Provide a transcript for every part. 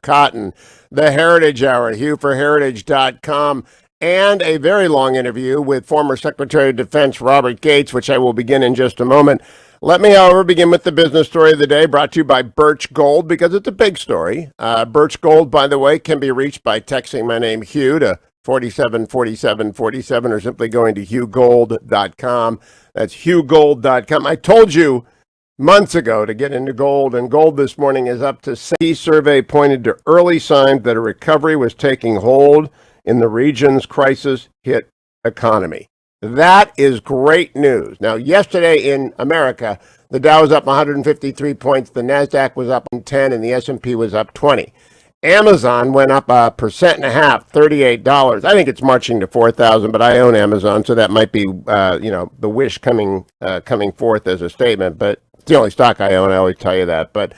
Cotton, the Heritage Hour, HughForHeritage.com, and a very long interview with former Secretary of Defense Robert Gates, which I will begin in just a moment. Let me, however, begin with the business story of the day, brought to you by Birch Gold, because it's a big story. Birch Gold, by the way, can be reached by texting my name, Hugh, to 474747, or simply going to HughGold.com. That's HughGold.com. I told you months ago to get into gold, and gold this morning is up to key survey pointed to early signs that a recovery was taking hold in the region's crisis-hit economy. That is great news. Now, yesterday in America, the Dow was up 153 points, the NASDAQ was up 10, and the S&P was up 20. Amazon went up 1.5%, $38. I think it's marching to 4,000, but I own Amazon, so that might be, the wish coming forth as a statement. But it's the only stock I own. I always tell you that. But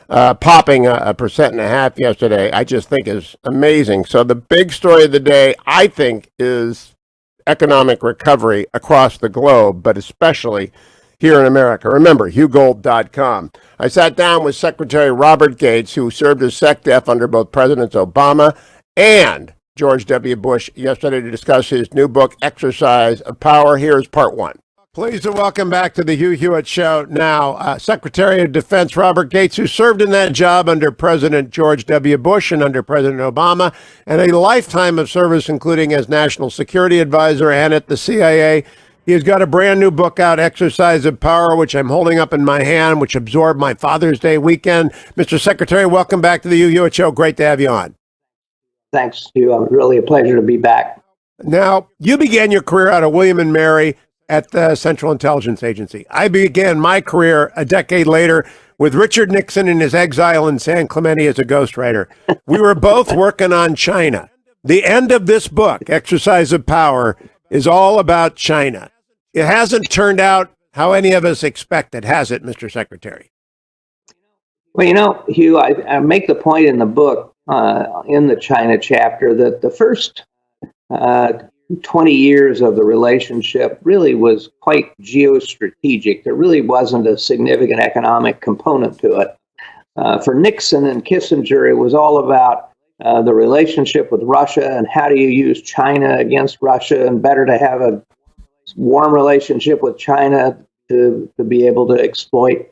popping 1.5% yesterday, I just think is amazing. So the big story of the day, I think, is economic recovery across the globe, but especially here in America. Remember, HughGold.com. I sat down with Secretary Robert Gates, who served as SecDef under both Presidents Obama and George W. Bush yesterday to discuss his new book, Exercise of Power. Here's part one. Pleased to welcome back to the Hugh Hewitt Show now Secretary of Defense Robert Gates, who served in that job under President George W. Bush and under President Obama, and a lifetime of service, including as National Security Advisor and at the CIA. He has got a brand new book out, Exercise of Power, which I'm holding up in my hand, which absorbed my Father's Day weekend. Mr. Secretary, welcome back to the Hugh Hewitt Show. Great to have you on. Thanks, Hugh. Really a pleasure to be back. Now, you began your career out of William & Mary at the Central Intelligence Agency. I began my career a decade later with Richard Nixon in his exile in San Clemente as a ghostwriter. We were both working on China. The end of this book, Exercise of Power, is all about China. It hasn't turned out how any of us expected, has it, Mr. Secretary? Well, Hugh, I make the point in the book, in the China chapter, that the first 20 years of the relationship really was quite geostrategic. There really wasn't a significant economic component to it. For Nixon and Kissinger, it was all about the relationship with Russia and how do you use China against Russia, and better to have a warm relationship with China to be able to exploit.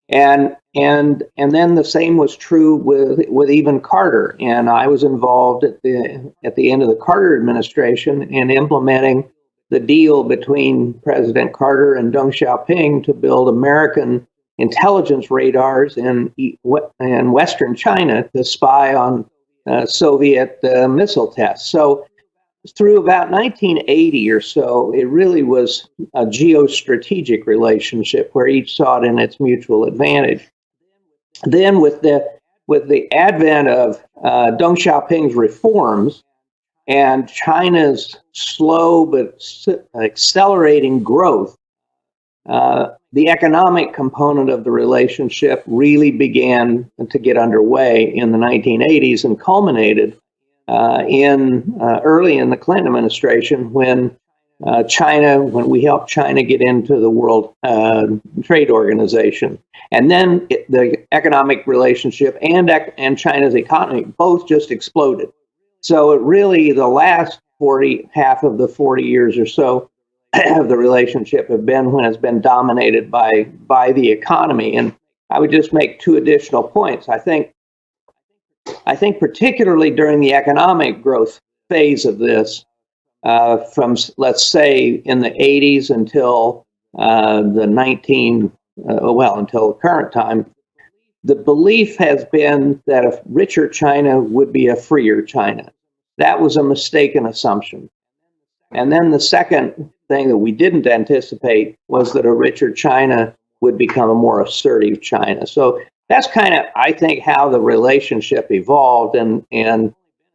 And then the same was true with even Carter. And I was involved at the end of the Carter administration in implementing the deal between President Carter and Deng Xiaoping to build American intelligence radars in Western China to spy on Soviet missile tests. So through about 1980 or so, it really was a geostrategic relationship where each saw it in its mutual advantage. Then with the advent of Deng Xiaoping's reforms and China's slow but accelerating growth, the early component of the relationship really began to get underway in the 1980s and culminated early in the Clinton administration when we helped China get into the World Trade Organization. And then the economic relationship and China's economy both just exploded. So it really, the last half of the 40 years or so of the relationship have been when it's been dominated by the economy. And I would just make two additional points. I think particularly during the economic growth phase of this, from, let's say, in the 80s until until current time, the belief has been that a richer China would be a freer China. That was a mistaken assumption. And then the second thing that we didn't anticipate was that a richer China would become a more assertive China. So that's kind of, I think, how the relationship evolved. And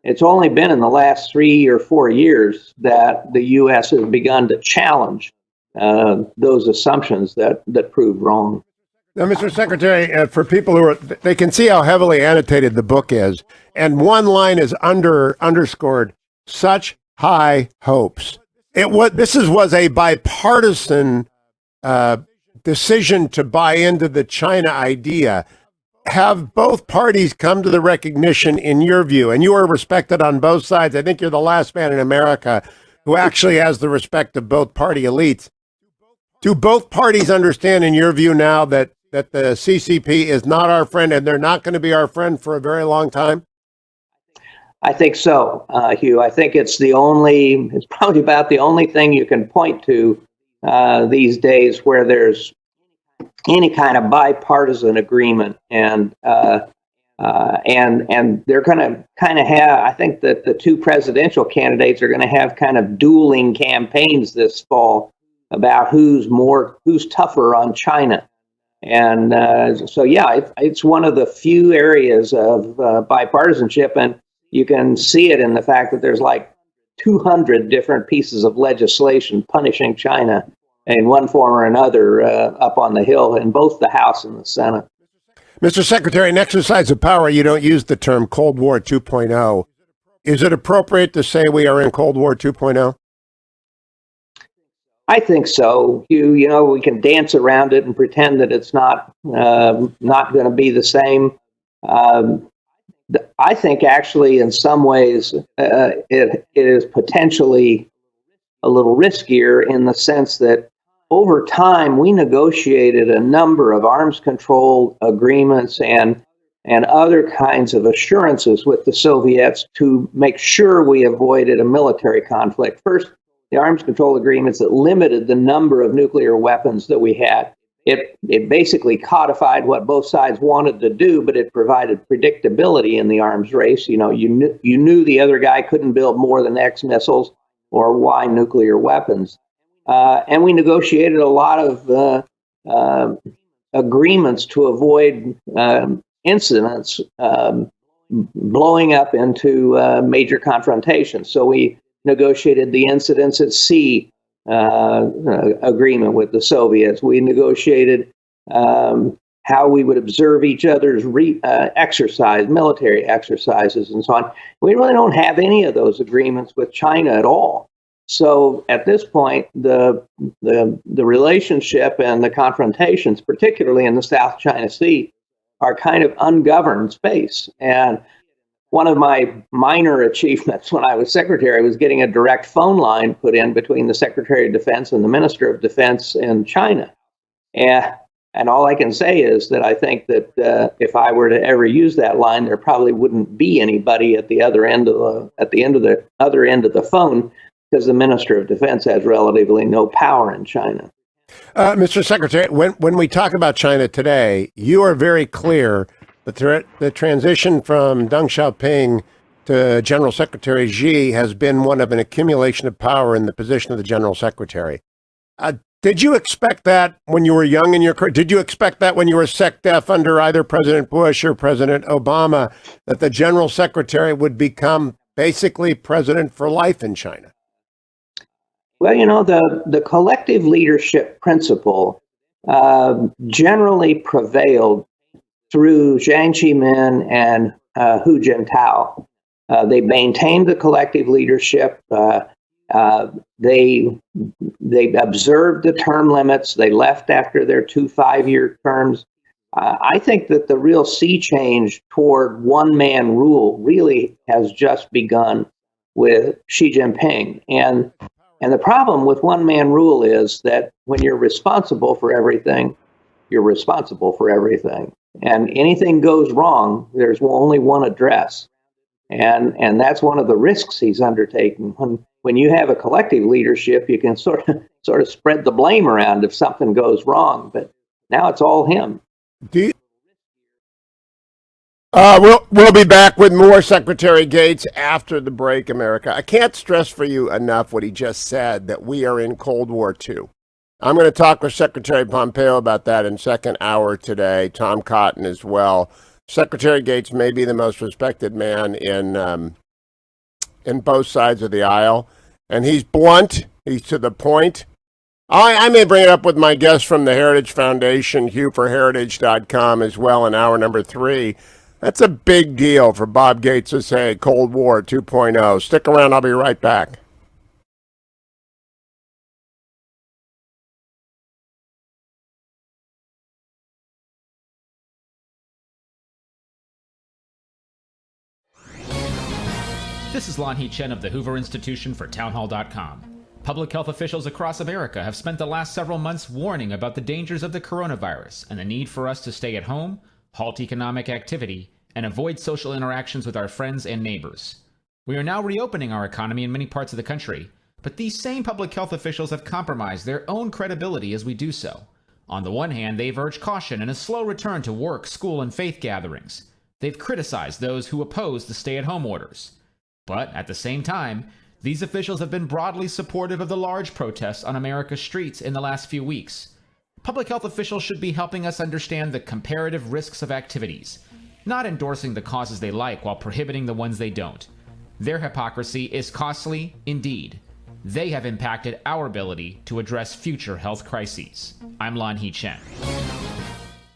it's only been in the last 3 or 4 years that the U.S. has begun to challenge those assumptions that proved wrong. Now, Mr. Secretary, for people they can see how heavily annotated the book is. And one line is underscored, such high hopes. This was a bipartisan decision to buy into the China idea. have both parties come to the recognition, in your view, and you are respected on both sides? I think you're the last man in America who actually has the respect of both party elites. Do both parties understand, in your view now, that the CCP is not our friend and they're not going to be our friend for a very long time? I think so, Hugh. I think it's probably about the only thing you can point to these days where there's any kind of bipartisan agreement, and they're going to kind of have. I think that the two presidential candidates are going to have kind of dueling campaigns this fall about who's tougher on China. And so, yeah, it's one of the few areas of bipartisanship, and you can see it in the fact that there's like 200 different pieces of legislation punishing China in one form or another up on the Hill in both the House and the Senate. Mr. Secretary, in exercise of power, you don't use the term Cold War 2.0. Is it appropriate to say we are in Cold War 2.0? I think so. You know, we can dance around it and pretend that it's not going to be the same. I think actually, in some ways, it is potentially a little riskier in the sense that over time we negotiated a number of arms control agreements and other kinds of assurances with the Soviets to make sure we avoided a military conflict. First, the arms control agreements that limited the number of nuclear weapons that we had. It basically codified what both sides wanted to do, but it provided predictability in the arms race. You know, you knew the other guy couldn't build more than X missiles or Y nuclear weapons. And we negotiated a lot of agreements to avoid incidents blowing up into major confrontations. So we negotiated the incidents at sea agreement with the Soviets. We negotiated how we would observe each other's military exercises, and so on. We really don't have any of those agreements with China at all. So at this point, the relationship and the confrontations, particularly in the South China Sea, are kind of ungoverned space. And one of my minor achievements when I was secretary was getting a direct phone line put in between the Secretary of Defense and the Minister of Defense in China. And all I can say is that I think that if I were to ever use that line, there probably wouldn't be anybody at the other end of the phone, because the Minister of Defense has relatively no power in China. Mr. Secretary, when we talk about China today, you are very clear that the transition from Deng Xiaoping to General Secretary Xi has been one of an accumulation of power in the position of the General Secretary. Did you expect that when you were young in your career? Did you expect that when you were SecDef under either President Bush or President Obama, that the General Secretary would become basically president for life in China? Well, you know, the collective leadership principle generally prevailed through Jiang Zemin and Hu Jintao. They maintained the collective leadership. They observed the term limits. They left after their 2 5-year terms. I think that the real sea change toward one-man rule really has just begun with Xi Jinping. And the problem with one-man rule is that when you're responsible for everything, you're responsible for everything. And anything goes wrong, there's only one address. And that's one of the risks he's undertaking. When you have a collective leadership, you can sort of spread the blame around if something goes wrong. But now it's all him. We'll be back with more Secretary Gates after the break, America. I can't stress for you enough what he just said, that we are in Cold War II. I'm going to talk with Secretary Pompeo about that in second hour today, Tom Cotton as well. Secretary Gates may be the most respected man in both sides of the aisle, and he's blunt, he's to the point. I may bring it up with my guest from the Heritage Foundation, HughForHeritage.com, as well in hour number 3. That's a big deal for Bob Gates to say Cold War 2.0. Stick around, I'll be right back. This is Lan Hee Chen of the Hoover Institution for Townhall.com. Public health officials across America have spent the last several months warning about the dangers of the coronavirus and the need for us to stay at home, halt economic activity, and avoid social interactions with our friends and neighbors. We are now reopening our economy in many parts of the country, but these same public health officials have compromised their own credibility as we do so. On the one hand, they've urged caution and a slow return to work, school, and faith gatherings. They've criticized those who oppose the stay-at-home orders. But at the same time, these officials have been broadly supportive of the large protests on America's streets in the last few weeks. Public health officials should be helping us understand the comparative risks of activities, not endorsing the causes they like while prohibiting the ones they don't. Their hypocrisy is costly indeed. They have impacted our ability to address future health crises. I'm Lan Hee Chen.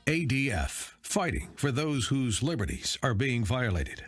ADF, fighting for those whose liberties are being violated.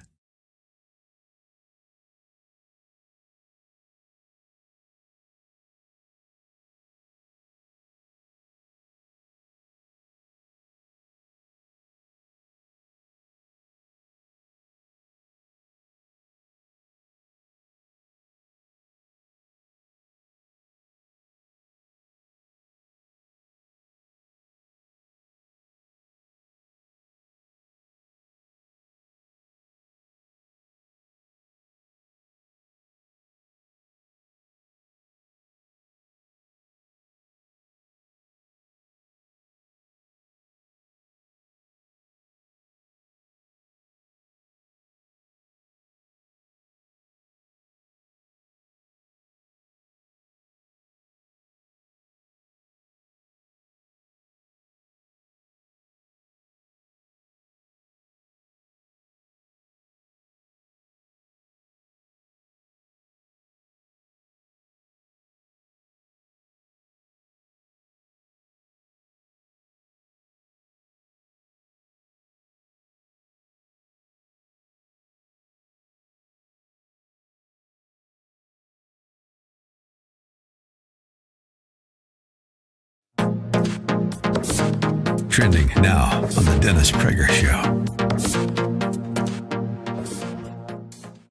Trending now on the Dennis Prager Show.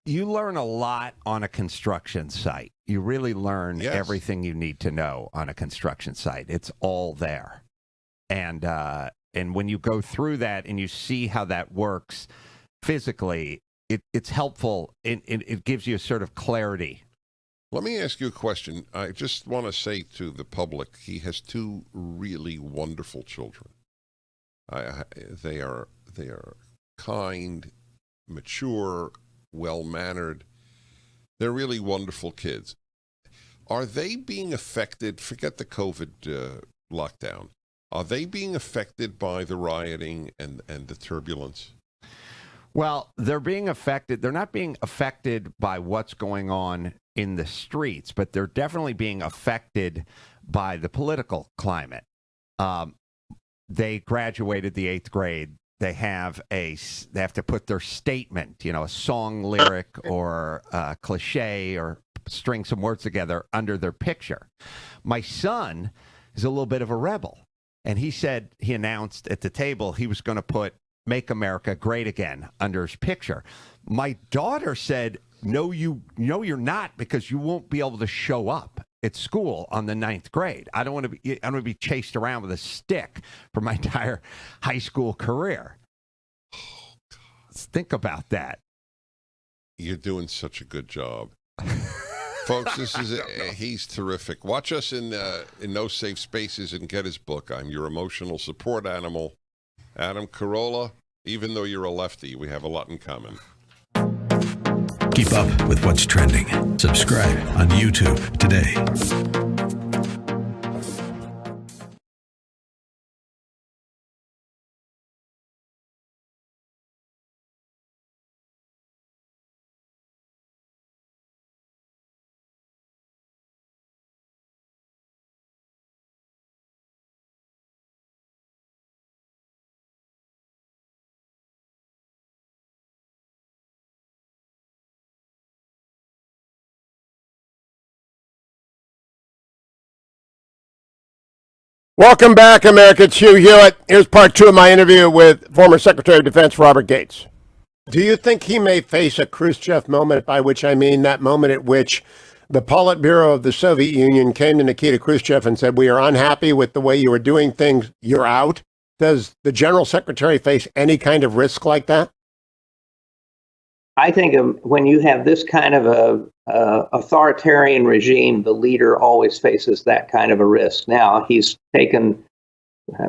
You learn a lot on a construction site. You really learn everything you need to know on a construction site. It's all there. And when you go through that and you see how that works physically, it's helpful. It gives you a sort of clarity. Let me ask you a question. I just want to say to the public, he has two really wonderful children. They are kind, mature, well-mannered. They're really wonderful kids. Are they being affected? Forget the COVID lockdown. Are they being affected by the rioting and the turbulence? Well, they're being affected. They're not being affected by what's going on in the streets, but they're definitely being affected by the political climate. They graduated the 8th grade. They have to put their statement, a song lyric or a cliche or string some words together under their picture. My son is a little bit of a rebel. And he announced at the table he was going to put "Make America Great Again" under his picture. My daughter said, "No, you're not, because you won't be able to show up at school on the 9th grade. I don't want to be chased around with a stick for my entire high school career." Oh, God. Think about that. You're doing such a good job. Folks, he's terrific. Watch us in No Safe Spaces and get his book. I'm Your Emotional Support Animal. Adam Carolla, even though you're a lefty, we have a lot in common. Keep up with what's trending. Subscribe on YouTube today. Welcome back, America. It's Hugh Hewitt. Here's part 2 of my interview with former Secretary of Defense Robert Gates. Do you think he may face a Khrushchev moment, by which I mean that moment at which the Politburo of the Soviet Union came to Nikita Khrushchev and said, we are unhappy with the way you are doing things, you're out? Does the General Secretary face any kind of risk like that? I think when you have this kind of a authoritarian regime, the leader always faces that kind of a risk. Now, he's taken,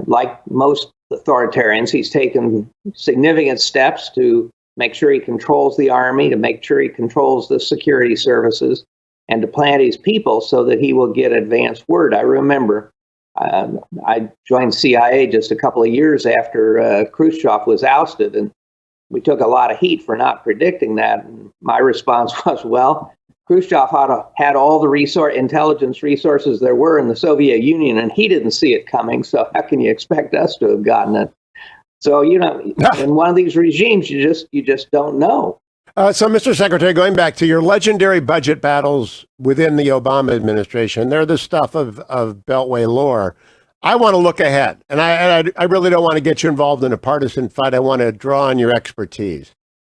like most authoritarians, he's taken significant steps to make sure he controls the army, to make sure he controls the security services, and to plant his people so that he will get advance word. I remember I joined CIA just a couple of years after Khrushchev was ousted, and we took a lot of heat for not predicting that. And my response was, well, Khrushchev had all the intelligence resources there were in the Soviet Union, and he didn't see it coming. So how can you expect us to have gotten it? So, in one of these regimes, you just don't know. So, Mr. Secretary, going back to your legendary budget battles within the Obama administration, they're the stuff of Beltway lore. I want to look ahead, and I really don't want to get you involved in a partisan fight. I want to draw on your expertise.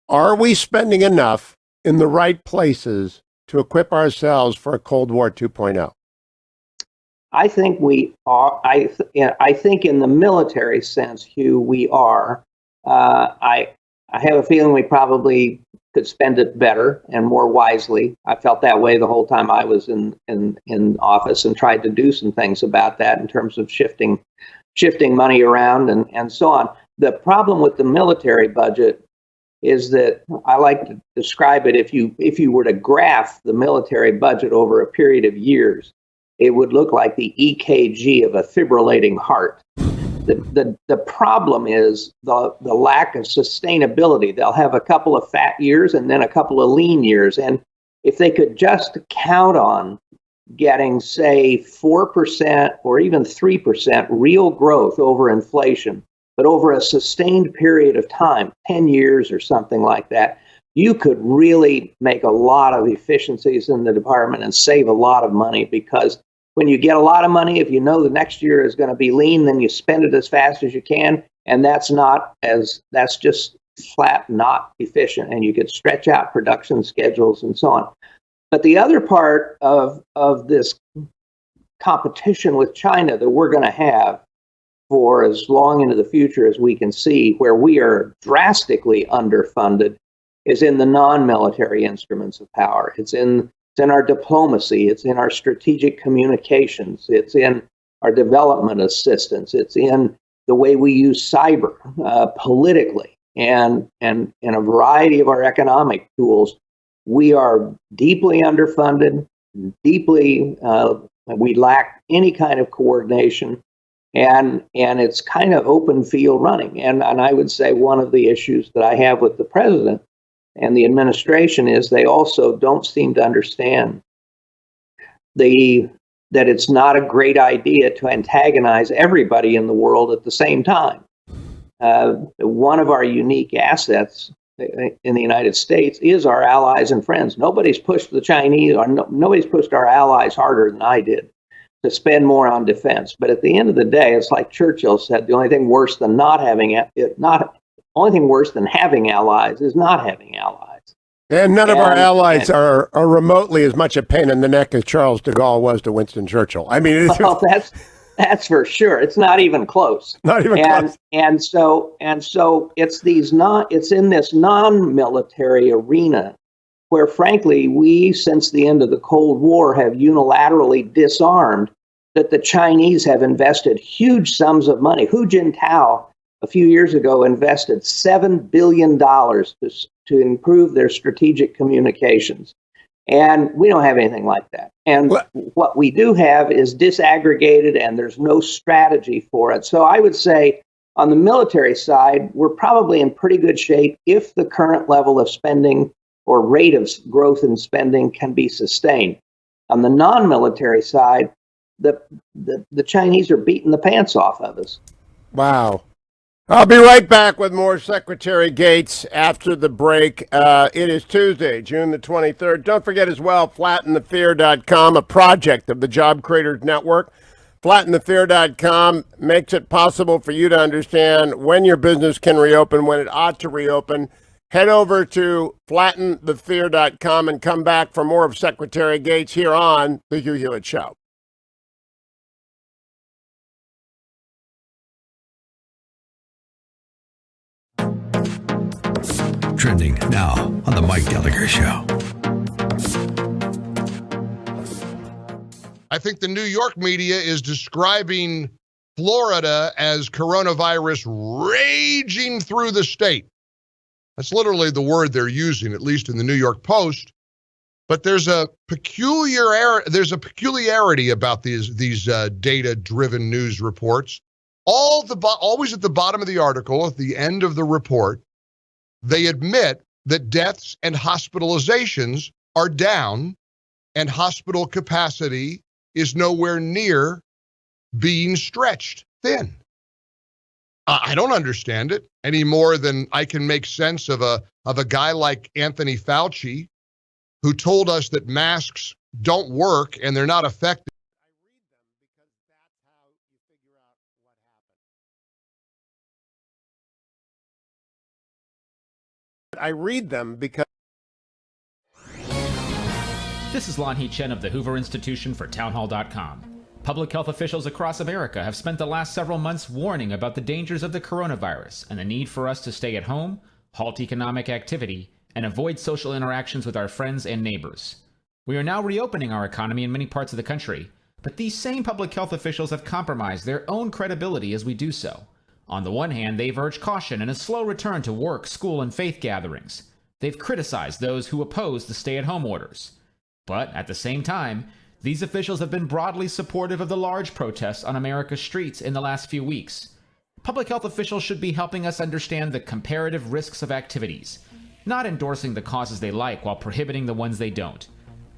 Are we spending enough in the right places to equip ourselves for a Cold War 2.0? I think we are. I think in the military sense, Hugh, we are. I have a feeling we probably could spend it better and more wisely. I felt that way the whole time I was in office, and tried to do some things about that in terms of shifting money around and so on. The problem with the military budget is that I like to describe it, if you were to graph the military budget over a period of years, it would look like the EKG of a fibrillating heart. The problem is the lack of sustainability. They'll have a couple of fat years and then a couple of lean years. And if they could just count on getting, say, 4% or even 3% real growth over inflation, but over a sustained period of time, 10 years or something like that, you could really make a lot of efficiencies in the department and save a lot of money. Because when you get a lot of money, if you know the next year is going to be lean, then you spend it as fast as you can. And that's just flat not efficient. And you could stretch out production schedules and so on. But the other part of this competition with China that we're going to have for as long into the future as we can see, where we are drastically underfunded, is in the non-military instruments of power. It's in our diplomacy, it's in our strategic communications, it's in our development assistance, it's in the way we use cyber politically, and in a variety of our economic tools. We are deeply underfunded, we lack any kind of coordination, and it's kind of open field running. And I would say one of the issues that I have with the president and the administration is they also don't seem to understand that it's not a great idea to antagonize everybody in the world at the same time. One of our unique assets in the United States is our allies and friends. Nobody's pushed the Chinese, or nobody's pushed our allies harder than I did to spend more on defense. But at the end of the day, it's like Churchill said: the only thing worse than having allies is not having allies. And none of our allies are remotely as much a pain in the neck as Charles de Gaulle was to Winston Churchill. I mean, that's for sure. It's not even close. Not even close. And so it's in this non-military arena where, frankly, we, since the end of the Cold War, have unilaterally disarmed, that the Chinese have invested huge sums of money. Hu Jintao, a few years ago, invested $7 billion to improve their strategic communications. And we don't have anything like that. And what we do have is disaggregated, and there's no strategy for it. So I would say on the military side, we're probably in pretty good shape if the current level of spending or rate of growth in spending can be sustained. On the non-military side, the Chinese are beating the pants off of us. Wow. I'll be right back with more Secretary Gates after the break. It is Tuesday, June the 23rd. Don't forget as well, flattenthefear.com, a project of the Job Creators Network. Flattenthefear.com makes it possible for you to understand when your business can reopen, when it ought to reopen. Head over to flattenthefear.com and come back for more of Secretary Gates here on The Hugh Hewitt Show. Trending now on The Mike Gallagher Show. I think the New York media is describing Florida as coronavirus raging through the state. That's literally the word they're using, at least in the New York Post. But there's a peculiarity about these data-driven news reports. Always at the bottom of the article, at the end of the report, they admit that deaths and hospitalizations are down, and hospital capacity is nowhere near being stretched thin. I don't understand it any more than I can make sense of a guy like Anthony Fauci, who told us that masks don't work and they're not effective. I read them because This is Lanhee Chen of the Hoover Institution for townhall.com. Public health officials across America have spent the last several months warning about the dangers of the coronavirus and the need for us to stay at home, halt economic activity, and avoid social interactions with our friends and neighbors. We are now reopening our economy in many parts of the country, but these same public health officials have compromised their own credibility as we do so. On the one hand, they've urged caution and a slow return to work, school, and faith gatherings. They've criticized those who oppose the stay-at-home orders. But at the same time, these officials have been broadly supportive of the large protests on America's streets in the last few weeks. Public health officials should be helping us understand the comparative risks of activities, not endorsing the causes they like while prohibiting the ones they don't.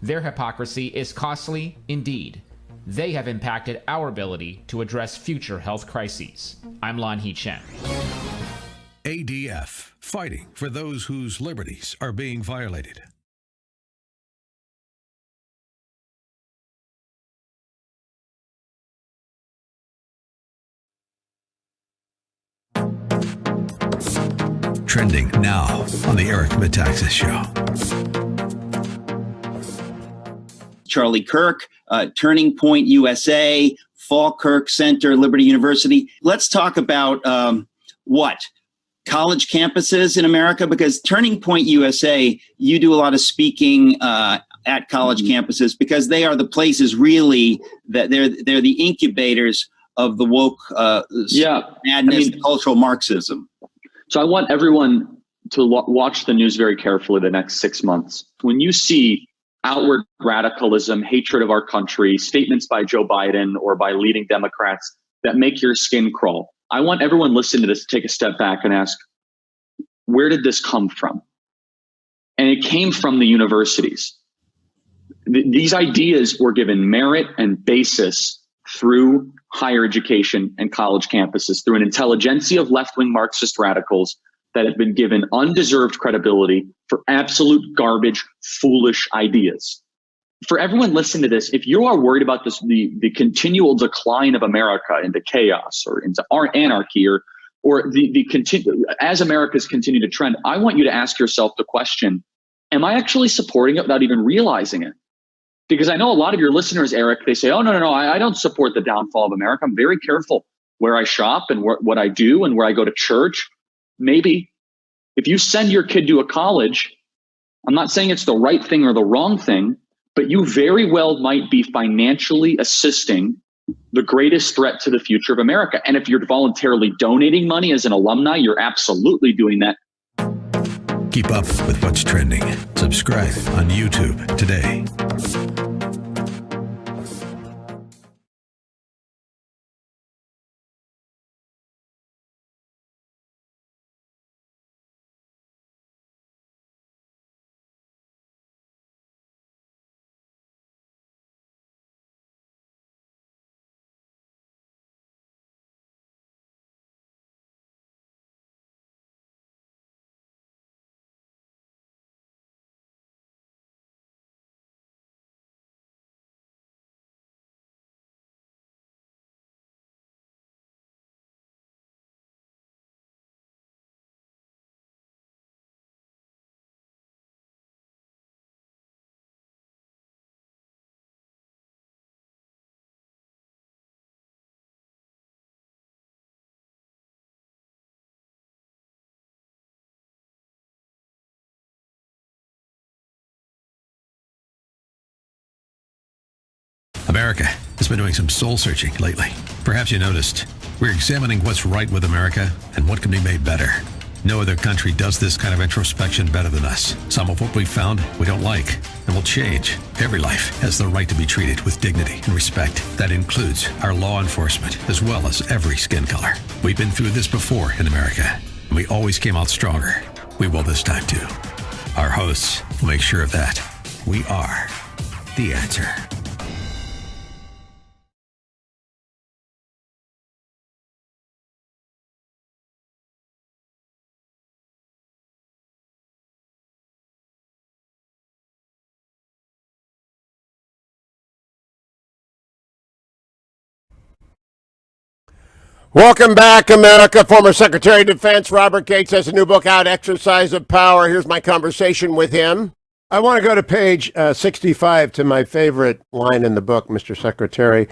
Their hypocrisy is costly indeed. They have impacted our ability to address future health crises. I'm Lanhee Chen. ADF, fighting for those whose liberties are being violated. Trending now on the Eric Metaxas Show. Charlie Kirk, Turning Point USA, Falkirk Center, Liberty University. Let's talk about college campuses in America, because Turning Point USA, you do a lot of speaking at college campuses, because they are the places really that they're the incubators of the woke madness, cultural Marxism. So I want everyone to watch the news very carefully the next 6 months. When you see outward radicalism, hatred of our country, statements by Joe Biden or by leading Democrats that make your skin crawl, I want everyone listening to this to take a step back and ask, where did this come from? And it came from the universities. These ideas were given merit and basis through higher education and college campuses, through an intelligentsia of left-wing Marxist radicals that have been given undeserved credibility for absolute garbage, foolish ideas. For everyone listening to this, if you are worried about this, the continual decline of America into chaos or into anarchy, or as America's continue to trend, I want you to ask yourself the question, am I actually supporting it without even realizing it? Because I know a lot of your listeners, Eric, they say, oh, no, I don't support the downfall of America. I'm very careful where I shop and what I do and where I go to church. Maybe if you send your kid to a college, I'm not saying it's the right thing or the wrong thing, but you very well might be financially assisting the greatest threat to the future of America. And if you're voluntarily donating money as an alumni, you're absolutely doing that. Keep up with what's trending. Subscribe on YouTube today. America has been doing some soul searching lately. Perhaps you noticed. We're examining what's right with America and what can be made better. No other country does this kind of introspection better than us. Some of what we found we don't like and will change. Every life has the right to be treated with dignity and respect. That includes our law enforcement as well as every skin color. We've been through this before in America, and we always came out stronger. We will this time too. Our hosts will make sure of that. We are the answer. Welcome back, America. Former Secretary of Defense Robert Gates has a new book out, Exercise of Power. Here's my conversation with him. I want to go to page 65 to my favorite line in the book, Mr. Secretary.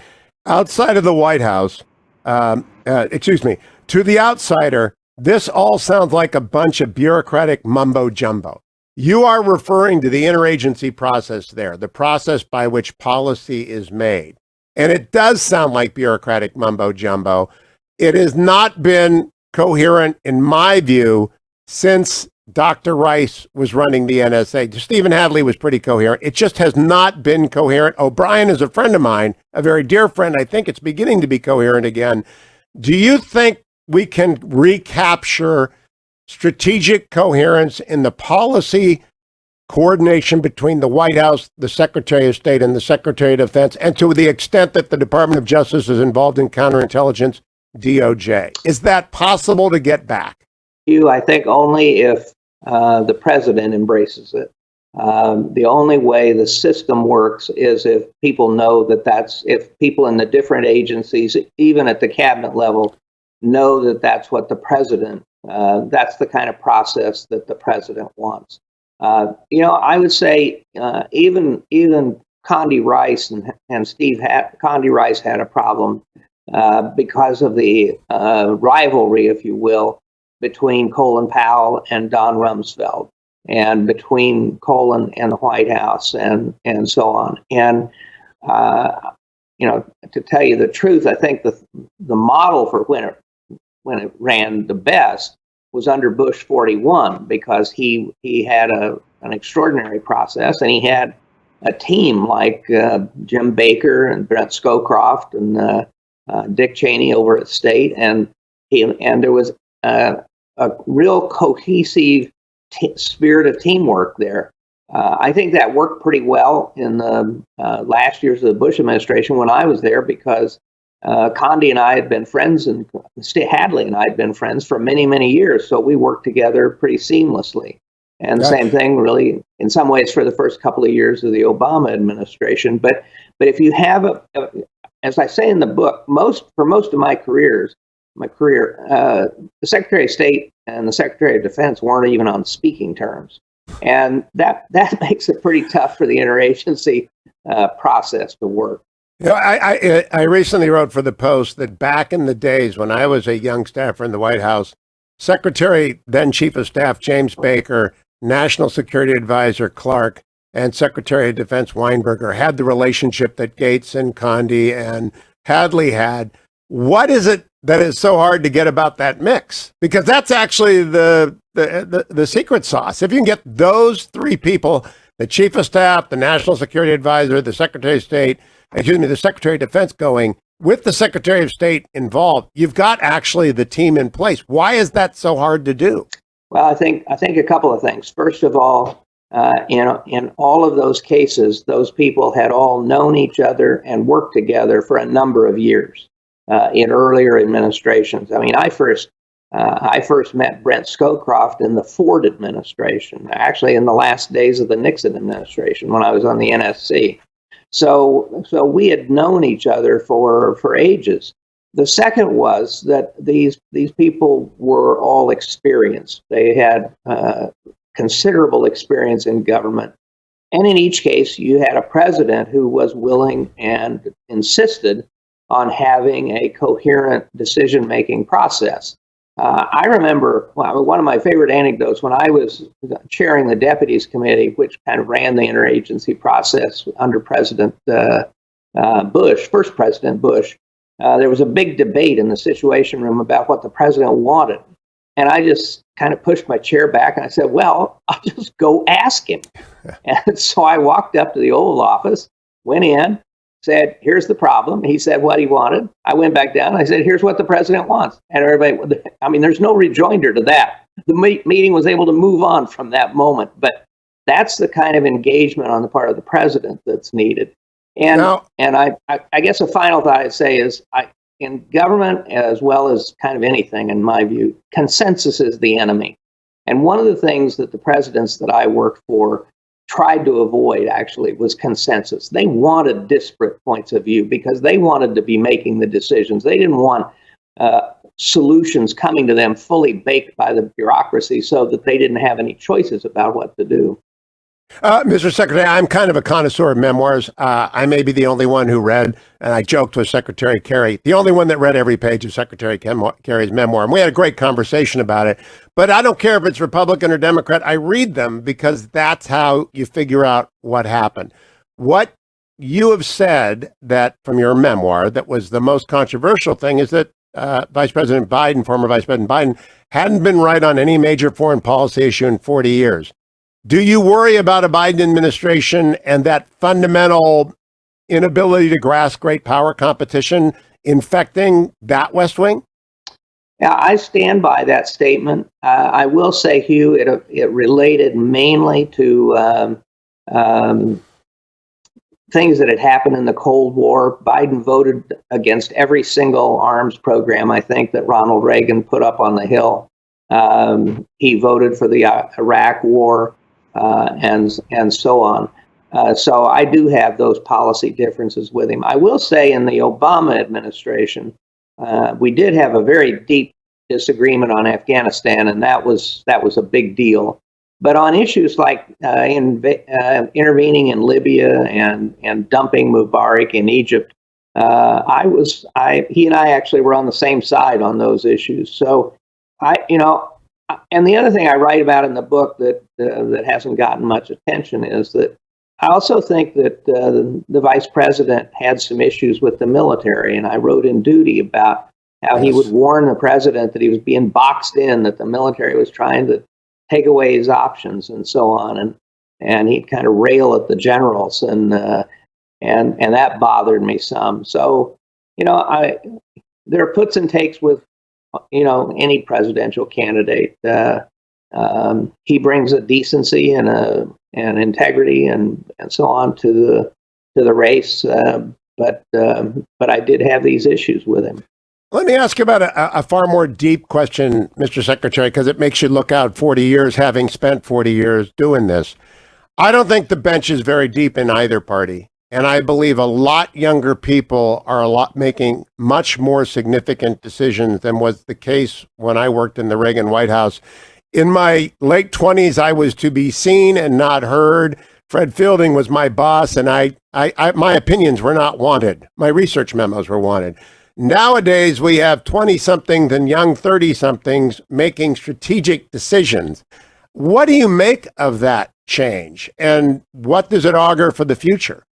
Outside of the White House, to the outsider, this all sounds like a bunch of bureaucratic mumbo jumbo. You are referring to the interagency process there, the process by which policy is made. And it does sound like bureaucratic mumbo jumbo. It has not been coherent, in my view, since Dr. Rice was running the NSA. Stephen Hadley was pretty coherent. It just has not been coherent. O'Brien is a friend of mine, a very dear friend. I think it's beginning to be coherent again. Do you think we can recapture strategic coherence in the policy coordination between the White House, the Secretary of State, and the Secretary of Defense, and to the extent that the Department of Justice is involved in counterintelligence, DOJ? Is that possible to get back? Hugh, I think only if the president embraces it. The only way the system works is if people know if people in the different agencies, even at the cabinet level, know that that's what the president, that's the kind of process that the president wants. I would say even Condi Rice and Condi Rice had a problem because of the rivalry, if you will, between Colin Powell and Don Rumsfeld, and between Colin and the White House, and so on. And to tell you the truth, I think the model for when it ran the best was under Bush 41, because he had an extraordinary process, and he had a team like Jim Baker and Brent Scowcroft and Dick Cheney over at State, and there was a real cohesive spirit of teamwork there. I think that worked pretty well in the last years of the Bush administration when I was there, because Condi and I had been friends, and Hadley and I had been friends for many, many years, so we worked together pretty seamlessly. And the same thing, really, in some ways, for the first couple of years of the Obama administration. But if you have as I say in the book, for most of my career, the Secretary of State and the Secretary of Defense weren't even on speaking terms, and that makes it pretty tough for the interagency process to work. I recently wrote for the Post that back in the days when I was a young staffer in the White House, Secretary, then Chief of Staff James Baker, National Security Advisor Clark, and Secretary of Defense Weinberger had the relationship that Gates and Condi and Hadley had. What is it that is so hard to get about that mix? Because that's actually the secret sauce. If you can get those three people, the Chief of Staff, the National Security Advisor, the Secretary of State, the Secretary of Defense going, with the Secretary of State involved, you've got actually the team in place. Why is that so hard to do? Well, I think a couple of things. First of all, in all of those cases, those people had all known each other and worked together for a number of years in earlier administrations. I mean, I first met Brent Scowcroft in the Ford administration, actually in the last days of the Nixon administration when I was on the NSC. So we had known each other for ages. The second was that these people were all experienced. They had considerable experience in government. And in each case, you had a president who was willing and insisted on having a coherent decision-making process. I remember one of my favorite anecdotes when I was chairing the Deputies Committee, which kind of ran the interagency process under President Bush, first President Bush, there was a big debate in the Situation Room about what the president wanted. And I just kind of pushed my chair back and I said, well, I'll just go ask him. And so I walked up to the Oval Office, went in, said, here's the problem. He said what he wanted. I went back down. I said, here's what the president wants. And everybody, I mean, there's no rejoinder to that. The meeting was able to move on from that moment. But that's the kind of engagement on the part of the president that's needed. And I guess a final thought I'd say is, in government, as well as kind of anything, in my view, consensus is the enemy. And one of the things that the presidents that I worked for tried to avoid, actually, was consensus. They wanted disparate points of view because they wanted to be making the decisions. They didn't want solutions coming to them fully baked by the bureaucracy so that they didn't have any choices about what to do. Mr. Secretary, I'm kind of a connoisseur of memoirs. I may be the only one who read, and I joked with Secretary Kerry, the only one that read every page of Secretary Kerry's memoir. And we had a great conversation about it. But I don't care if it's Republican or Democrat. I read them because that's how you figure out what happened. What you have said that from your memoir that was the most controversial thing is that Vice President Biden, former Vice President Biden, hadn't been right on any major foreign policy issue in 40 years. Do you worry about a Biden administration and that fundamental inability to grasp great power competition infecting that West Wing? Yeah, I stand by that statement. I will say, Hugh, it related mainly to things that had happened in the Cold War. Biden voted against every single arms program, I think, that Ronald Reagan put up on the Hill. He voted for the Iraq War. And so on. So I do have those policy differences with him. I will say in the Obama administration, we did have a very deep disagreement on Afghanistan, and that was a big deal. But on issues like intervening in Libya and dumping Mubarak in Egypt, he and I actually were on the same side on those issues. So and the other thing I write about in the book that hasn't gotten much attention is that I also think that the vice president had some issues with the military, and I wrote in Duty about how he would warn the president that he was being boxed in, that the military was trying to take away his options and so on, and he'd kind of rail at the generals, and that bothered me some. So, there are puts and takes with any presidential candidate. He brings a decency and an integrity and so on to the race. But I did have these issues with him. Let me ask you about a far more deep question, Mr. Secretary, because it makes you look out 40 years, having spent 40 years doing this. I don't think the bench is very deep in either party. And I believe a lot younger people are making much more significant decisions than was the case when I worked in the Reagan White House. In my late 20s, I was to be seen and not heard. Fred Fielding was my boss, and my opinions were not wanted. My research memos were wanted. Nowadays, we have 20-somethings and young 30-somethings making strategic decisions. What do you make of that change, and what does it augur for the future?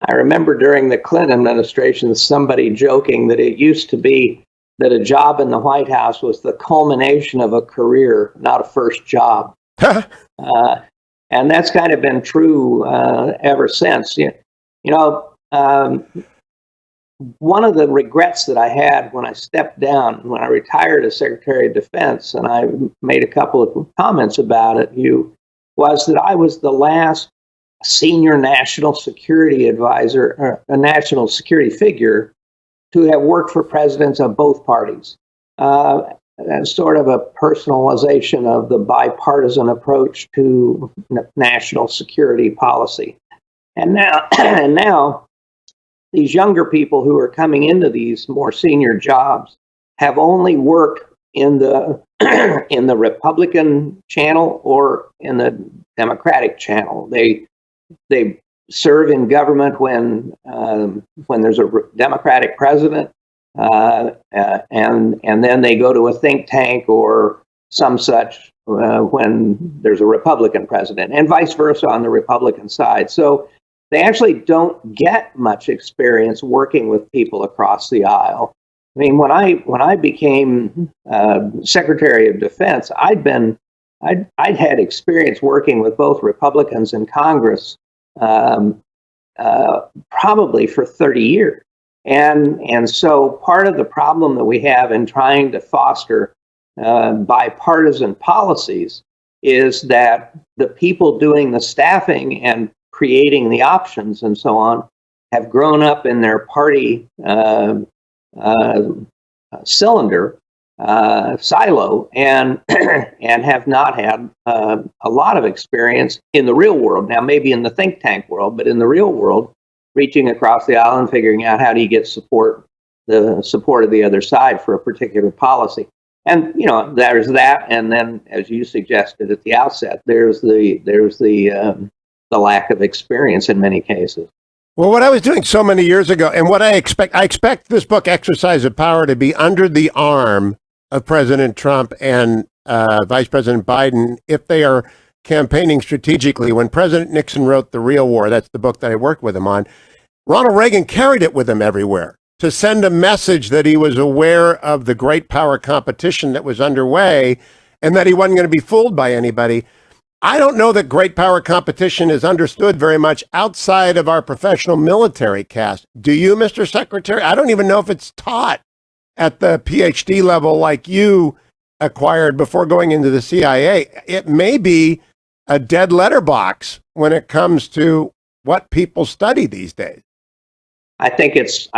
I remember during the Clinton administration, somebody joking that it used to be that a job in the White House was the culmination of a career, not a first job. And that's kind of been true ever since. One of the regrets that I had when I stepped down, when I retired as Secretary of Defense, and I made a couple of comments about it, was that I was the last senior national security advisor, or a national security figure, to have worked for presidents of both parties. As sort of a personalization of the bipartisan approach to national security policy. And now, these younger people who are coming into these more senior jobs have only worked in the in the Republican channel or in the Democratic channel. They serve in government when there's a Democratic president, and then they go to a think tank or some such when there's a Republican president, and vice versa on the Republican side. So they actually don't get much experience working with people across the aisle. I mean, when I became Secretary of Defense, I'd had experience working with both Republicans in Congress probably for 30 years. And so part of the problem that we have in trying to foster bipartisan policies is that the people doing the staffing and creating the options and so on have grown up in their party cylinder, silo, and and have not had a lot of experience in the real world. Now, maybe in the think tank world, but in the real world, reaching across the aisle and figuring out how do you get the support of the other side for a particular policy. And there's that, and then, as you suggested at the outset, there's the lack of experience in many cases. Well, what I was doing so many years ago, and what I expect this book, Exercise of Power, to be under the arm of President Trump and Vice President Biden if they are campaigning strategically. When President Nixon wrote The Real War, that's the book that I worked with him on, Ronald Reagan carried it with him everywhere to send a message that he was aware of the great power competition that was underway and that he wasn't going to be fooled by anybody. I don't know that great power competition is understood very much outside of our professional military caste. Do you, Mr. Secretary? I don't even know if it's taught at the PhD level like you acquired before going into the CIA. It may be a dead letterbox when it comes to what people study these days. I think it's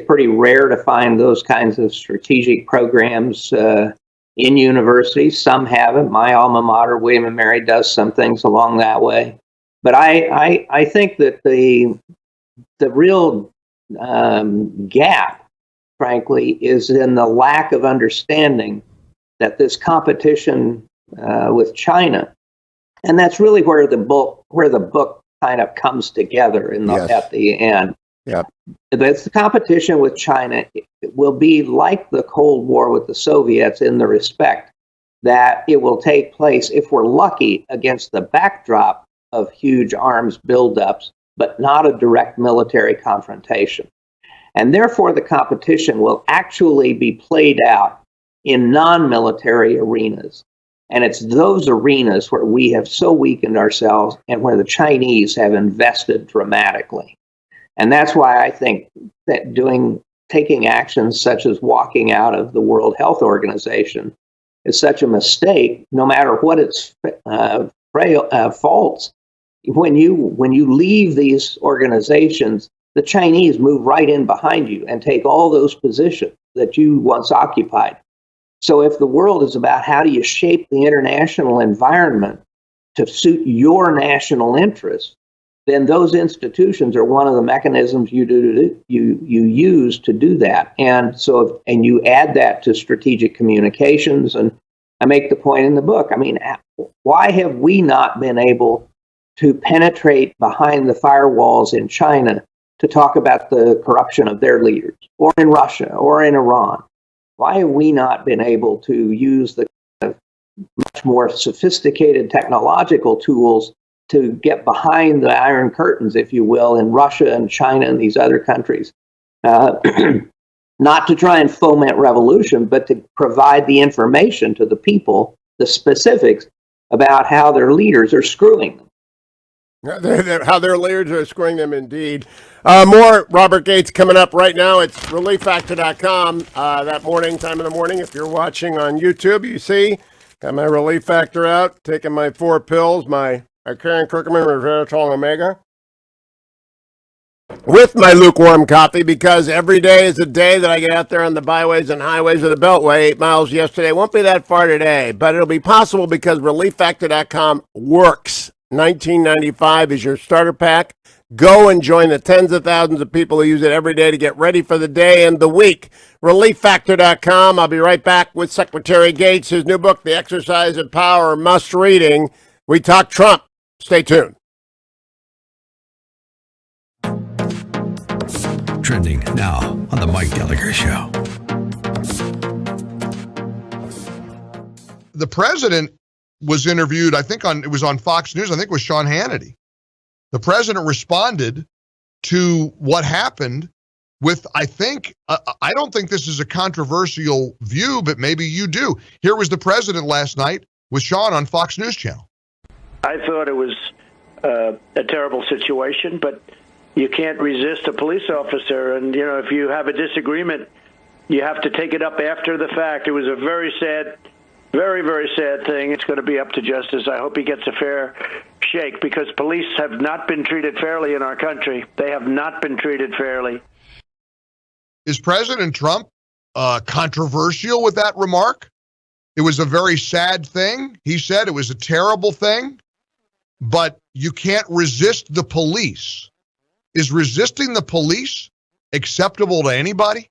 pretty rare to find those kinds of strategic programs in universities. Some have it. My alma mater, William and Mary, does some things along that way. But I think that the real gap, frankly, is in the lack of understanding that this competition with China, and that's really where the book kind of comes together at the end. Yeah, the competition with China will be like the Cold War with the Soviets in the respect that it will take place, if we're lucky, against the backdrop of huge arms buildups, but not a direct military confrontation. And therefore, the competition will actually be played out in non-military arenas. And it's those arenas where we have so weakened ourselves and where the Chinese have invested dramatically. And that's why I think that taking actions such as walking out of the World Health Organization is such a mistake, no matter what its faults. When you leave these organizations, the Chinese move right in behind you and take all those positions that you once occupied. So if the world is about how do you shape the international environment to suit your national interests, then those institutions are one of the mechanisms you use to do that. And so, and you add that to strategic communications, and I make the point in the book. I mean, why have we not been able to penetrate behind the firewalls in China to talk about the corruption of their leaders, or in Russia, or in Iran? Why have we not been able to use the much more sophisticated technological tools to get behind the iron curtains, if you will, in Russia and China and these other countries? Not to try and foment revolution, but to provide the information to the people, the specifics about how their leaders are screwing them. How their leaders are screwing them, indeed. More Robert Gates coming up right now. It's relieffactor.com. That morning, time of the morning, if you're watching on YouTube, you see, got my Relief Factor out, taking my 4 pills, my Karen Kirkman Resveratrol Omega, with my lukewarm coffee, because every day is a day that I get out there on the byways and highways of the Beltway. 8 miles yesterday. Won't be that far today, but it'll be possible because relieffactor.com works. $19.95 is your starter pack. Go and join the tens of thousands of people who use it every day to get ready for the day and the week. relieffactor.com. I'll be right back with Secretary Gates. His new book, The Exercise of Power, must reading. We talk Trump. Stay tuned. Trending now on the Mike Gallagher Show. The president was interviewed, I think it was on Fox News, I think it was Sean Hannity. The president responded to what happened with, I don't think this is a controversial view, but maybe you do. Here was the president last night with Sean on Fox News Channel. I thought it was a terrible situation, but you can't resist a police officer. And, you know, if you have a disagreement, you have to take it up after the fact. It was a very sad, very, very sad thing. It's going to be up to justice. I hope he gets a fair shake, because police have not been treated fairly in our country. They have not been treated fairly. Is President Trump controversial with that remark? It was a very sad thing. He said it was a terrible thing, but you can't resist the police. Is resisting the police acceptable to anybody?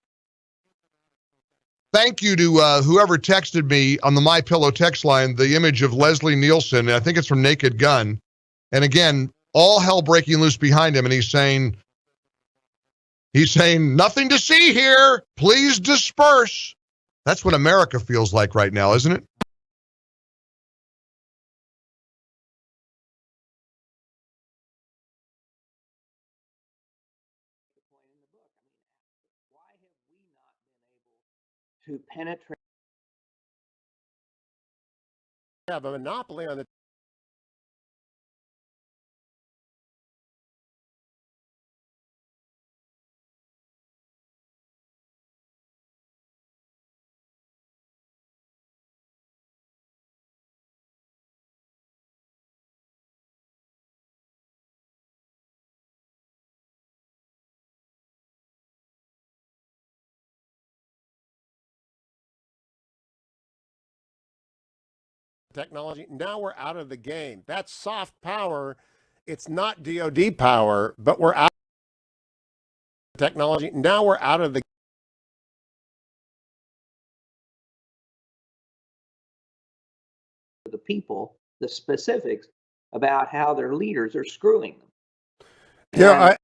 Thank you to whoever texted me on the MyPillow text line, the image of Leslie Nielsen. I think it's from Naked Gun. And again, all hell breaking loose behind him. And he's saying, nothing to see here. Please disperse. That's what America feels like right now, isn't it? To penetrate. Have a monopoly on the technology. Now we're out of the game. That's soft power. It's not DoD power, but we're out of technology. Now we're out of the people the specifics about how their leaders are screwing them. Yeah,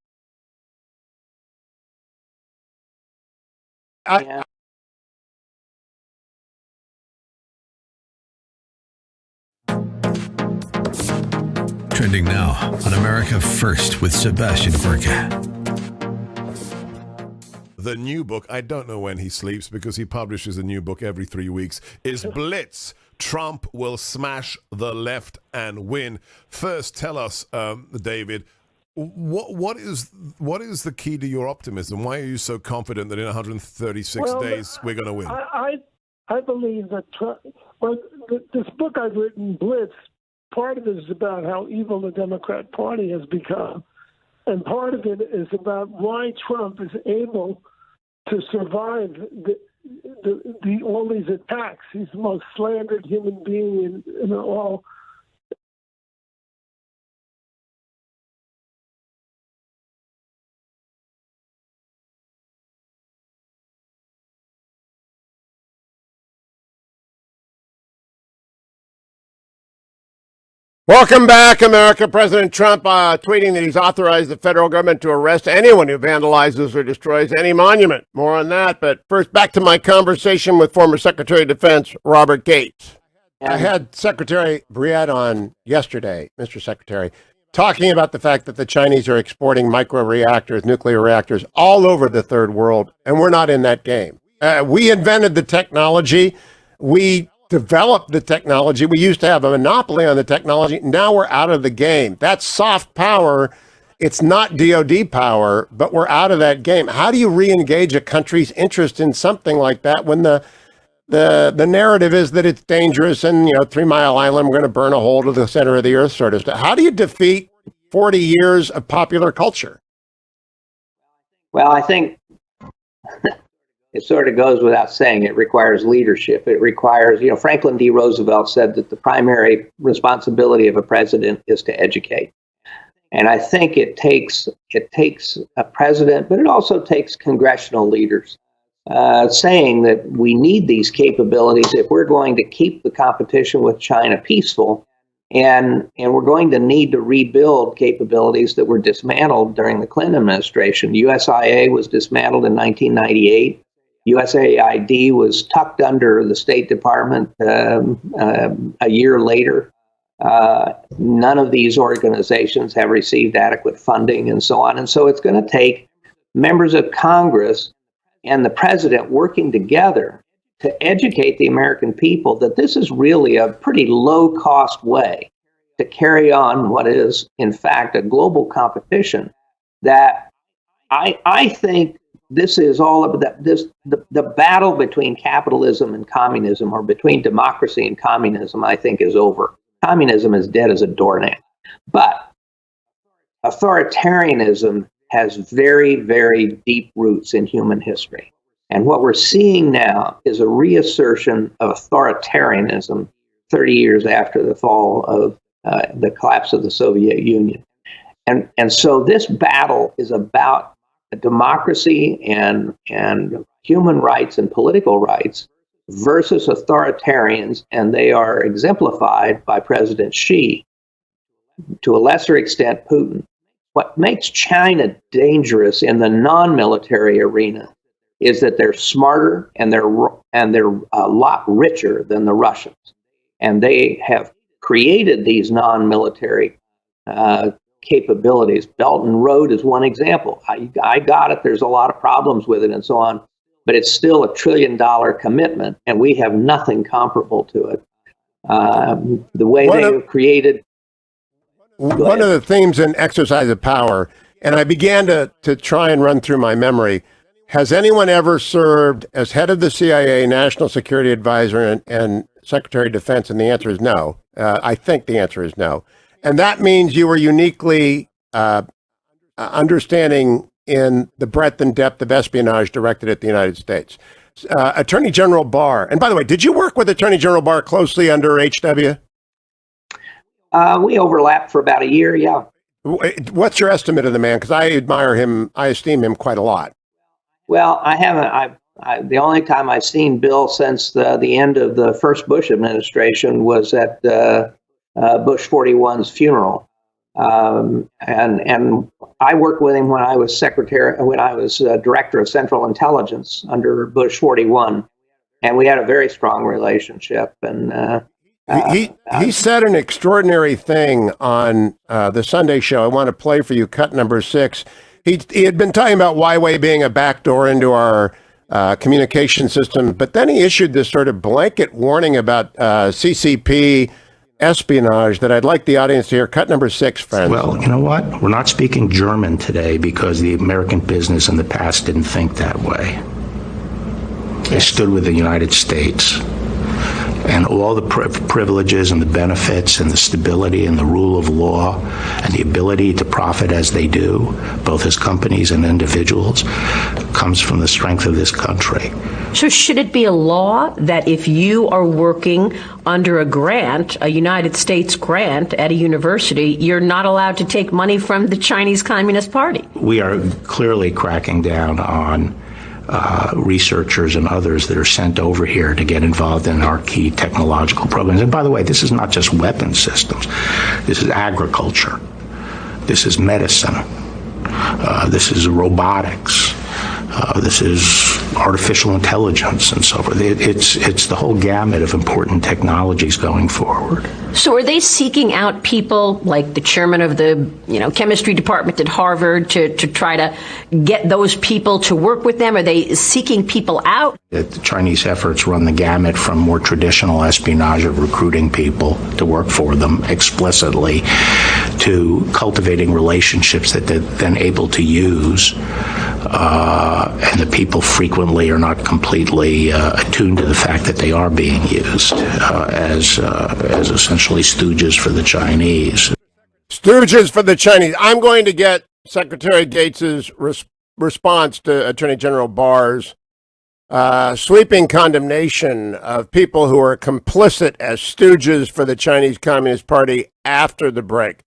Trending now on America First with Sebastian Gorka. The new book, I don't know when he sleeps because he publishes a new book every 3 weeks, is Blitz. Trump will smash the left and win. First, tell us, David, what is the key to your optimism? Why are you so confident that in 136 days we're going to win? I believe that this book I've written, Blitz, part of it is about how evil the Democrat Party has become, and part of it is about why Trump is able to survive all these attacks. He's the most slandered human being in all. Welcome back, America. President Trump tweeting that he's authorized the federal government to arrest anyone who vandalizes or destroys any monument. More on that. But first, back to my conversation with former Secretary of Defense Robert Gates. I had Secretary Briette on yesterday, Mr. Secretary, talking about the fact that the Chinese are exporting micro-reactors, nuclear reactors, all over the third world, and we're not in that game. We invented the technology. We developed the technology. We used to have a monopoly on the technology. Now we're out of the game. That's soft power. It's not DoD power, but we're out of that game. How do you re-engage a country's interest in something like that when the narrative is that it's dangerous and, 3 Mile Island, we're going to burn a hole to the center of the earth sort of stuff? How do you defeat 40 years of popular culture? Well, I think it sort of goes without saying. It requires leadership. It requires, Franklin D. Roosevelt said that the primary responsibility of a president is to educate. And I think it takes a president, but it also takes congressional leaders saying that we need these capabilities if we're going to keep the competition with China peaceful. And we're going to need to rebuild capabilities that were dismantled during the Clinton administration. USIA was dismantled in 1998. USAID was tucked under the State Department a year later. None of these organizations have received adequate funding and so on. And so it's going to take members of Congress and the president working together to educate the American people that this is really a pretty low-cost way to carry on what is, in fact, a global competition that I think this is all of that. The battle between capitalism and communism, or between democracy and communism, I think is over. Communism is dead as a doornail. But authoritarianism has very, very deep roots in human history. And what we're seeing now is a reassertion of authoritarianism 30 years after the fall of the collapse of the Soviet Union. And so this battle is about democracy and human rights and political rights versus authoritarians, and they are exemplified by President Xi, to a lesser extent Putin. What makes China dangerous in the non-military arena is that they're smarter and they're a lot richer than the Russians, and they have created these non-military capabilities. Belt and Road is one example. I got it. There's a lot of problems with it and so on, but it's still $1 trillion commitment, and we have nothing comparable to it. The way they have created. One of the themes in Exercise of Power, and I began to try and run through my memory, has anyone ever served as head of the CIA, National Security Advisor, and Secretary of Defense? And the answer is no. I think the answer is no. And that means you were uniquely understanding in the breadth and depth of espionage directed at the United States. Attorney General Barr, and by the way, did you work with Attorney General Barr closely under HW? We overlapped for about a year, yeah. What's your estimate of the man? Because I admire him, I esteem him quite a lot. Well, I haven't. The only time I've seen Bill since the end of the first Bush administration was at Bush 41's funeral, and I worked with him when I was director of Central Intelligence under Bush 41, and we had a very strong relationship. And he said an extraordinary thing on the Sunday show. I want to play for you cut number 6. He had been talking about Huawei being a backdoor into our communication system, but then he issued this sort of blanket warning about CCP espionage that I'd like the audience to hear. Cut number 6, friends. Well, you know what? We're not speaking German today because the American business in the past didn't think that way. They stood with the United States. And all the privileges and the benefits and the stability and the rule of law and the ability to profit as they do, both as companies and individuals, comes from the strength of this country. So should it be a law that if you are working under a grant, a United States grant at a university, you're not allowed to take money from the Chinese Communist Party? We are clearly cracking down on researchers and others that are sent over here to get involved in our key technological programs. And by the way, this is not just weapon systems. This is agriculture. This is medicine. This is robotics. This is artificial intelligence and so forth. It's the whole gamut of important technologies going forward. So are they seeking out people like the chairman of the chemistry department at Harvard to try to get those people to work with them? Are they seeking people out? The Chinese efforts run the gamut from more traditional espionage of recruiting people to work for them explicitly to cultivating relationships that they're then able to use. And the people frequently are not completely attuned to the fact that they are being used as essentially stooges for the Chinese. Stooges for the Chinese. I'm going to get Secretary Gates's response to Attorney General Barr's sweeping condemnation of people who are complicit as stooges for the Chinese Communist Party after the break.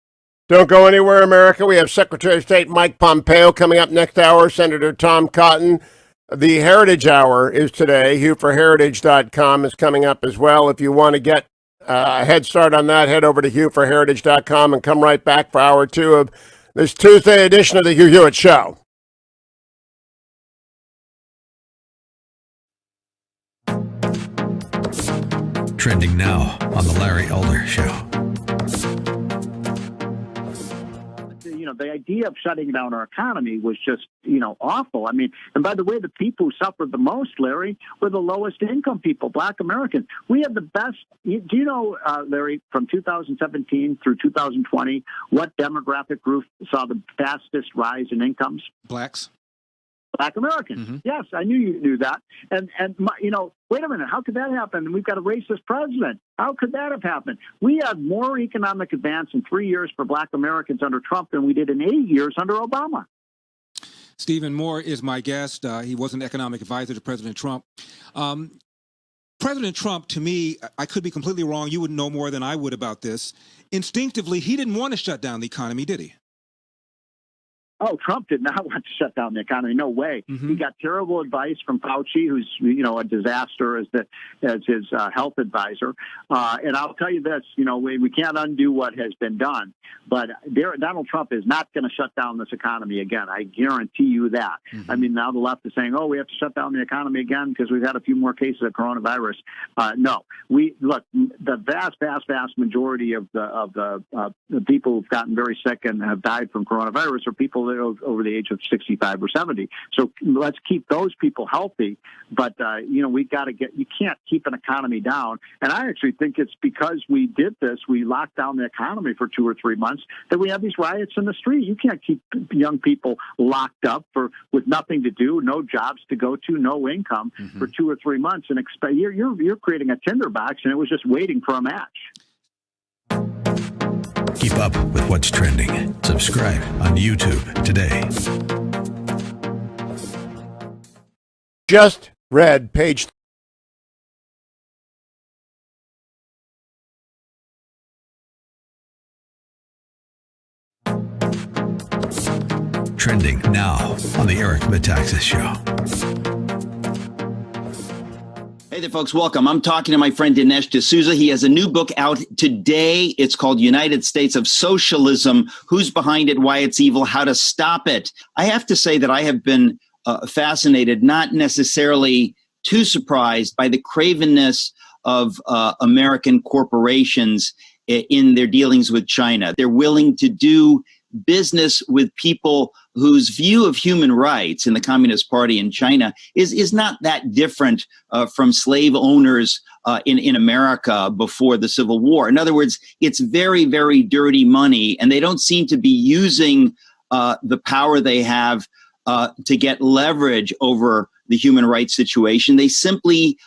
Don't go anywhere, America. We have Secretary of State Mike Pompeo coming up next hour, Senator Tom Cotton. The Heritage Hour is today. HughForHeritage.com is coming up as well. If you want to get a head start on that, head over to HughForHeritage.com and come right back for hour 2 of this Tuesday edition of the Hugh Hewitt Show. Trending now on The Larry Elder Show. the idea of shutting down our economy was just, awful. I mean, and by the way, the people who suffered the most, Larry, were the lowest income people, Black Americans. We had the best. Do you know, Larry, from 2017 through 2020, what demographic group saw the fastest rise in incomes? Blacks. Black Americans. Mm-hmm. Yes, I knew you knew that. And wait a minute, how could that happen? And we've got a racist president. How could that have happened? We had more economic advance in 3 years for Black Americans under Trump than we did in 8 years under Obama. Stephen Moore is my guest. He was an economic advisor to President Trump. President Trump, to me, I could be completely wrong. You would know more than I would about this. Instinctively, he didn't want to shut down the economy, did he? Oh, Trump did not want to shut down the economy. No way. Mm-hmm. He got terrible advice from Fauci, who's a disaster as his health advisor. And I'll tell you this: we can't undo what has been done. But Donald Trump is not going to shut down this economy again. I guarantee you that. Mm-hmm. I mean, now the left is saying, "Oh, we have to shut down the economy again because we've had a few more cases of coronavirus." No, the vast majority of the people who've gotten very sick and have died from coronavirus are people over the age of 65 or 70. So let's keep those people healthy. But, we've got to you can't keep an economy down. And I actually think it's because we did this, we locked down the economy for 2 or 3 months, that we have these riots in the street. You can't keep young people locked up with nothing to do, no jobs to go to, no income for 2 or 3 months. And you're creating a tinderbox, and it was just waiting for a match. Keep up with what's trending. Subscribe on YouTube today. Just read page Trending now on the Eric Metaxas Show. Hey there, folks. Welcome. I'm talking to my friend Dinesh D'Souza. He has a new book out today. It's called United States of Socialism: Who's Behind It, Why It's Evil, How to Stop It. I have to say that I have been fascinated, not necessarily too surprised by the cravenness of American corporations in their dealings with China. They're willing to do business with people whose view of human rights in the Communist Party in China is not that different from slave owners in America before the Civil War. In other words, it's very, very dirty money, and they don't seem to be using the power they have to get leverage over the human rights situation. They simply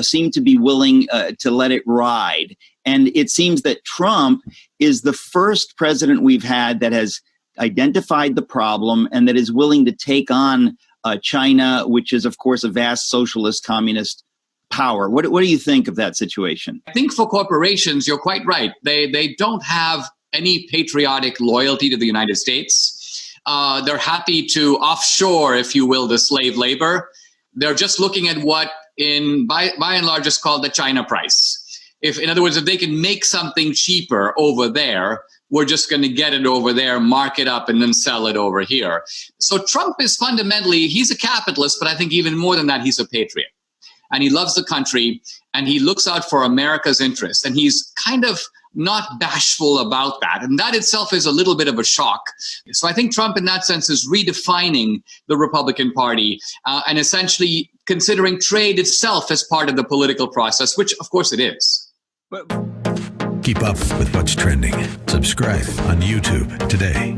seem to be willing to let it ride. And it seems that Trump is the first president we've had that has identified the problem and that is willing to take on China, which is, of course, a vast socialist communist power. What do you think of that situation? I think for corporations, you're quite right. They don't have any patriotic loyalty to the United States. They're happy to offshore, if you will, the slave labor. They're just looking at what by and large is called the China price. In other words, if they can make something cheaper over there, we're just going to get it over there, mark it up, and then sell it over here. So Trump is fundamentally, he's a capitalist, but I think even more than that, he's a patriot. And he loves the country, and he looks out for America's interests. And he's kind of not bashful about that. And that itself is a little bit of a shock. So I think Trump, in that sense, is redefining the Republican Party and essentially considering trade itself as part of the political process, which, of course, it is. Keep up with what's trending. Subscribe on YouTube today.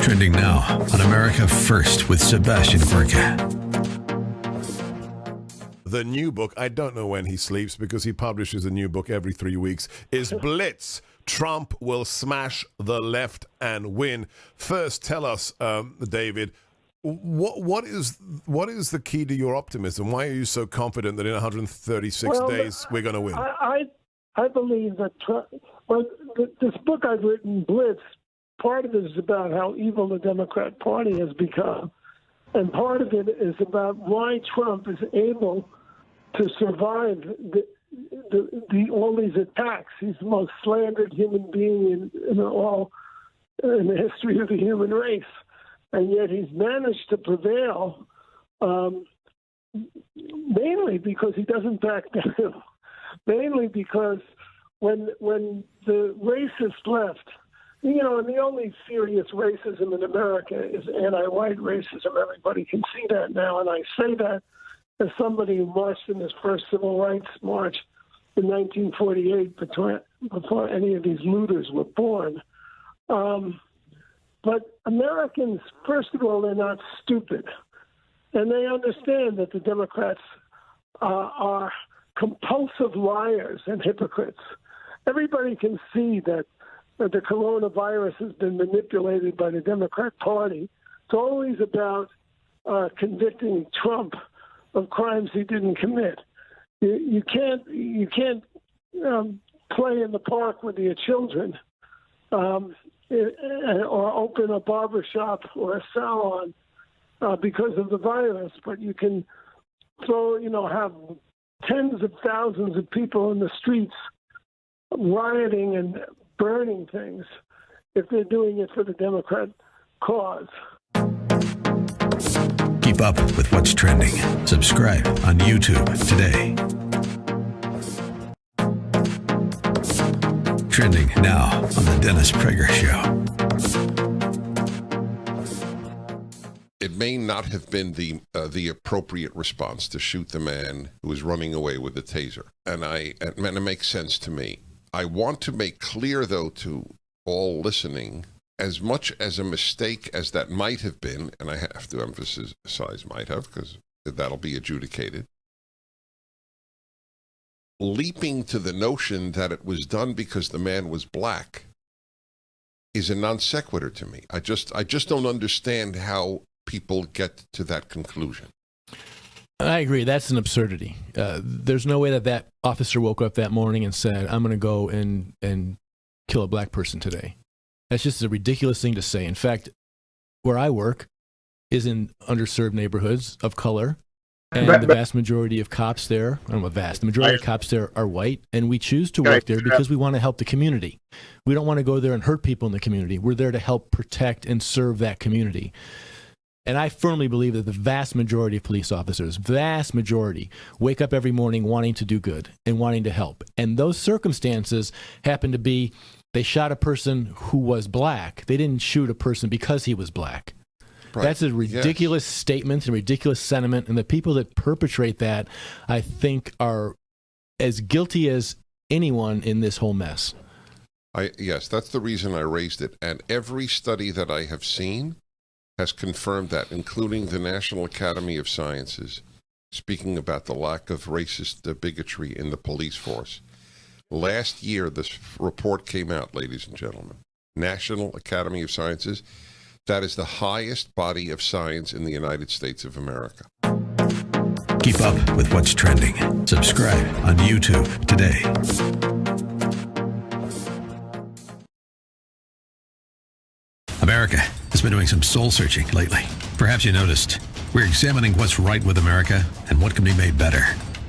Trending now on America First with Sebastian Gorka. The new book, I don't know when he sleeps because he publishes a new book every 3 weeks, is Blitz. Trump will smash the left and win. First, tell us, David, what is the key to your optimism? Why are you so confident that in 136 days we're going to win? I believe that this book I've written, Blitz, part of it is about how evil the Democrat Party has become, and part of it is about why Trump is able to survive all these attacks. He's the most slandered human being in the history of the human race. And yet he's managed to prevail, mainly because he doesn't back down, mainly because when the racists left, and the only serious racism in America is anti-white racism. Everybody can see that now, and I say that as somebody who marched in this first civil rights march in 1948 before any of these looters were born. But Americans, first of all, they're not stupid. And they understand that the Democrats are compulsive liars and hypocrites. Everybody can see that the coronavirus has been manipulated by the Democrat Party. It's always about convicting Trump of crimes he didn't commit. You can't play in the park with your children or open a barber shop or a salon because of the virus, but you can have tens of thousands of people in the streets rioting and burning things if they're doing it for the Democrat cause. Keep up with what's trending. Subscribe on YouTube today. Trending now on the Dennis Prager Show. It may not have been the appropriate response to shoot the man who was running away with the taser, and it makes sense to me. I want to make clear, though, to all listening, as much as a mistake as that might have been, and I have to emphasize might have, because that'll be adjudicated, leaping to the notion that it was done because the man was black is a non sequitur to me. I just don't understand how people get to that conclusion. I agree. That's an absurdity. There's no way that officer woke up that morning and said, I'm going to go and kill a black person today. That's just a ridiculous thing to say. In fact, where I work is in underserved neighborhoods of color, and the vast majority of cops there, the majority of cops there are white, and we choose to work there because we want to help the community. We don't want to go there and hurt people in the community. We're there to help protect and serve that community. And I firmly believe that the vast majority of police officers, vast majority, wake up every morning wanting to do good and wanting to help. And those circumstances happen to be they shot a person who was black. They didn't shoot a person because he was black. Right. That's a ridiculous statement and ridiculous sentiment. And the people that perpetrate that, I think, are as guilty as anyone in this whole mess. Yes, that's the reason I raised it. And every study that I have seen has confirmed that, including the National Academy of Sciences, speaking about the lack of racist bigotry in the police force. Last year, this report came out, ladies and gentlemen. National Academy of Sciences, that is the highest body of science in the United States of America. Keep up with what's trending. Subscribe on YouTube today. America has been doing some soul searching lately. Perhaps you noticed. We're examining what's right with America and what can be made better.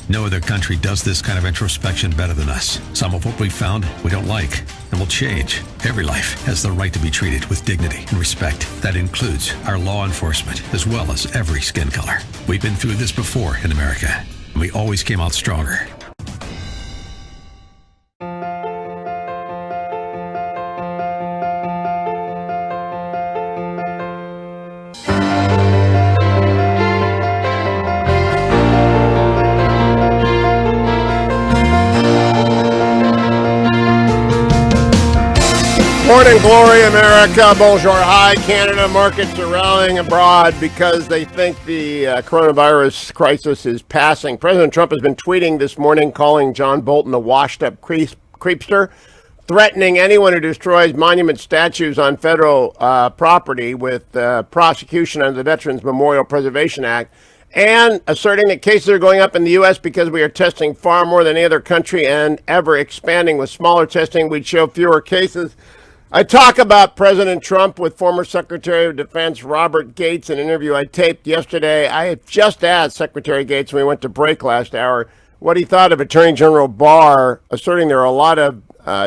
No other country does this kind of introspection better than us. Some of what we found we don't like and will change. Every life has the right to be treated with dignity and respect. That includes our law enforcement as well as every skin color. We've been through this before in America, and we always came out stronger. Morning glory, America. Bonjour, hi, Canada. Markets are rallying abroad because they think the coronavirus crisis is passing. President Trump has been tweeting this morning, calling John Bolton a washed-up creepster, threatening anyone who destroys monument statues on federal property with prosecution under the Veterans Memorial Preservation Act, and asserting that cases are going up in the U.S. because we are testing far more than any other country and ever expanding. With smaller testing, we'd show fewer cases. I talk about President Trump with former Secretary of Defense Robert Gates in an interview I taped yesterday. I had just asked Secretary Gates when we went to break last hour what he thought of Attorney General Barr asserting there are a lot of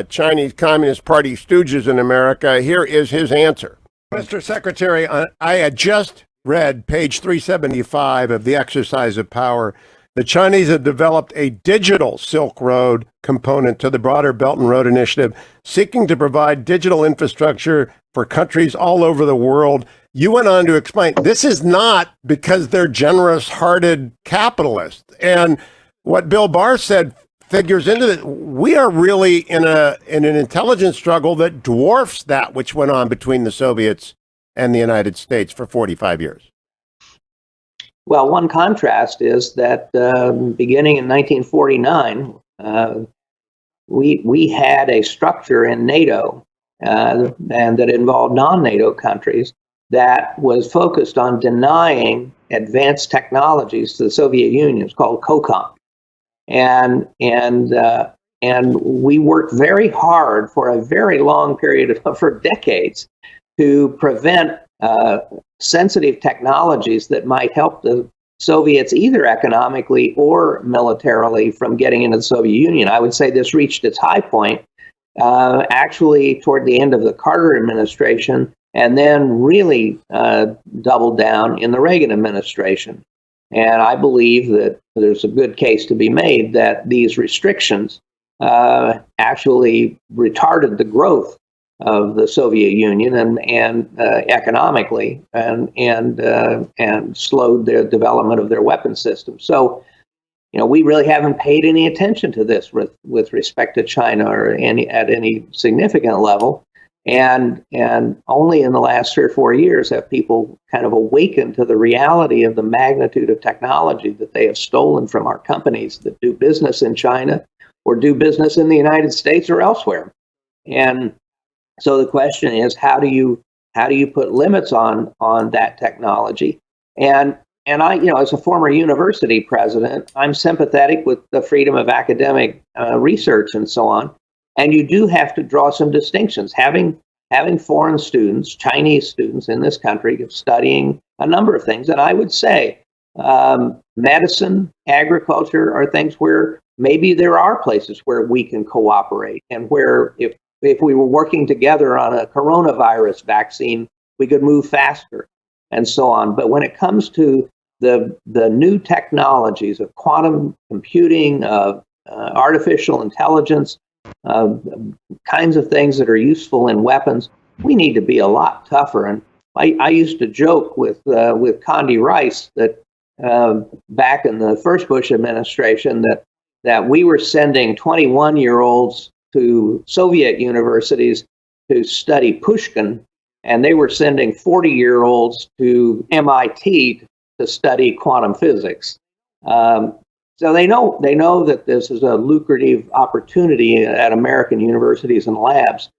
Chinese Communist Party stooges in America. Here is his answer. Mr. Secretary, I had just read page 375 of The Exercise of Power. The Chinese have developed a digital Silk Road component to the broader Belt and Road Initiative, seeking to provide digital infrastructure for countries all over the world. You went on to explain this is not because they're generous-hearted capitalists. And what Bill Barr said figures into it. We are really in an intelligence struggle that dwarfs that which went on between the Soviets and the United States for 45 years. Well, one contrast is that beginning in 1949, we had a structure in NATO and that involved non-NATO countries that was focused on denying advanced technologies to the Soviet Union. It's called COCOM. And we worked very hard for a very long period for decades to prevent sensitive technologies that might help the Soviets either economically or militarily from getting into the Soviet Union. I would say this reached its high point actually toward the end of the Carter administration, and then really doubled down in the Reagan administration. And I believe that there's a good case to be made that these restrictions actually retarded the growth of the Soviet Union and economically and slowed the development of their weapon system. So, we really haven't paid any attention to this with respect to China or at any significant level. And only in the last 3 or 4 years have people kind of awakened to the reality of the magnitude of technology that they have stolen from our companies that do business in China or do business in the United States or elsewhere. And so the question is, how do you put limits on that technology? And I, as a former university president, I'm sympathetic with the freedom of academic research and so on. And you do have to draw some distinctions. Having foreign students, Chinese students in this country, studying a number of things, and I would say medicine, agriculture are things where maybe there are places where we can cooperate, and where if we were working together on a coronavirus vaccine, we could move faster, and so on. But when it comes to the new technologies of quantum computing, of artificial intelligence, kinds of things that are useful in weapons, we need to be a lot tougher. And I used to joke with Condi Rice that back in the first Bush administration that we were sending 21-year-olds to Soviet universities to study Pushkin, and they were sending 40-year-olds to MIT to study quantum physics. So they know that this is a lucrative opportunity at American universities and labs,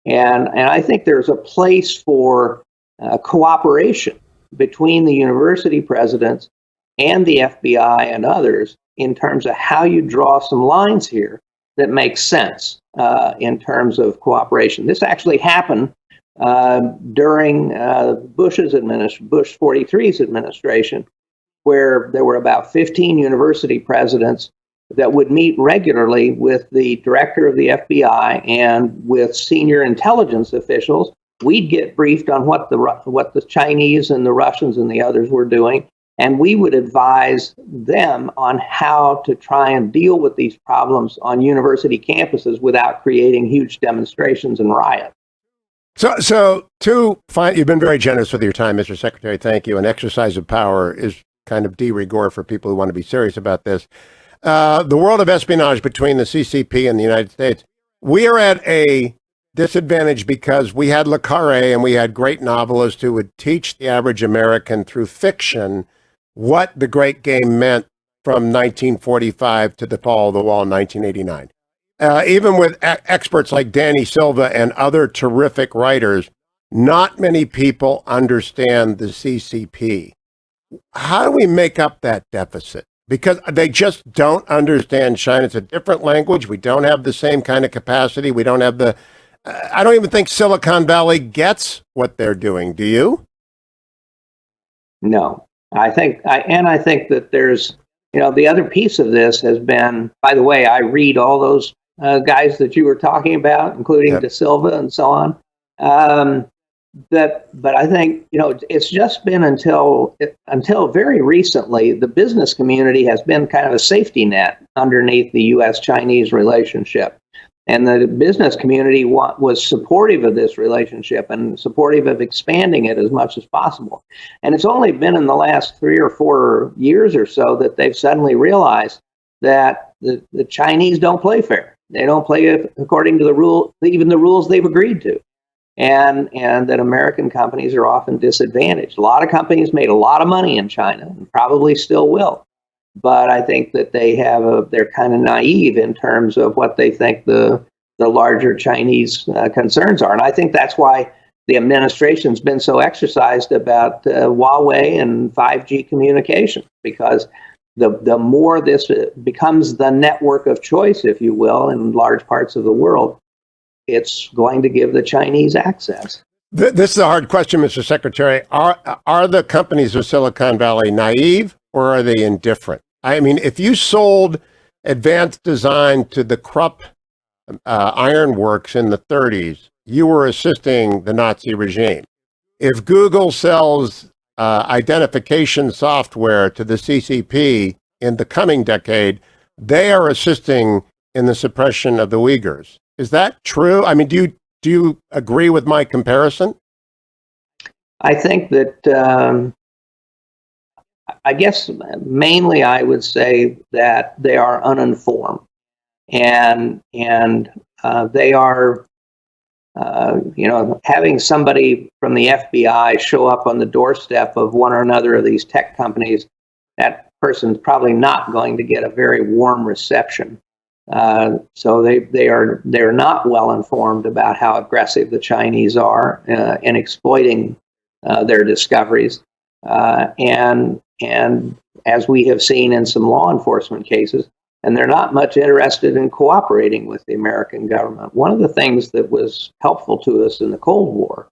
and I think there's a place for cooperation between the university presidents and the FBI and others in terms of how you draw some lines here that make sense in terms of cooperation. This actually happened during Bush 43's administration, where there were about 15 university presidents that would meet regularly with the director of the FBI and with senior intelligence officials. We'd get briefed on what the Chinese and the Russians and the others were doing, and we would advise them on how to try and deal with these problems on university campuses without creating huge demonstrations and riots. So you've been very generous with your time, Mr. Secretary. Thank you. An exercise of power is kind of de rigueur for people who want to be serious about this. The world of espionage between the CCP and the United States, we are at a disadvantage because we had Le Carré and we had great novelists who would teach the average American through fiction what the Great Game meant from 1945 to the fall of the wall in 1989. Even with experts like Danny Silva and other terrific writers, not many people understand the CCP. How do we make up that deficit? Because they just don't understand China. It's a different language. We don't have the same kind of capacity. We don't have I don't even think Silicon Valley gets what they're doing. Do you? No. I think that there's, the other piece of this has been, by the way, I read all those guys that you were talking about, including De Silva and so on. but I think, it's just been until very recently, the business community has been kind of a safety net underneath the U.S.-Chinese relationship. And the business community was supportive of this relationship and supportive of expanding it as much as possible. And it's only been in the last 3 or 4 years or so that they've suddenly realized that the Chinese don't play fair. They don't play according to even the rules they've agreed to. And that American companies are often disadvantaged. A lot of companies made a lot of money in China and probably still will. But I think that they're kind of naive in terms of what they think the larger Chinese concerns are. And I think that's why the administration's been so exercised about Huawei and 5G communication, because the more this becomes the network of choice, if you will, in large parts of the world, it's going to give the Chinese access. This is a hard question, Mr. Secretary. Are the companies of Silicon Valley naive or are they indifferent? I mean, if you sold advanced design to the Krupp ironworks in the 30s, you were assisting the Nazi regime. If Google sells identification software to the CCP in the coming decade, they are assisting in the suppression of the Uyghurs. Is that true? I mean, do you agree with my comparison? I think that, I guess mainly I would say that they are uninformed, and they are, having somebody from the FBI show up on the doorstep of one or another of these tech companies, that person's probably not going to get a very warm reception. So they're not well informed about how aggressive the Chinese are in exploiting their discoveries, and as we have seen in some law enforcement cases, and they're not much interested in cooperating with the American government. One of the things that was helpful to us in the Cold War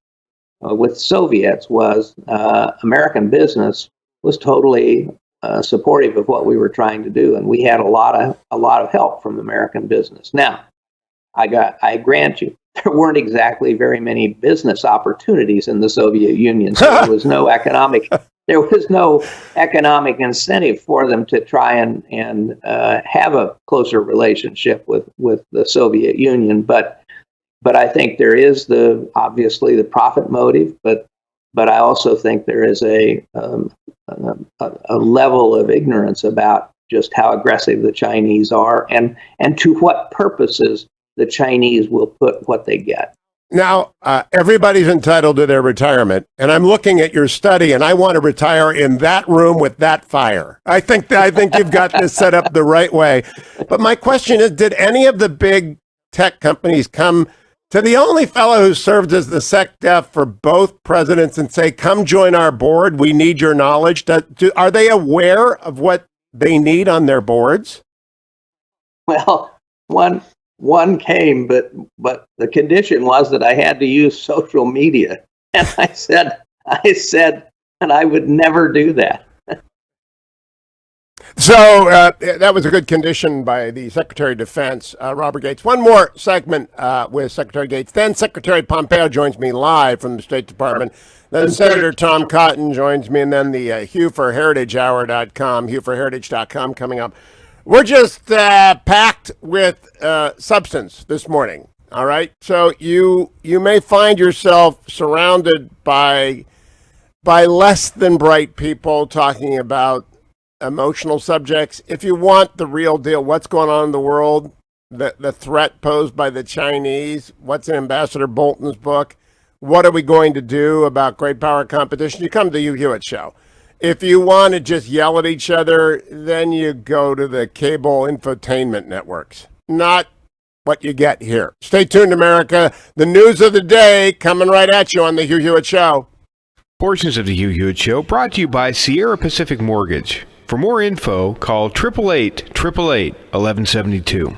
with Soviets was American business was totally supportive of what we were trying to do, and we had a lot of help from American business. Now, I grant you, there weren't exactly very many business opportunities in the Soviet Union, so there was no economic incentive for them to try and have a closer relationship with the Soviet Union. But I think there is obviously the profit motive, but I also think there is a level of ignorance about just how aggressive the Chinese are and to what purposes the Chinese will put what they get. Now, everybody's entitled to their retirement, and I'm looking at your study, and I want to retire in that room with that fire. I think you've got this set up the right way. But my question is, did any of the big tech companies come to the only fellow who served as the SecDef for both presidents and say, come join our board, we need your knowledge? Are they aware of what they need on their boards? Well, one came, but the condition was that I had to use social media. And I said, and I would never do that. So that was a good condition by the Secretary of Defense, Robert Gates. One more segment with Secretary Gates. Then Secretary Pompeo joins me live from the State Department. Then Senator Tom Cotton joins me, and then the HughForHeritageHour.com, HughForHeritage.com coming up. We're just packed with substance this morning, all right? So you may find yourself surrounded by less than bright people talking about emotional subjects. If you want the real deal, what's going on in the world, the threat posed by the Chinese, what's in Ambassador Bolton's book, what are we going to do about great power competition, you come to the Hugh Hewitt Show. If you want to just yell at each other, then you go to the cable infotainment networks. Not what you get here. Stay tuned, America. The news of the day coming right at you on the Hugh Hewitt Show. Portions of the Hugh Hewitt Show brought to you by Sierra Pacific Mortgage. For more info, call 888-888-1172.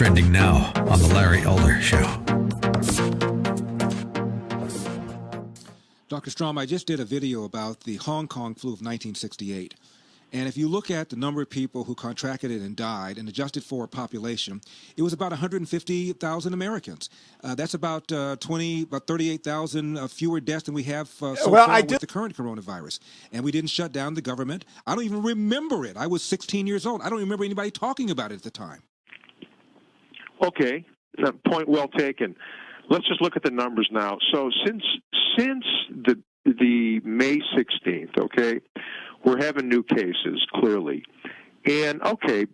Trending now on The Larry Elder Show. Dr. Strom, I just did a video about the Hong Kong flu of 1968. And if you look at the number of people who contracted it and died and adjusted for population, it was about 150,000 Americans. That's about 38,000 fewer deaths than we have so far with the current coronavirus. And we didn't shut down the government. I don't even remember it. I was 16 years old. I don't remember anybody talking about it at the time. Okay, point well taken. Let's just look at the numbers now. So since the May 16th, okay, we're having new cases, clearly. And, okay,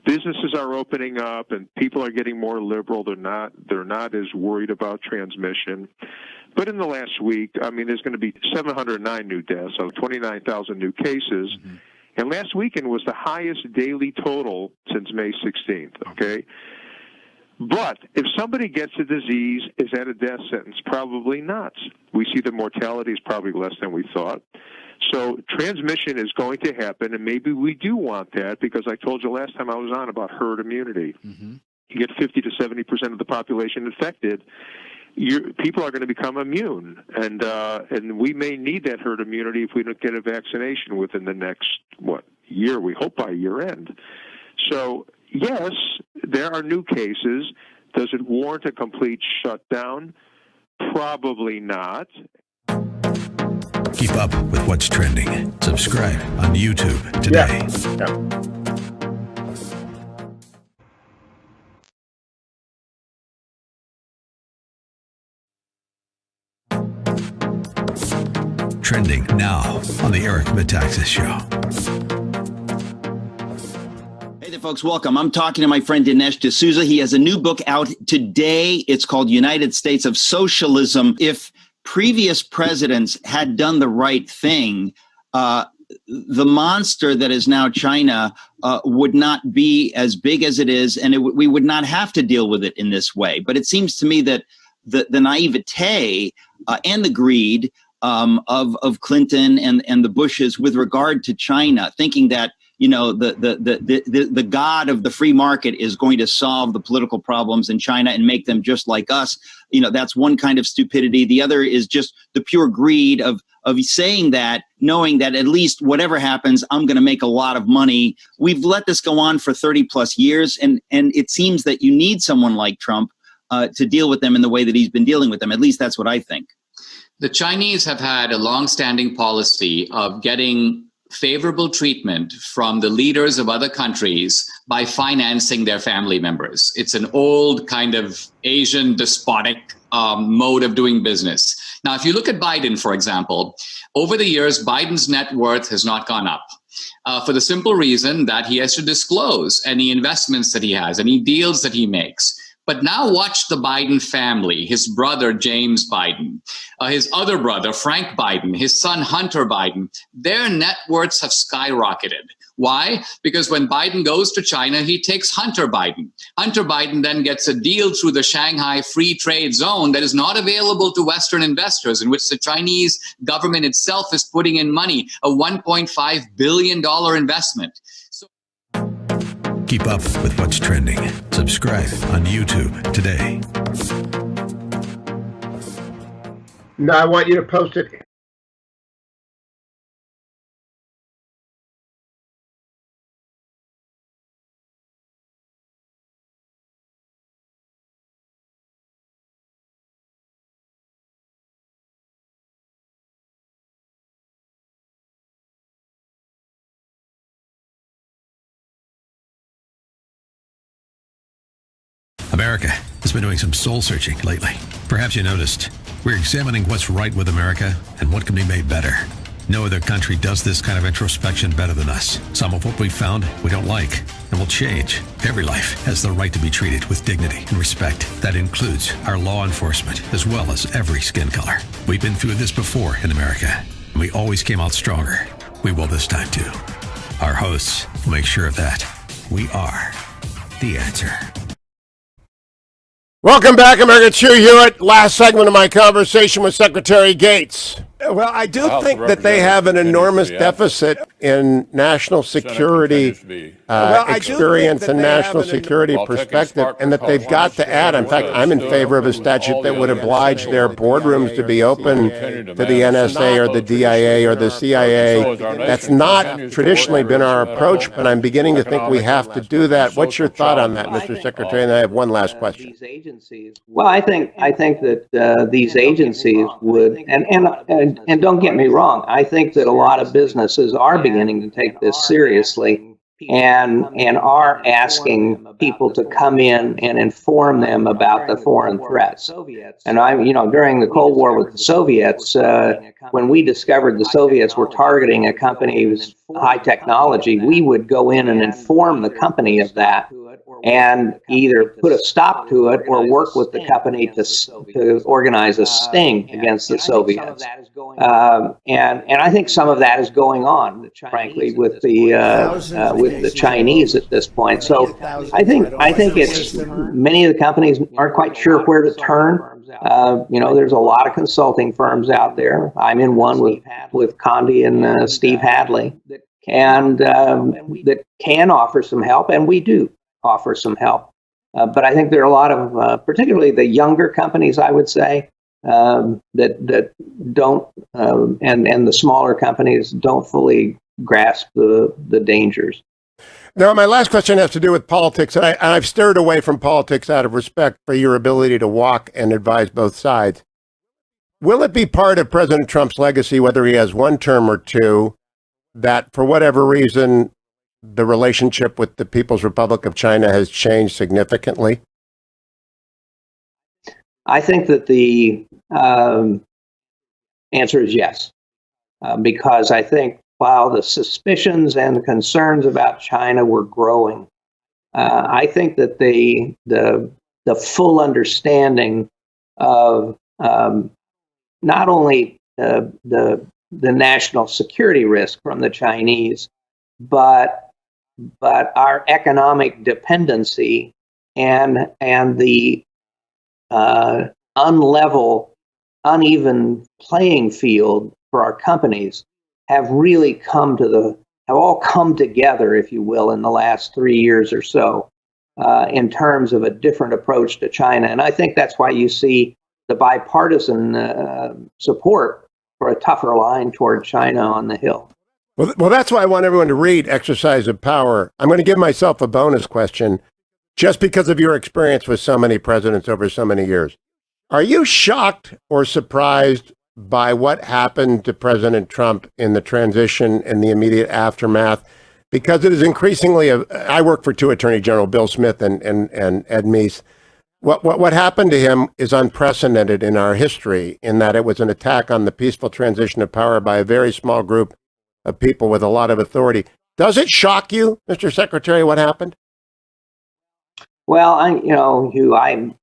businesses are opening up and people are getting more liberal. They're not as worried about transmission. But in the last week, I mean, there's going to be 709 new deaths, so 29,000 new cases. Mm-hmm. And last weekend was the highest daily total since May 16th, okay? But if somebody gets a disease, is that a death sentence? Probably not. We see the mortality is probably less than we thought. So transmission is going to happen, and maybe we do want that because I told you last time I was on about herd immunity. Mm-hmm. You get 50 to 70% of the population infected, people are going to become immune, and we may need that herd immunity if we don't get a vaccination within the next, year? We hope by year end. So, yes, there are new cases. Does it warrant a complete shutdown? Probably not. Keep up with what's trending. Subscribe on YouTube today. Trending now on the Eric Metaxas Show. Hey there, folks. Welcome. I'm talking to my friend Dinesh D'Souza. He has a new book out today. It's called United States of Socialism. If previous presidents had done the right thing, the monster that is now China would not be as big as it is, and we would not have to deal with it in this way. But it seems to me that the naivete and the greed of Clinton and the Bushes with regard to China, thinking that the god of the free market is going to solve the political problems in China and make them just like us. That's one kind of stupidity. The other is just the pure greed of saying that, knowing that at least whatever happens, I'm going to make a lot of money. We've let this go on for 30 plus years. And it seems that you need someone like Trump to deal with them in the way that he's been dealing with them. At least that's what I think. The Chinese have had a long-standing policy of getting favorable treatment from the leaders of other countries by financing their family members. It's an old kind of Asian despotic mode of doing business. Now, if you look at Biden, for example, over the years, Biden's net worth has not gone up for the simple reason that he has to disclose any investments that he has, any deals that he makes. But now watch the Biden family, his brother, James Biden, his other brother, Frank Biden, his son, Hunter Biden. Their net worths have skyrocketed. Why? Because when Biden goes to China, he takes Hunter Biden. Hunter Biden then gets a deal through the Shanghai Free Trade Zone that is not available to Western investors, in which the Chinese government itself is putting in money, a $1.5 billion investment. Keep up with what's trending. Subscribe on YouTube today. No, I want you to post it. America has been doing some soul searching lately. Perhaps you noticed. We're examining what's right with America and what can be made better. No other country does this kind of introspection better than us. Some of what we found we don't like and will change. Every life has the right to be treated with dignity and respect. That includes our law enforcement as well as every skin color. We've been through this before in America, and we always came out stronger. We will this time too. Our hosts will make sure of that. We are the answer. Welcome back, America. It's Hugh Hewitt. Last segment of my conversation with Secretary Gates. Well, I do think that they have an enormous deficit in national security experience and national security perspective, and that they've got to add. In fact, I'm in favor of a statute that would oblige their boardrooms to be open to the NSA or the DIA or the CIA. That's not traditionally been our approach, but I'm beginning to think we have to do that. What's your thought on that, Mr. Secretary? And I have one last question. Well, I think that these agencies would, and don't get me wrong, I think that a lot of businesses are beginning to take this seriously and are asking people to come in and inform them about the foreign threats. And during the Cold War with the Soviets, when we discovered the Soviets were targeting a company with high technology, we would go in and inform the company of that and either put a stop to it or work with the company to organize a sting against the Soviets. And I think some of that is going on, frankly, with the Chinese at this point. So I think it's many of the companies aren't quite sure where to turn. There's a lot of consulting firms out there. I'm in one with Condi and Steve Hadley, and that can offer some help, and we do offer some help. But I think there are a lot of, particularly the younger companies, I would say, that don't, and the smaller companies don't fully grasp the dangers. Now, my last question has to do with politics, and I've steered away from politics out of respect for your ability to walk and advise both sides. Will it be part of President Trump's legacy, whether he has one term or two, that for whatever reason, the relationship with the People's Republic of China has changed significantly? I think that the answer is yes, because I think while the suspicions and concerns about China were growing, I think that the full understanding of not only the national security risk from the Chinese, but our economic dependency and the uneven playing field for our companies have really all come together, if you will, in the last 3 years or so, in terms of a different approach to China. And I think that's why you see the bipartisan support for a tougher line toward China on the Hill. Well, that's why I want everyone to read Exercise of Power. I'm going to give myself a bonus question, just because of your experience with so many presidents over so many years. Are you shocked or surprised by what happened to President Trump in the transition and the immediate aftermath? Because it is increasingly, I work for two Attorney General, Bill Smith and Ed Meese. What happened to him is unprecedented in our history, in that it was an attack on the peaceful transition of power by a very small group of people with a lot of authority. Does it shock you, Mr. Secretary, what happened? Well, Hugh, I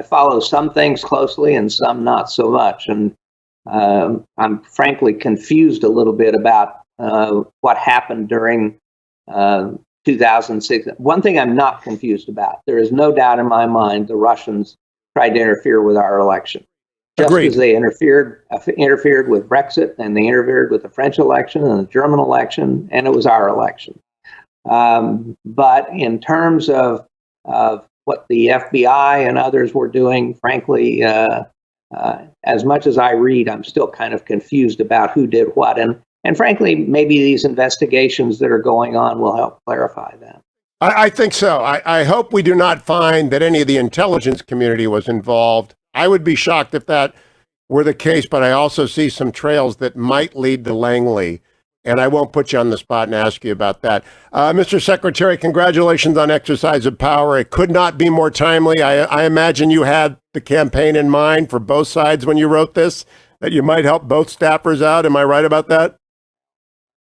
follow some things closely and some not so much, and I'm frankly confused a little bit about what happened during 2006. One thing I'm not confused about: there is no doubt in my mind the Russians tried to interfere with our election. Just as they interfered with Brexit, and they interfered with the French election and the German election, and it was our election. But in terms of what the FBI and others were doing, frankly, as much as I read, I'm still kind of confused about who did what. And frankly, maybe these investigations that are going on will help clarify that. I think so. I hope we do not find that any of the intelligence community was involved. I would be shocked if that were the case, but I also see some trails that might lead to Langley, and I won't put you on the spot and ask you about that. Mr. Secretary, congratulations on Exercise of Power. It could not be more timely. I imagine you had the campaign in mind for both sides when you wrote this, that you might help both staffers out. Am I right about that?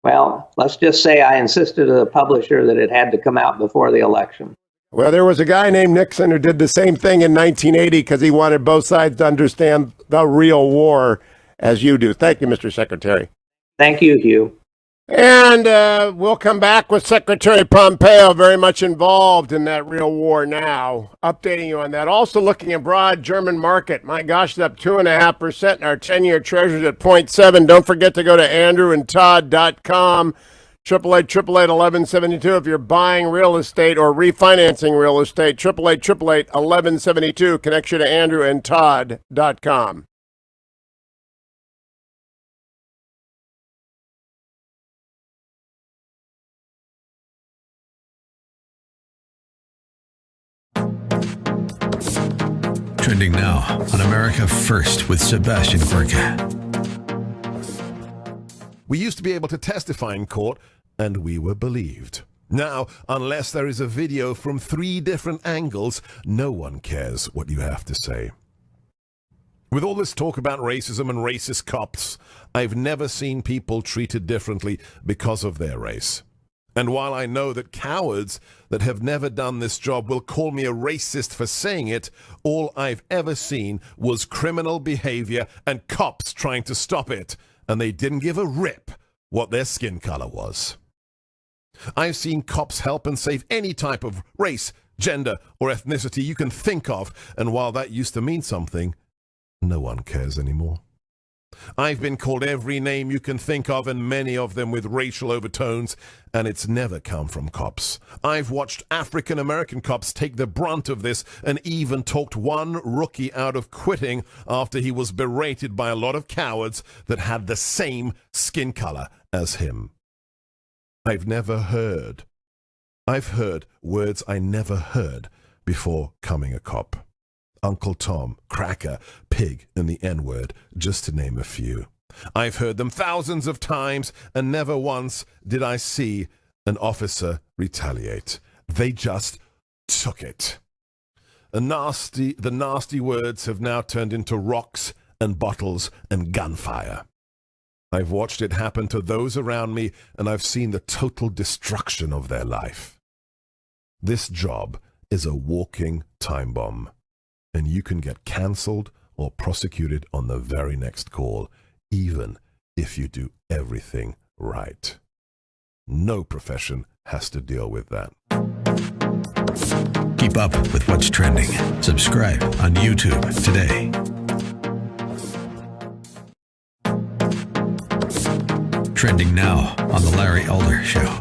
Well, let's just say I insisted to the publisher that it had to come out before the election. Well, there was a guy named Nixon who did the same thing in 1980 because he wanted both sides to understand the real war as you do. Thank you, Mr. Secretary. Thank you, Hugh. And we'll come back with Secretary Pompeo, very much involved in that real war now. Updating you on that. Also looking abroad, German market. My gosh, it's up 2.5%. And our 10-year treasury's at 0.7. Don't forget to go to andrewandtodd.com. 888-888-1172 if you're buying real estate or refinancing real estate. 888-888-1172 connects you to andrewandtodd.com. Trending now on America First with Sebastian Gorka. We used to be able to testify in court, and we were believed. Now, unless there is a video from 3 different angles, no one cares what you have to say. With all this talk about racism and racist cops, I've never seen people treated differently because of their race. And while I know that cowards that have never done this job will call me a racist for saying it, all I've ever seen was criminal behavior and cops trying to stop it, and they didn't give a rip what their skin color was. I've seen cops help and save any type of race, gender, or ethnicity you can think of, and while that used to mean something, no one cares anymore. I've been called every name you can think of, and many of them with racial overtones, and it's never come from cops. I've watched African-American cops take the brunt of this and even talked one rookie out of quitting after he was berated by a lot of cowards that had the same skin color as him. I've heard words I never heard before coming a cop. Uncle Tom, cracker, pig, and the N-word, just to name a few. I've heard them thousands of times, and never once did I see an officer retaliate. They just took it. The nasty words have now turned into rocks and bottles and gunfire. I've watched it happen to those around me, and I've seen the total destruction of their life. This job is a walking time bomb. And you can get cancelled or prosecuted on the very next call, even if you do everything right. No profession has to deal with that. Keep up with what's trending. Subscribe on YouTube today. Trending now on The Larry Elder Show.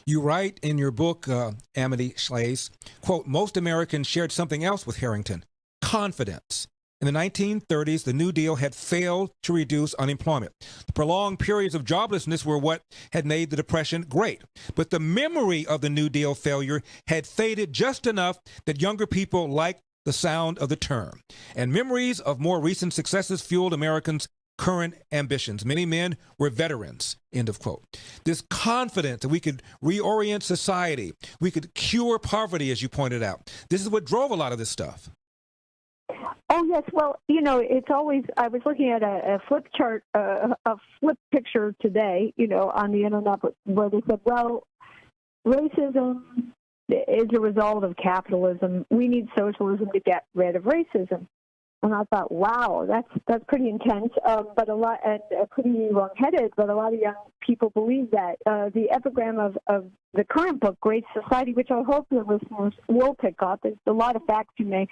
You write in your book, Amity Schlaze, quote, most Americans shared something else with Harrington, confidence. In the 1930s, the New Deal had failed to reduce unemployment. The prolonged periods of joblessness were what had made the Depression great. But the memory of the New Deal failure had faded just enough that younger people liked the sound of the term. And memories of more recent successes fueled Americans' current ambitions. Many men were veterans, end of quote. This confidence that we could reorient society, we could cure poverty, as you pointed out. This is what drove a lot of this stuff. Oh, yes. Well, you know, it's always, I was looking at a flip chart, a flip picture today, you know, on the internet where they said, well, racism is a result of capitalism. We need socialism to get rid of racism. And I thought, wow, that's pretty intense, but a lot, and pretty wrong-headed. But a lot of young people believe that. The epigram of the current book, Great Society, which I hope the listeners will pick up, there's a lot of facts you may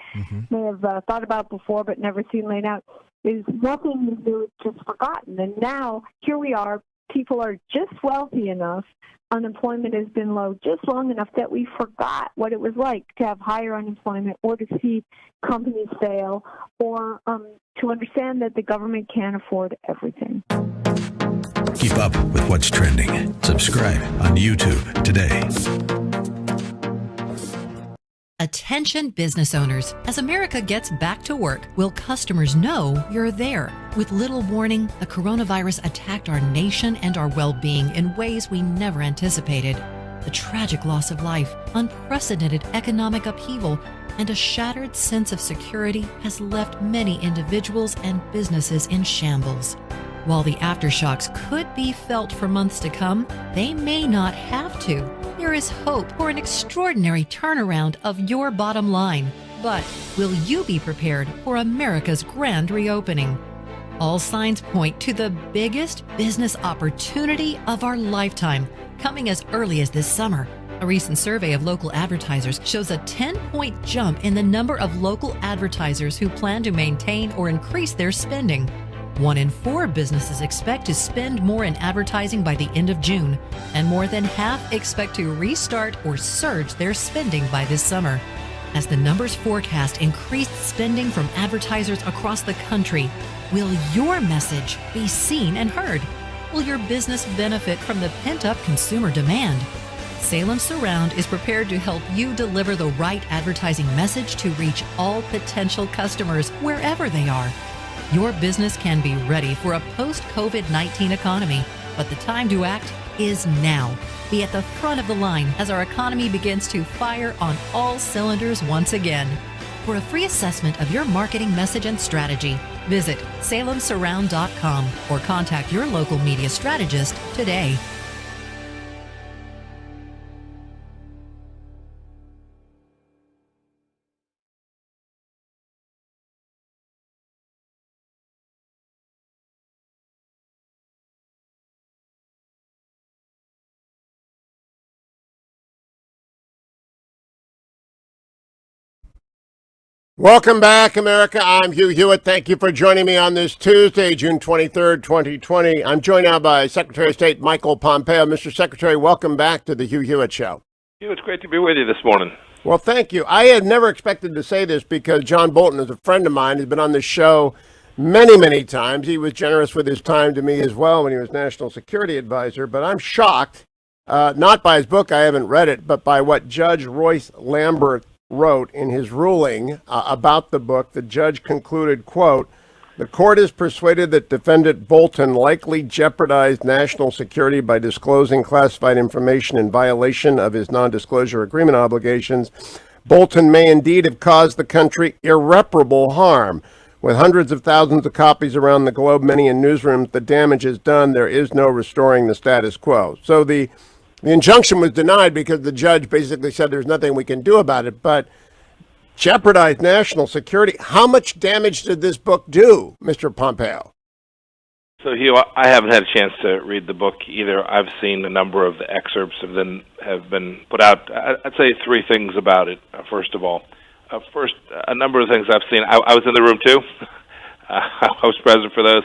have thought about before but never seen laid out. Is nothing is new; it's just forgotten. And now here we are. People are just wealthy enough. Unemployment has been low just long enough that we forgot what it was like to have higher unemployment or to see companies fail or to understand that the government can't afford everything. Keep up with what's trending. Subscribe on YouTube today. Attention business owners. As America gets back to work, will customers know you're there? With little warning, the coronavirus attacked our nation and our well-being in ways we never anticipated. The tragic loss of life, unprecedented economic upheaval, and a shattered sense of security has left many individuals and businesses in shambles. While the aftershocks could be felt for months to come, they may not have to. There is hope for an extraordinary turnaround of your bottom line. But will you be prepared for America's grand reopening? All signs point to the biggest business opportunity of our lifetime, coming as early as this summer. A recent survey of local advertisers shows a 10-point jump in the number of local advertisers who plan to maintain or increase their spending. 1 in 4 businesses expect to spend more in advertising by the end of June, and more than half expect to restart or surge their spending by this summer. As the numbers forecast increased spending from advertisers across the country, will your message be seen and heard? Will your business benefit from the pent-up consumer demand? Salem Surround is prepared to help you deliver the right advertising message to reach all potential customers wherever they are. Your business can be ready for a post-COVID-19 economy, but the time to act is now. Be at the front of the line as our economy begins to fire on all cylinders once again. For a free assessment of your marketing message and strategy, visit salemsurround.com or contact your local media strategist today. Welcome back, America. I'm Hugh Hewitt. Thank you for joining me on this Tuesday, June 23rd, 2020. I'm joined now by Secretary of State Michael Pompeo. Mr. Secretary, welcome back to the Hugh Hewitt Show. Hugh, it's great to be with you this morning. Well, thank you. I had never expected to say this because John Bolton is a friend of mine. He's been on this show many, many times. He was generous with his time to me as well when he was National Security Advisor. But I'm shocked, not by his book, I haven't read it, but by what Judge Royce Lamberth wrote in his ruling about the book. The judge concluded, quote, "The court is persuaded that defendant Bolton likely jeopardized national security by disclosing classified information in violation of his non-disclosure agreement obligations. Bolton may indeed have caused the country irreparable harm. With hundreds of thousands of copies around the globe, many in newsrooms, the damage is done. There is no restoring the status quo." So the injunction was denied because the judge basically said there's nothing we can do about it, but jeopardized national security. How much damage did this book do, Mr. Pompeo? So, Hugh, I haven't had a chance to read the book either. I've seen a number of the excerpts have been put out. I'd say 3 things about it, first of all. First, a number of things I've seen. I was in the room, too. I was present for those.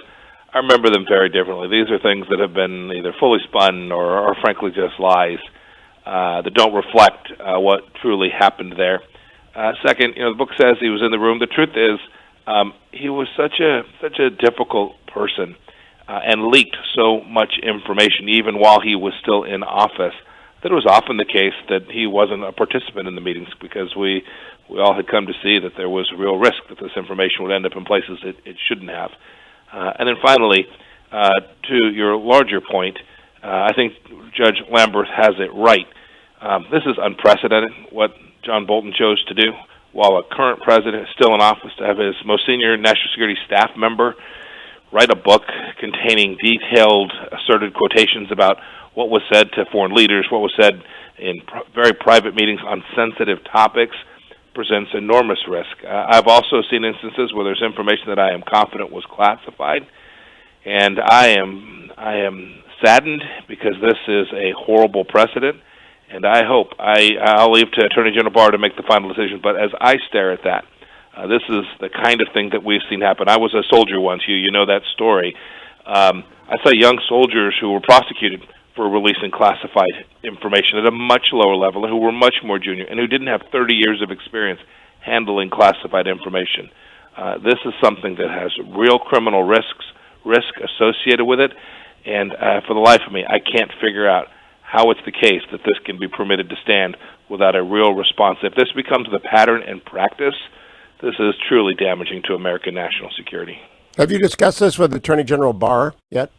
I remember them very differently. These are things that have been either fully spun or frankly, just lies that don't reflect what truly happened there. Second, the book says he was in the room. The truth is, he was such a difficult person and leaked so much information even while he was still in office that it was often the case that he wasn't a participant in the meetings because we all had come to see that there was a real risk that this information would end up in places it shouldn't have. And then finally, to your larger point, I think Judge Lamberth has it right. This is unprecedented, what John Bolton chose to do while a current president is still in office, to have his most senior national security staff member write a book containing detailed asserted quotations about what was said to foreign leaders, what was said in very private meetings on sensitive topics, presents enormous risk. I've also seen instances where there's information that I am confident was classified, and I am saddened because this is a horrible precedent, and I hope I'll leave to Attorney General Barr to make the final decision. But as I stare at that, this is the kind of thing that we've seen happen. I was a soldier once, you know that story. I saw young soldiers who were prosecuted for releasing classified information at a much lower level, and who were much more junior, and who didn't have 30 years of experience handling classified information. This is something that has real criminal risk associated with it, and for the life of me, I can't figure out how it's the case that this can be permitted to stand without a real response. If this becomes the pattern and practice, this is truly damaging to American national security. Have you discussed this with Attorney General Barr yet?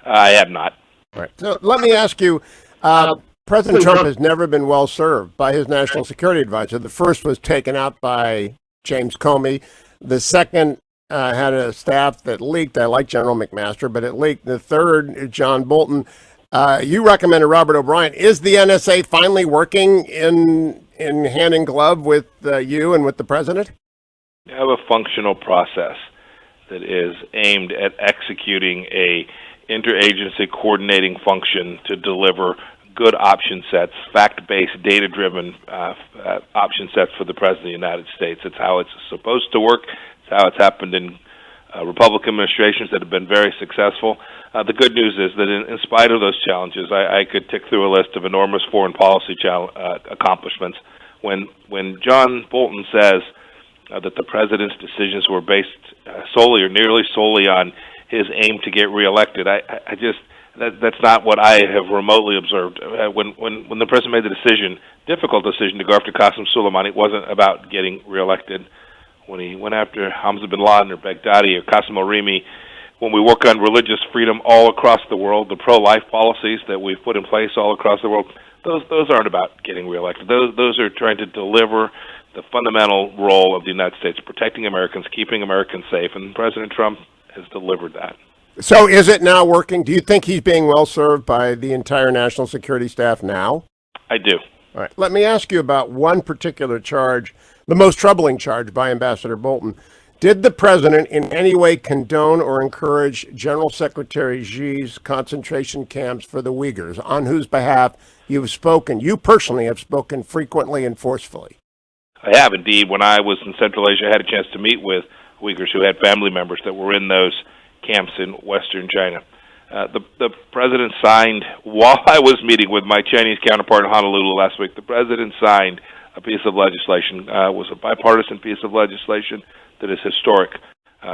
I have not. Right. So let me ask you, President Trump has never been well served by his national security advisor. The first was taken out by James Comey. The second had a staff that leaked. I like General McMaster, but it leaked. The third, John Bolton. You recommended Robert O'Brien. Is the NSA finally working in hand in glove with you and with the president? You have a functional process. that is aimed at executing a interagency coordinating function to deliver good option sets, fact-based, data-driven option sets for the President of the United States. It's how it's supposed to work. It's how it's happened in Republican administrations that have been very successful. The good news is that in spite of those challenges, I could tick through a list of enormous foreign policy accomplishments. When John Bolton says that the President's decisions were based solely or nearly solely on his aim to get reelected, that's not what I have remotely observed. When the President made the difficult decision to go after Qasem Soleimani, it wasn't about getting reelected. When he went after Hamza bin Laden or Baghdadi or Qasim al-Rimi, when we work on religious freedom all across the world, the pro-life policies that we've put in place all across the world, those aren't about getting reelected. Those are trying to deliver the fundamental role of the United States, protecting Americans, keeping Americans safe, and President Trump has delivered that. So is it now working? Do you think he's being well served by the entire national security staff now? I do. All right. Let me ask you about one particular charge, the most troubling charge by Ambassador Bolton. Did the President in any way condone or encourage General Secretary Xi's concentration camps for the Uyghurs, on whose behalf you personally have spoken frequently and forcefully? I have indeed. When I was in Central Asia, I had a chance to meet with Uyghurs who had family members that were in those camps in Western China. The President signed, while I was meeting with my Chinese counterpart in Honolulu last week, the President signed a piece of legislation. It was a bipartisan piece of legislation that is historic,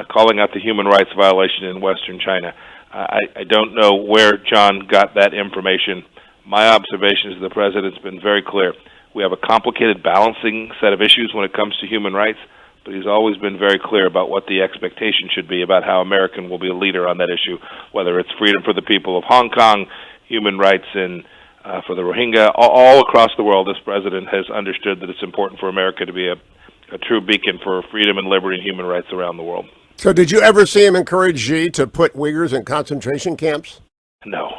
calling out the human rights violation in Western China. I don't know where John got that information. My observation is the President's been very clear. We have a complicated balancing set of issues when it comes to human rights, but he's always been very clear about what the expectation should be about how America will be a leader on that issue, whether it's freedom for the people of Hong Kong, human rights for the Rohingya. All across the world, this President has understood that it's important for America to be a true beacon for freedom and liberty and human rights around the world. So did you ever see him encourage Xi to put Uyghurs in concentration camps? No.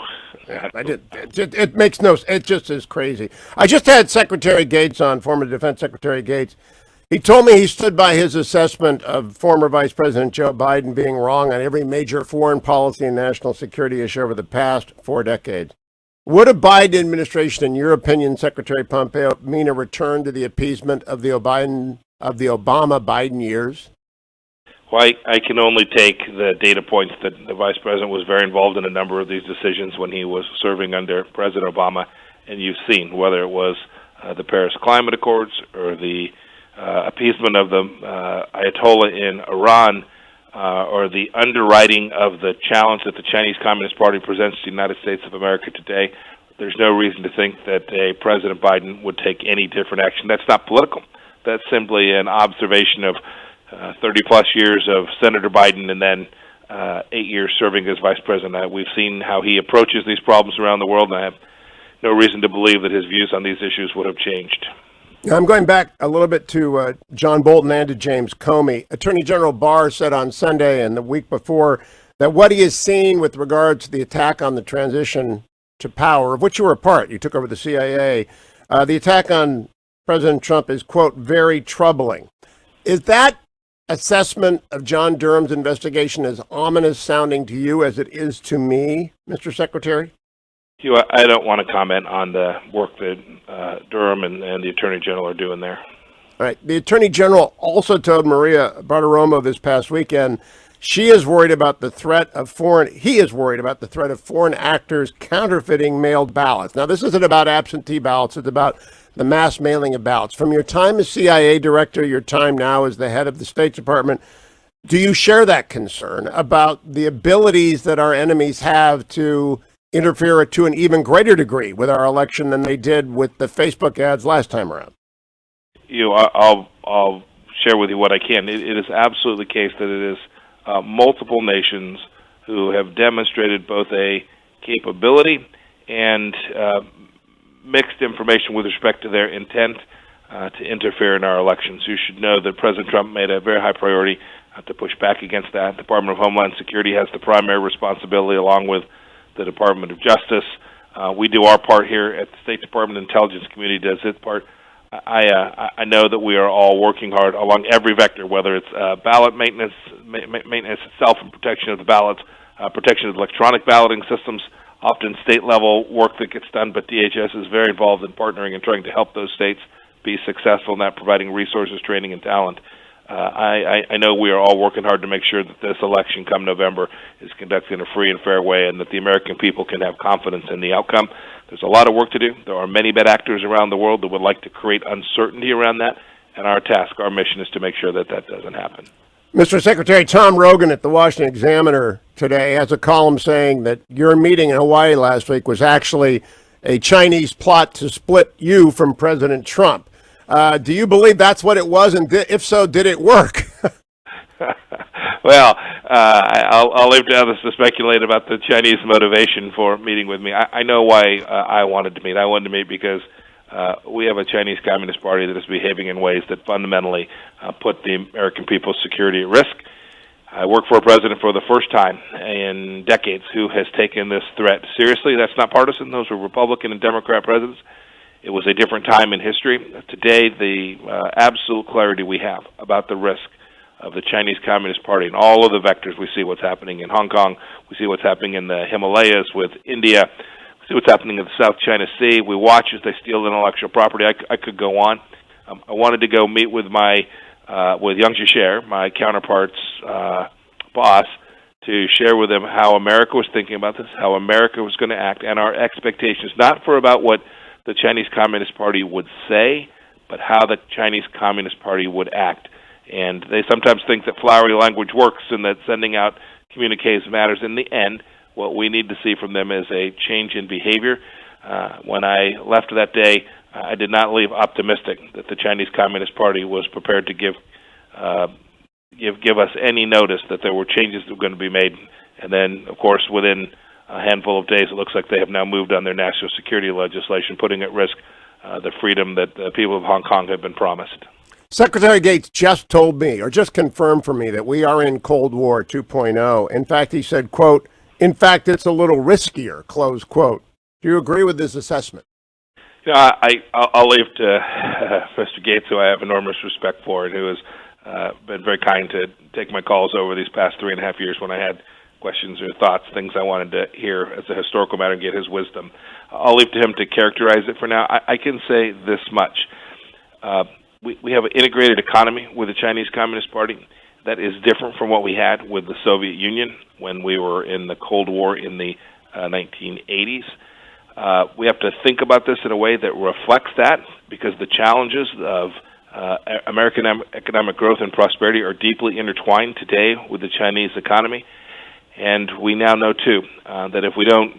Yeah, I did. It makes no sense. It just is crazy. I just had Secretary Gates on, former Defense Secretary Gates. He told me he stood by his assessment of former Vice President Joe Biden being wrong on every major foreign policy and national security issue over the past 4 decades. Would a Biden administration, in your opinion, Secretary Pompeo, mean a return to the appeasement of the Obama-Biden years? Well, I can only take the data points that the Vice President was very involved in a number of these decisions when he was serving under President Obama, and you've seen whether it was the Paris Climate Accords or the appeasement of the Ayatollah in Iran, or the underwriting of the challenge that the Chinese Communist Party presents to the United States of America today. There's no reason to think that President Biden would take any different action. That's not political. That's simply an observation of 30-plus years of Senator Biden and then 8 years serving as Vice President. We've seen how he approaches these problems around the world, and I have no reason to believe that his views on these issues would have changed. I'm going back a little bit to John Bolton and to James Comey. Attorney General Barr said on Sunday and the week before that what he has seen with regard to the attack on the transition to power, of which you were a part, you took over the CIA, the attack on President Trump is, quote, very troubling. Is that assessment of John Durham's investigation as ominous sounding to you as it is to me, Mr. Secretary? Hugh, I don't want to comment on the work that Durham and the Attorney General are doing there. All right. The Attorney General also told Maria Bartiromo this past weekend he is worried about the threat of foreign actors counterfeiting mailed ballots. Now, this isn't about absentee ballots. It's about the mass mailing of ballots. From your time as CIA director, your time now as the head of the State Department, do you share that concern about the abilities that our enemies have to interfere to an even greater degree with our election than they did with the Facebook ads last time around? I'll share with you what I can. It is absolutely the case that it is multiple nations who have demonstrated both a capability and mixed information with respect to their intent to interfere in our elections. You should know that President Trump made a very high priority to push back against that. The Department of Homeland Security has the primary responsibility along with the Department of Justice. We do our part here at the State Department. Intelligence community does its part. I know that we are all working hard along every vector, whether it's ballot maintenance itself and protection of the ballots, protection of electronic balloting systems, often state-level work that gets done, but DHS is very involved in partnering and trying to help those states be successful in that, providing resources, training, and talent. I know we are all working hard to make sure that this election come November is conducted in a free and fair way and that the American people can have confidence in the outcome. There's a lot of work to do. There are many bad actors around the world that would like to create uncertainty around that, and our task, our mission is to make sure that that doesn't happen. Mr. Secretary, Tom Rogan at the Washington Examiner today has a column saying that your meeting in Hawaii last week was actually a Chinese plot to split you from President Trump. Do you believe that's what it was? And if so, did it work? Well, I'll leave to others to speculate about the Chinese motivation for meeting with me. I know why I wanted to meet. I wanted to meet because we have a Chinese Communist Party that is behaving in ways that fundamentally put the American people's security at risk. I work for a president for the first time in decades who has taken this threat seriously. That's not partisan. Those were Republican and Democrat presidents. It was a different time in history. Today, the absolute clarity we have about the risk of the Chinese Communist Party and all of the vectors. We see what's happening in Hong Kong. We see what's happening in the Himalayas with India. We see what's happening in the South China Sea. We watch as they steal intellectual property. I could go on. I wanted to go meet with with Yang Jiechi, my counterpart's boss, to share with them how America was thinking about this, how America was going to act, and our expectations, not for about what the Chinese Communist Party would say, but how the Chinese Communist Party would act. And they sometimes think that flowery language works and that sending out communiques matters. In the end, what we need to see from them is a change in behavior. When I left that day, I did not leave optimistic that the Chinese Communist Party was prepared to give us any notice that there were changes that were going to be made. And then, of course, within a handful of days, it looks like they have now moved on their national security legislation, putting at risk the freedom that the people of Hong Kong have been promised. Secretary Gates just told me, or just confirmed for me, that we are in Cold War 2.0. In fact, he said, quote, "In fact, it's a little riskier," close quote. Do you agree with this assessment? You know, I'll leave to Mr. Gates, who I have enormous respect for, and who has been very kind to take my calls over these past 3.5 years when I had questions or thoughts, things I wanted to hear as a historical matter and get his wisdom. I'll leave to him to characterize it for now. I can say this much. We have an integrated economy with the Chinese Communist Party that is different from what we had with the Soviet Union when we were in the Cold War in the 1980s. We have to think about this in a way that reflects that, because the challenges of American economic growth and prosperity are deeply intertwined today with the Chinese economy. And we now know, too, that if we don't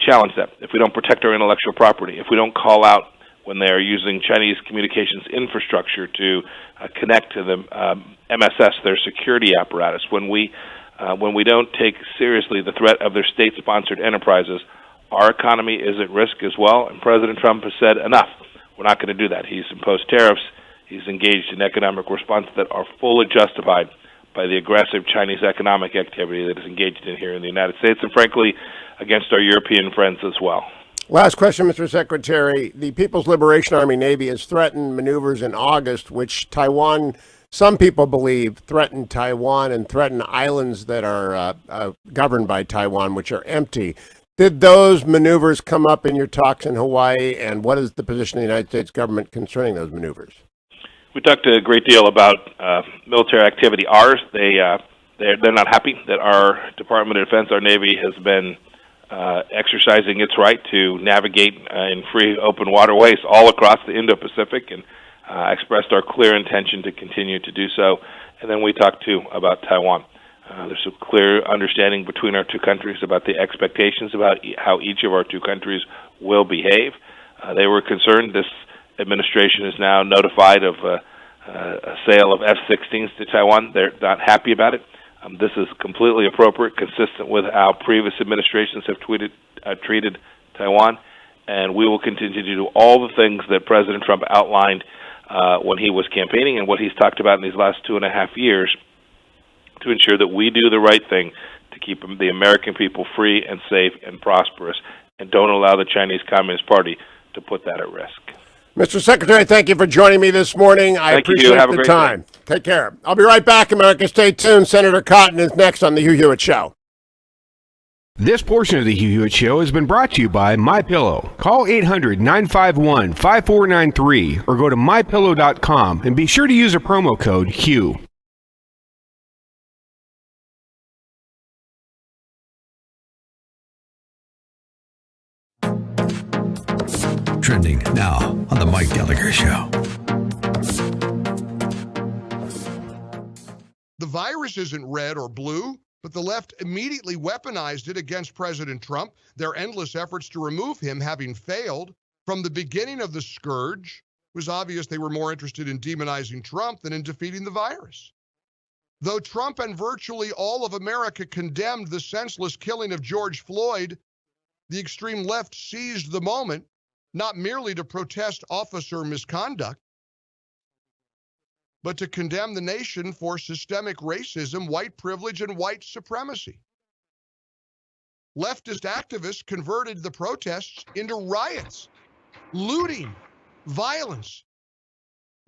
challenge that, if we don't protect our intellectual property, if we don't call out when they are using Chinese communications infrastructure to connect to the MSS, their security apparatus, when we don't take seriously the threat of their state-sponsored enterprises, our economy is at risk as well. And President Trump has said, enough, we're not going to do that. He's imposed tariffs. He's engaged in economic response that are fully justified by the aggressive Chinese economic activity that is engaged in here in the United States, and frankly, against our European friends as well. Last question, Mr. Secretary. The People's Liberation Army Navy has threatened maneuvers in August, which Taiwan, some people believe, threatened Taiwan and threatened islands that are governed by Taiwan, which are empty. Did those maneuvers come up in your talks in Hawaii, and what is the position of the United States government concerning those maneuvers? We talked a great deal about military activity. Ours, they're not happy that our Department of Defense, our Navy, has been exercising its right to navigate in free, open waterways all across the Indo-Pacific, and expressed our clear intention to continue to do so. And then we talked, too, about Taiwan. There's a clear understanding between our two countries about the expectations about how each of our two countries will behave. They were concerned. This administration is now notified of a sale of F-16s to Taiwan. They're not happy about it. This is completely appropriate, consistent with how previous administrations have treated Taiwan, and we will continue to do all the things that President Trump outlined when he was campaigning and what he's talked about in these last 2.5 years to ensure that we do the right thing to keep the American people free and safe and prosperous, and don't allow the Chinese Communist Party to put that at risk. Mr. Secretary, thank you for joining me this morning. I Thank you. appreciate Have a the great time. day. Take care. I'll be right back, America. Stay tuned. Senator Cotton is next on the Hugh Hewitt Show. This portion of the Hugh Hewitt Show has been brought to you by MyPillow. Call 800-951-5493 or go to MyPillow.com and be sure to use a promo code HUGH. Trending now on The Mike Gallagher Show. The virus isn't red or blue, but the left immediately weaponized it against President Trump, their endless efforts to remove him having failed. From the beginning of the scourge, it was obvious they were more interested in demonizing Trump than in defeating the virus. Though Trump and virtually all of America condemned the senseless killing of George Floyd, the extreme left seized the moment not merely to protest officer misconduct, but to condemn the nation for systemic racism, white privilege, and white supremacy. Leftist activists converted the protests into riots, looting, violence.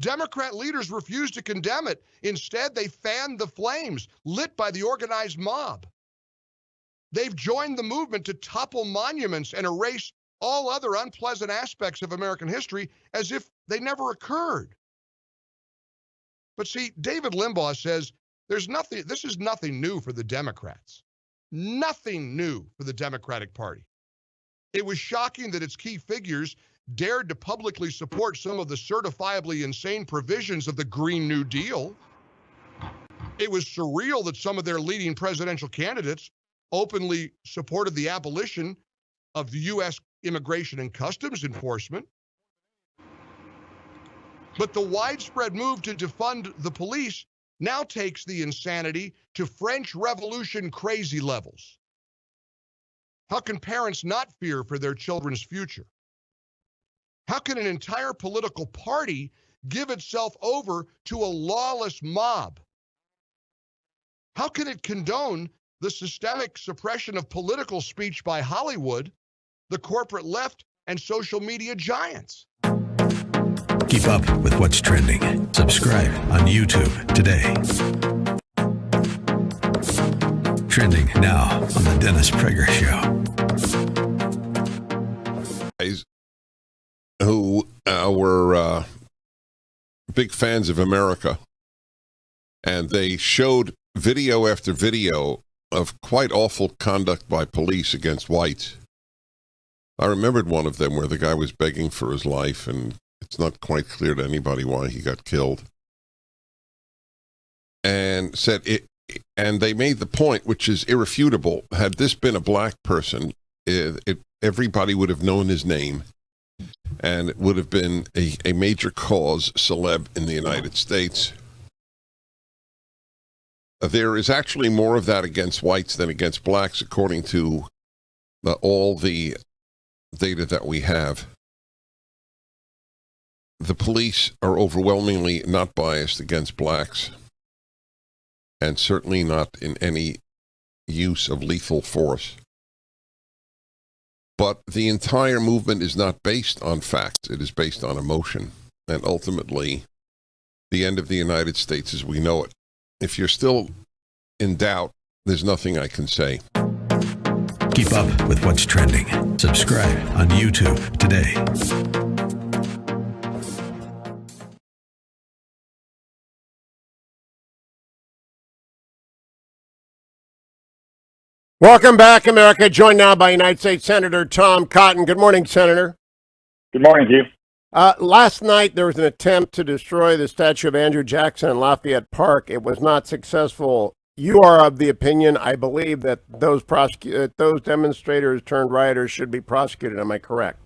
Democrat leaders refused to condemn it. Instead, they fanned the flames lit by the organized mob. They've joined the movement to topple monuments and erase all other unpleasant aspects of American history as if they never occurred. But see, David Limbaugh says this is nothing new for the Democrats. Nothing new for the Democratic Party. It was shocking that its key figures dared to publicly support some of the certifiably insane provisions of the Green New Deal. It was surreal that some of their leading presidential candidates openly supported the abolition of the U.S. Immigration and Customs Enforcement. But the widespread move to defund the police now takes the insanity to French Revolution crazy levels. How can parents not fear for their children's future? How can an entire political party give itself over to a lawless mob? How can it condone the systemic suppression of political speech by Hollywood, the corporate left, and social media giants? Keep up with what's trending. Subscribe on YouTube today. Trending now on the Dennis Prager Show. Guys who were big fans of America, and they showed video after video of quite awful conduct by police against whites. I remembered one of them where the guy was begging for his life, and it's not quite clear to anybody why he got killed. And said it, and they made the point, which is irrefutable. Had this been a black person, everybody would have known his name, and it would have been a major cause celeb in the United States. There is actually more of that against whites than against blacks, according to all the data that we have. The police are overwhelmingly not biased against blacks, and certainly not in any use of lethal force. But the entire movement is not based on facts. It is based on emotion. And ultimately, the end of the United States as we know it. If you're still in doubt, there's nothing I can say. Keep up with what's trending. Subscribe on YouTube today. Welcome back, America. Joined now by United States Senator Tom Cotton. Good morning, Senator. Good morning, Hugh. Last night, there was an attempt to destroy the statue of Andrew Jackson in Lafayette Park. It was not successful. You are of the opinion, I believe, that those demonstrators turned rioters should be prosecuted. Am I correct?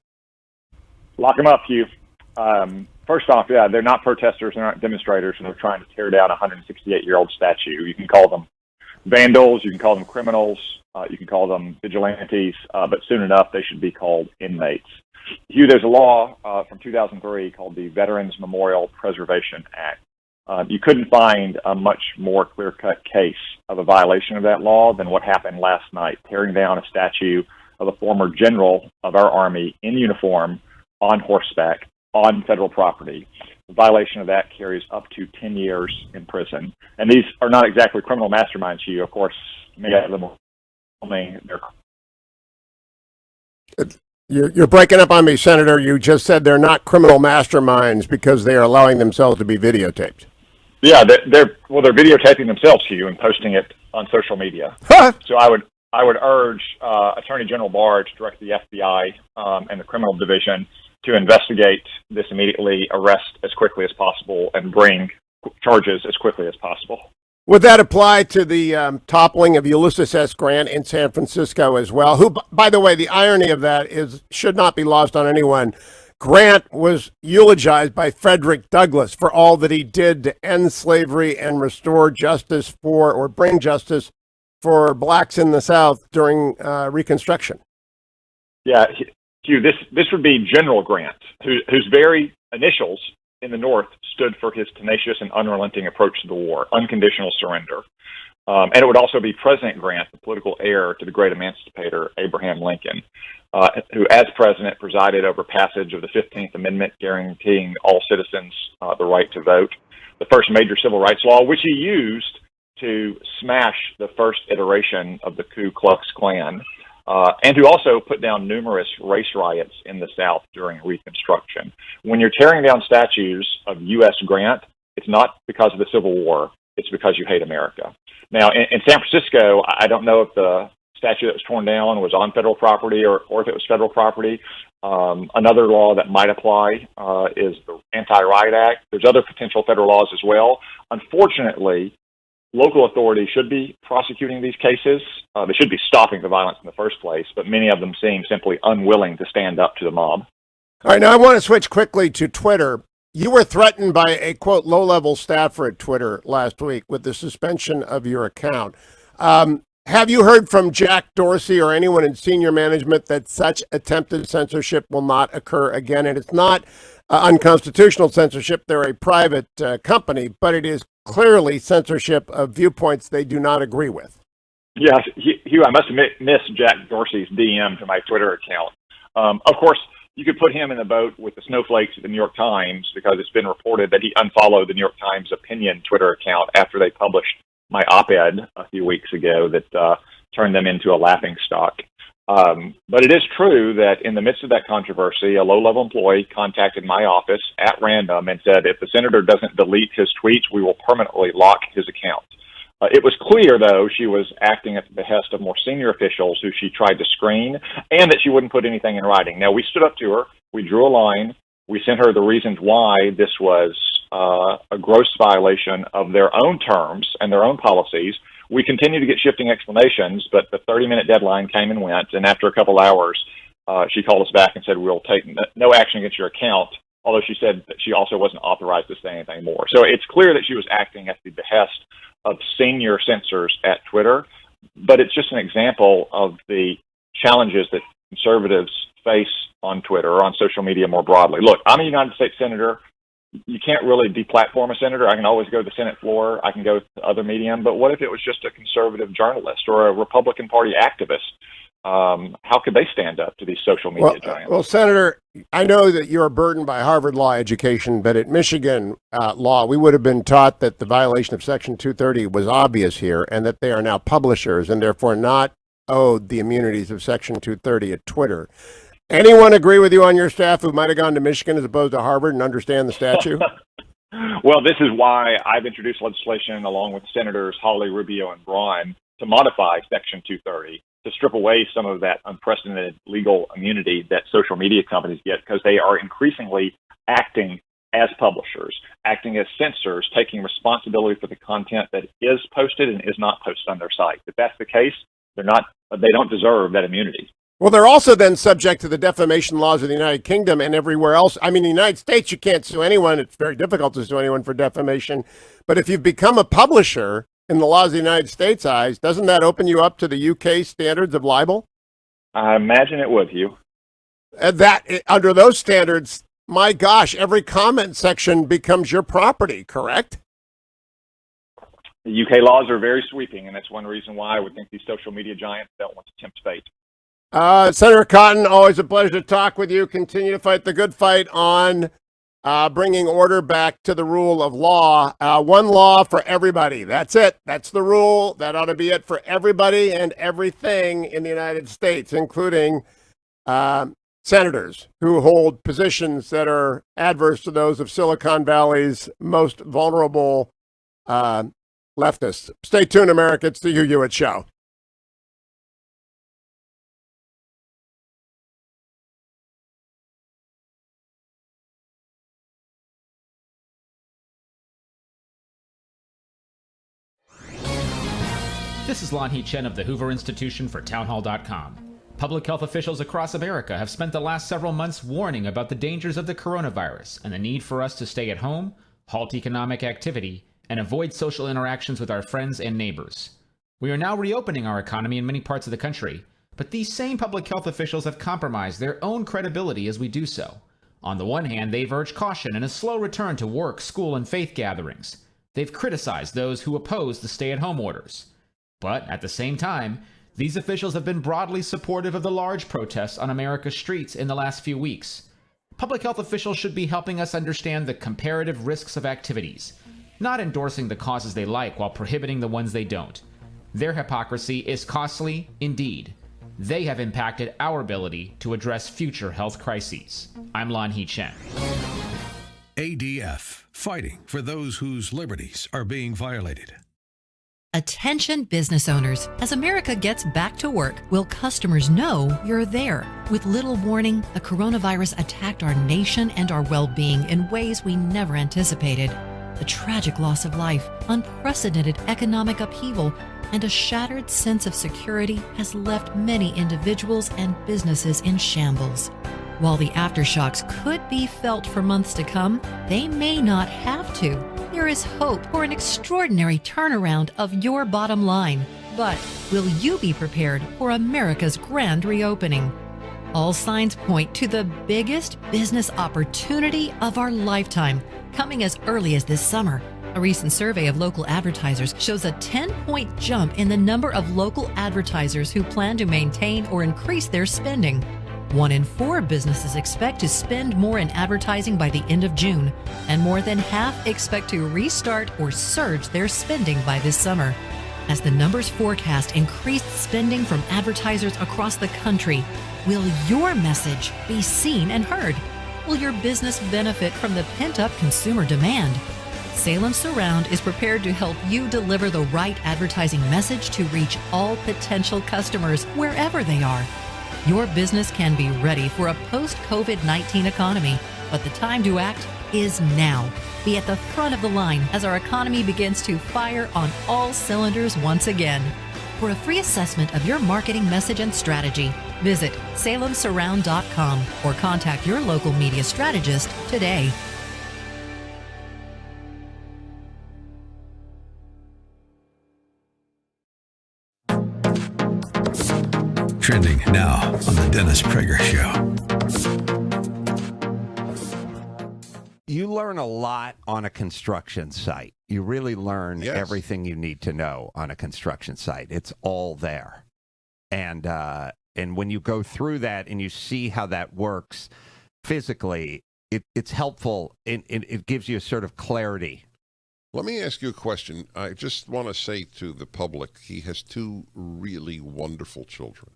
Lock them up, Hugh. First off, yeah, they're not protesters, they're not demonstrators, and they're trying to tear down a 168-year-old statue. You can call them vandals, you can call them criminals, you can call them vigilantes, but soon enough they should be called inmates. Hugh, there's a law from 2003 called the Veterans Memorial Preservation Act. You couldn't find a much more clear-cut case of a violation of that law than what happened last night, tearing down a statue of a former general of our Army in uniform on horseback on federal property. The violation of that carries up to 10 years in prison. And these are not exactly criminal masterminds, Hugh. Of course, many of them You're breaking up on me, Senator. You just said they're not criminal masterminds because they are allowing themselves to be videotaped. Yeah, they're videotaping themselves, Hugh, and posting it on social media. So I would urge Attorney General Barr to direct the FBI and the criminal division to investigate this immediately, arrest as quickly as possible, and bring charges as quickly as possible. Would that apply to the toppling of Ulysses S. Grant in San Francisco as well? Who, by the way, the irony of that should not be lost on anyone. Grant was eulogized by Frederick Douglass for all that he did to end slavery and restore justice or bring justice for blacks in the South during Reconstruction. Yeah, Hugh, this would be General Grant, whose very initials in the North stood for his tenacious and unrelenting approach to the war, unconditional surrender. And it would also be President Grant, the political heir to the great emancipator Abraham Lincoln, who as president presided over passage of the 15th Amendment guaranteeing all citizens the right to vote, the first major civil rights law, which he used to smash the first iteration of the Ku Klux Klan, and who also put down numerous race riots in the South during Reconstruction. When you're tearing down statues of U.S. Grant, it's not because of the Civil War, it's because you hate America. Now, in San Francisco, I don't know if the statue that was torn down was on federal property or if it was federal property. Another law that might apply is the Anti-Riot Act. There's other potential federal laws as well. Unfortunately, local authorities should be prosecuting these cases. They should be stopping the violence in the first place, but many of them seem simply unwilling to stand up to the mob. All right, now I want to switch quickly to Twitter. You were threatened by a, quote, low-level staffer at Twitter last week with the suspension of your account. Have you heard from Jack Dorsey or anyone in senior management that such attempted censorship will not occur again? And it's not unconstitutional censorship. They're a private company, but it is clearly censorship of viewpoints they do not agree with. Yes, Hugh, I must have missed Jack Dorsey's DM to my Twitter account. Of course, you could put him in the boat with the snowflakes at the New York Times because it's been reported that he unfollowed the New York Times opinion Twitter account after they published my op-ed a few weeks ago that turned them into a laughingstock. But it is true that in the midst of that controversy, a low-level employee contacted my office at random and said, if the senator doesn't delete his tweets, we will permanently lock his account. It was clear, though, she was acting at the behest of more senior officials who she tried to screen, and that she wouldn't put anything in writing. Now, we stood up to her. We drew a line. We sent her the reasons why this was a gross violation of their own terms and their own policies. We continued to get shifting explanations, but the 30-minute deadline came and went, and after a couple hours, she called us back and said, we'll take no action against your account, although she said that she also wasn't authorized to say anything more. So it's clear that she was acting at the behest of senior censors at Twitter, but it's just an example of the challenges that conservatives face on Twitter or on social media more broadly. Look, I'm a United States senator. You can't really deplatform a senator. I can always go to the Senate floor. I can go to other medium. But what if it was just a conservative journalist or a Republican Party activist? How could they stand up to these social media giants? Well, Senator, I know that you're burdened by Harvard law education, but at Michigan law, we would have been taught that the violation of Section 230 was obvious here and that they are now publishers and therefore not owed the immunities of Section 230 at Twitter. Anyone agree with you on your staff who might have gone to Michigan as opposed to Harvard and understand the statute? Well, this is why I've introduced legislation along with Senators Hawley, Rubio, and Braun to modify Section 230 to strip away some of that unprecedented legal immunity that social media companies get because they are increasingly acting as publishers, acting as censors, taking responsibility for the content that is posted and is not posted on their site. If that's the case, they don't deserve that immunity. Well, they're also then subject to the defamation laws of the United Kingdom and everywhere else. I mean, in the United States, you can't sue anyone. It's very difficult to sue anyone for defamation. But if you've become a publisher in the laws of the United States' eyes, doesn't that open you up to the UK standards of libel? I imagine it would, Hugh. Under those standards, my gosh, every comment section becomes your property, correct? The UK laws are very sweeping, and that's one reason why I would think these social media giants don't want to tempt fate. Senator Cotton, always a pleasure to talk with you. Continue to fight the good fight on bringing order back to the rule of law. One law for everybody. That's it. That's the rule. That ought to be it for everybody and everything in the United States, including senators who hold positions that are adverse to those of Silicon Valley's most vulnerable leftists. Stay tuned, America. It's the Hugh Hewitt Show. This is Lanhee Chen of the Hoover Institution for Townhall.com. Public health officials across America have spent the last several months warning about the dangers of the coronavirus and the need for us to stay at home, halt economic activity, and avoid social interactions with our friends and neighbors. We are now reopening our economy in many parts of the country, but these same public health officials have compromised their own credibility as we do so. On the one hand, they've urged caution and a slow return to work, school, and faith gatherings. They've criticized those who oppose the stay-at-home orders. But at the same time, these officials have been broadly supportive of the large protests on America's streets in the last few weeks. Public health officials should be helping us understand the comparative risks of activities, not endorsing the causes they like while prohibiting the ones they don't. Their hypocrisy is costly indeed. They have impacted our ability to address future health crises. I'm Lanhee Chen. ADF, fighting for those whose liberties are being violated. Attention business owners. As America gets back to work, will customers know you're there? With little warning, the coronavirus attacked our nation and our well-being in ways we never anticipated. The tragic loss of life, unprecedented economic upheaval, and a shattered sense of security has left many individuals and businesses in shambles. While the aftershocks could be felt for months to come, they may not have to. There is hope for an extraordinary turnaround of your bottom line. But will you be prepared for America's grand reopening? All signs point to the biggest business opportunity of our lifetime, coming as early as this summer. A recent survey of local advertisers shows a 10-point jump in the number of local advertisers who plan to maintain or increase their spending. 1 in 4 businesses expect to spend more in advertising by the end of June, and more than half expect to restart or surge their spending by this summer. As the numbers forecast increased spending from advertisers across the country, will your message be seen and heard? Will your business benefit from the pent-up consumer demand? Salem Surround is prepared to help you deliver the right advertising message to reach all potential customers wherever they are. Your business can be ready for a post-COVID-19 economy, but the time to act is now. Be at the front of the line as our economy begins to fire on all cylinders once again. For a free assessment of your marketing message and strategy, visit salemsurround.com or contact your local media strategist today. Trending now on the Dennis Prager Show. You learn a lot on a construction site. You really learn everything you need to know on a construction site. It's all there. And when you go through that and you see how that works physically, it's helpful. It gives you a sort of clarity. Let me ask you a question. I just want to say to the public, he has 2 really wonderful children.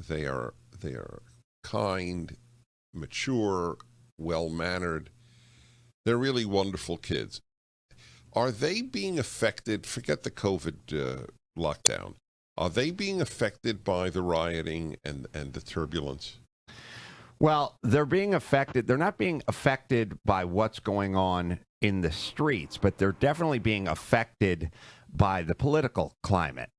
They are kind, mature, well-mannered. They're really wonderful kids. Are they being affected? Forget the COVID lockdown. Are they being affected by the rioting and the turbulence? Well, they're being affected. They're not being affected by what's going on in the streets, but they're definitely being affected by the political climate.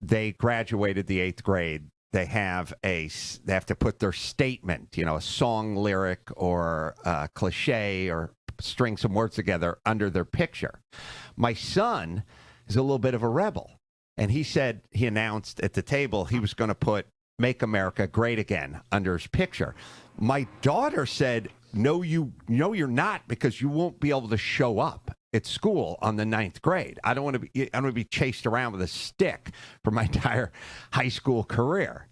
They graduated the 8th grade. They have to put their statement, a song lyric or a cliche or string some words together under their picture. My son is a little bit of a rebel, and he announced at the table he was going to put "Make America Great Again" under his picture. My daughter said, "No, you're not, because you won't be able to show up at school on the 9th grade. I don't want to be chased around with a stick for my entire high school career."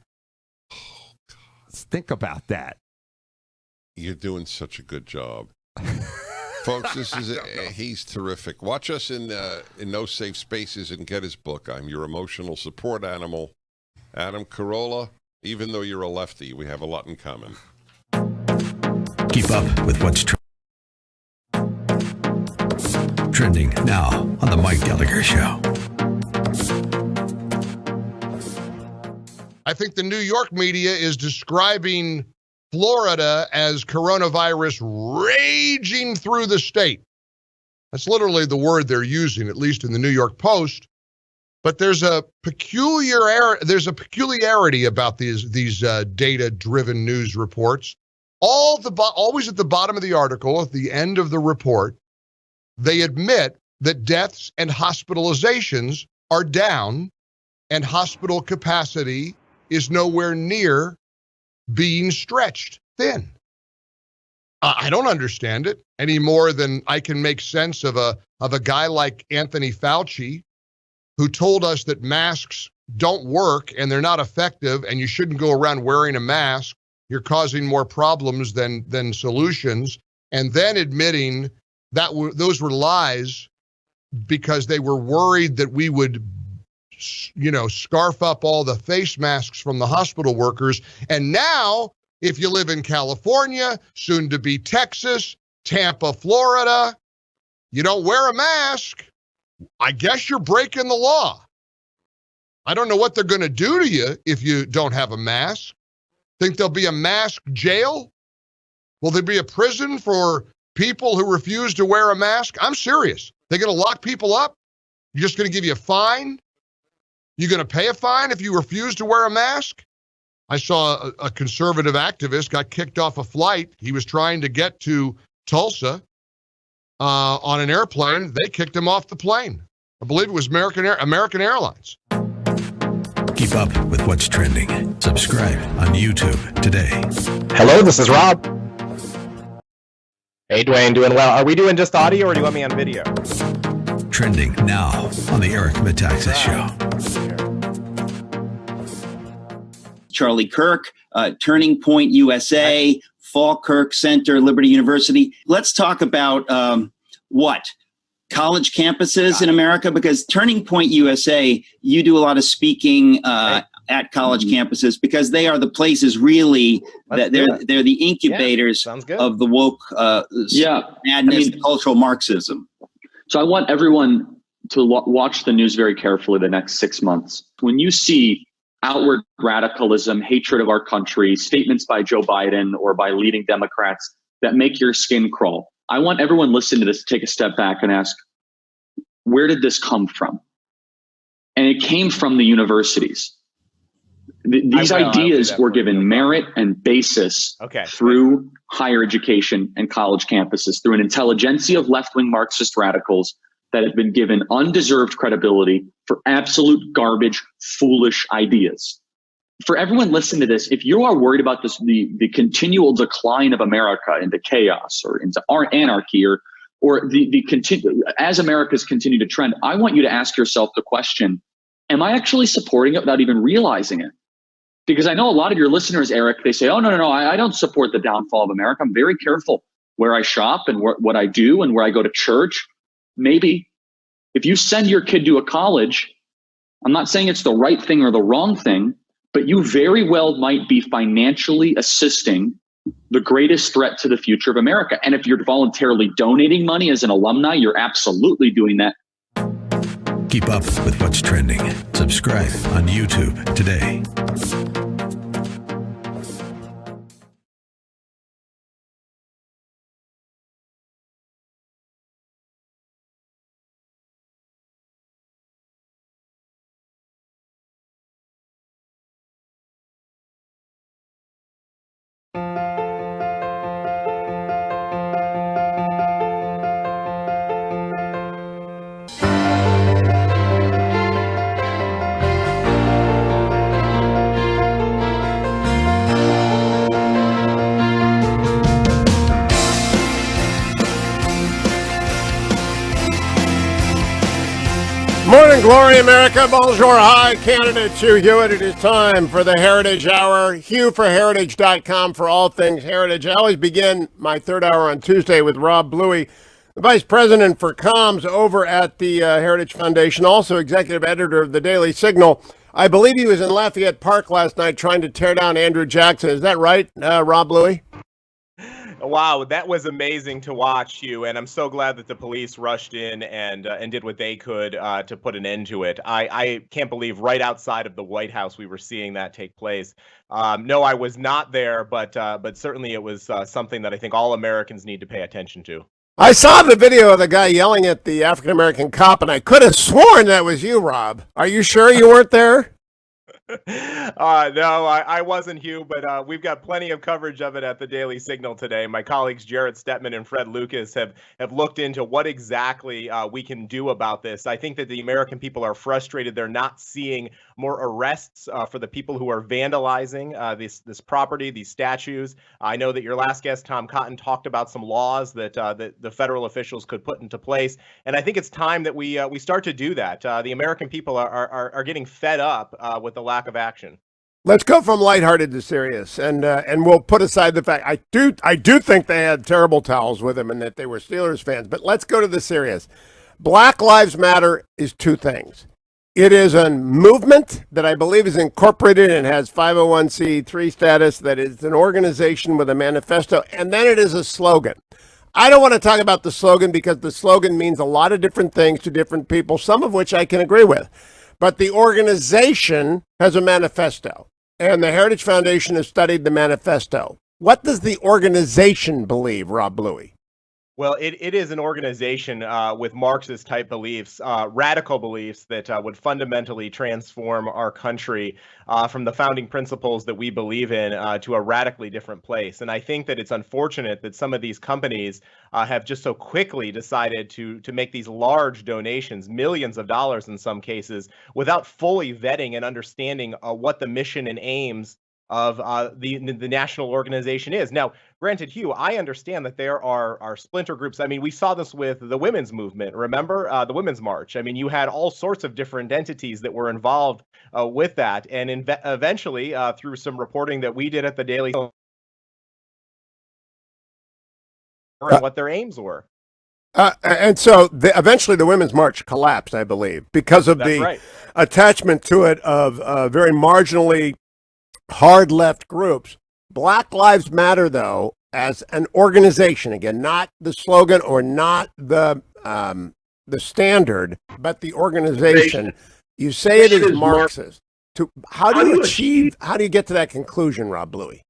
Think about that. You're doing such a good job. Folks, he's terrific. Watch us in No Safe Spaces and get his book. I'm Your Emotional Support Animal. Adam Carolla, even though you're a lefty, we have a lot in common. Keep up with what's trending now on The Mike Gallagher Show. I think the New York media is describing Florida as coronavirus raging through the state. That's literally the word they're using, at least in the New York Post. But there's a peculiarity about these data-driven news reports. Always at the bottom of the article, at the end of the report, they admit that deaths and hospitalizations are down, and hospital capacity is nowhere near being stretched thin. I don't understand it any more than I can make sense of a guy like Anthony Fauci, who told us that masks don't work and they're not effective and you shouldn't go around wearing a mask. You're causing more problems than solutions. And then admitting that those were lies because they were worried that we would, scarf up all the face masks from the hospital workers. And now, if you live in California, soon to be Texas, Tampa, Florida, you don't wear a mask, I guess you're breaking the law. I don't know what they're going to do to you if you don't have a mask. Think there'll be a mask jail? Will there be a prison for people who refuse to wear a mask? I'm serious. They're going to lock people up? You're just going to give you a fine? You're going to pay a fine if you refuse to wear a mask? I saw a conservative activist got kicked off a flight. He was trying to get to Tulsa on an airplane. They kicked him off the plane. I believe it was American Airlines. Keep up with what's trending. Subscribe on YouTube today. Hello, this is Rob. Hey, Dwayne, doing well. Are we doing just audio or do you want me on video? Trending now on the Eric Metaxas Show. Charlie Kirk, Turning Point USA, Falkirk Center, Liberty University. Let's talk about college campuses in America, because Turning Point USA, you do a lot of speaking at college campuses because they are the places really that they're the incubators of the woke madness, cultural Marxism. So I want everyone to watch the news very carefully the next 6 months. When you see outward radicalism, hatred of our country, statements by Joe Biden or by leading Democrats that make your skin crawl, I want everyone listening to this to take a step back and ask, where did this come from? And it came from the universities. These ideas were given merit and basis through higher education and college campuses, through an intelligentsia of left-wing Marxist radicals that have been given undeserved credibility for absolute garbage, foolish ideas. For everyone listening to this, if you are worried about this, the continual decline of America into chaos or into anarchy or as America's continue to trend, I want you to ask yourself the question, am I actually supporting it without even realizing it? Because I know a lot of your listeners, Eric, they say, oh, no, I don't support the downfall of America. I'm very careful where I shop and what I do and where I go to church. Maybe if you send your kid to a college, I'm not saying it's the right thing or the wrong thing, but you very well might be financially assisting the greatest threat to the future of America. And if you're voluntarily donating money as an alumni, you're absolutely doing that. Keep up with what's trending. Subscribe on YouTube today. Morning glory, America. Bonjour. Hi, candidate Hugh Hewitt. It is time for the Heritage Hour. HughForHeritage.com for all things heritage. I always begin my third hour on Tuesday with Rob Bluey, the Vice President for Comms over at the Heritage Foundation, also Executive Editor of the Daily Signal. I believe he was in Lafayette Park last night trying to tear down Andrew Jackson. Is that right, Rob Bluey? Wow, that was amazing to watch, Hugh, and I'm so glad that the police rushed in and did what they could to put an end to it. I can't believe right outside of the White House we were seeing that take place. No, I was not there, but certainly it was something that I think all Americans need to pay attention to. I saw the video of the guy yelling at the African-American cop, and I could have sworn that was you, Rob. Are you sure you weren't there? No, I wasn't, Hugh, but we've got plenty of coverage of it at the Daily Signal today. My colleagues Jarrett Stetman and Fred Lucas have looked into what exactly we can do about this. I think that the American people are frustrated. They're not seeing more arrests for the people who are vandalizing this property, these statues. I know that your last guest, Tom Cotton, talked about some laws that the federal officials could put into place, and I think it's time that we start to do that. The American people are getting fed up with the lack of action. Let's go from lighthearted to serious, and we'll put aside the fact I do think they had terrible towels with them and that they were Steelers fans. But let's go to the serious. Black Lives Matter is two things. It is a movement that I believe is incorporated and has 501c3 status. That is an organization with a manifesto, and then it is a slogan. I don't want to talk about the slogan because the slogan means a lot of different things to different people, some of which I can agree with. But the organization has a manifesto, and the Heritage Foundation has studied the manifesto. What does the organization believe, Rob Bluey? Well, it is an organization with Marxist-type beliefs, radical beliefs that would fundamentally transform our country from the founding principles that we believe in to a radically different place. And I think that it's unfortunate that some of these companies have just so quickly decided to make these large donations, millions of dollars in some cases, without fully vetting and understanding what the mission and aims of the national organization is. Now, granted, Hugh, I understand that there are splinter groups. I mean, we saw this with the women's movement, remember? The Women's March. I mean, you had all sorts of different entities that were involved with that. And eventually, through some reporting that we did at the Daily and what their aims were. And so eventually the Women's March collapsed, I believe, because of attachment to it of very marginally hard left groups. Black Lives Matter, though, as an organization, again, not the slogan or not the standard, but the organization. You say it is Marxist. How do you get to that conclusion, Rob Bluey?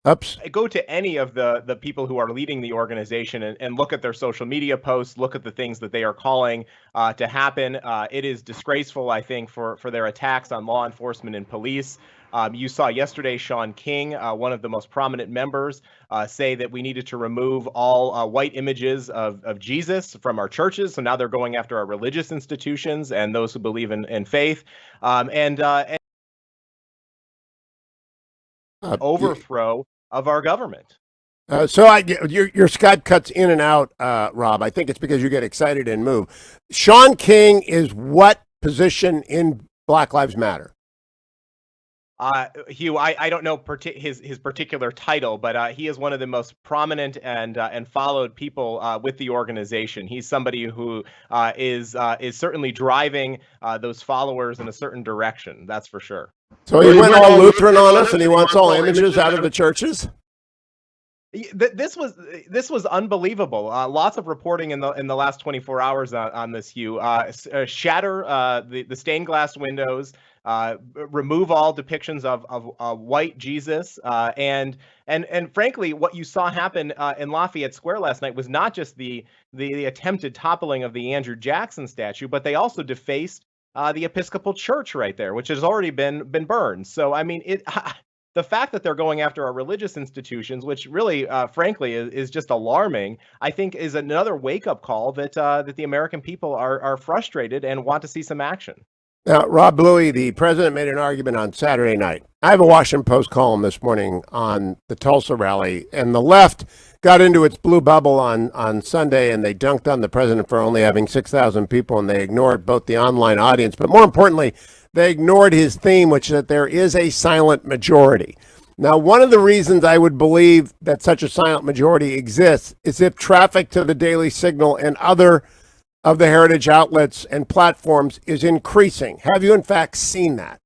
Oops. Go to any of the people who are leading the organization and look at their social media posts, look at the things that they are calling to happen. It is disgraceful, I think, for their attacks on law enforcement and police. You saw yesterday Sean King, one of the most prominent members, say that we needed to remove all white images of Jesus from our churches. So now they're going after our religious institutions and those who believe in faith. And overthrow of our government. So your Scott cuts in and out, Rob. I think it's because you get excited and move. Sean King is what position in Black Lives Matter? Hugh, I don't know his particular title, but he is one of the most prominent and followed people with the organization. He's somebody who is certainly driving those followers in a certain direction. That's for sure. So he went all Lutheran on us, and he wants all images out of the churches. This was unbelievable. Lots of reporting in the last 24 hours on this, Hugh. Shatter the stained glass windows. Remove all depictions of white Jesus, and frankly, what you saw happen in Lafayette Square last night was not just the attempted toppling of the Andrew Jackson statue, but they also defaced the Episcopal Church right there, which has already been burned. So I mean, the fact that they're going after our religious institutions, which really, frankly, is just alarming, I think is another wake-up call that the American people are frustrated and want to see some action. Now, Rob Bluey, the president, made an argument on Saturday night. I have a Washington Post column this morning on the Tulsa rally, and the left got into its blue bubble on Sunday, and they dunked on the president for only having 6,000 people, and they ignored both the online audience, but more importantly, they ignored his theme, which is that there is a silent majority. Now, one of the reasons I would believe that such a silent majority exists is if traffic to the Daily Signal and other of the heritage outlets and platforms is increasing. Have you, in fact, seen that?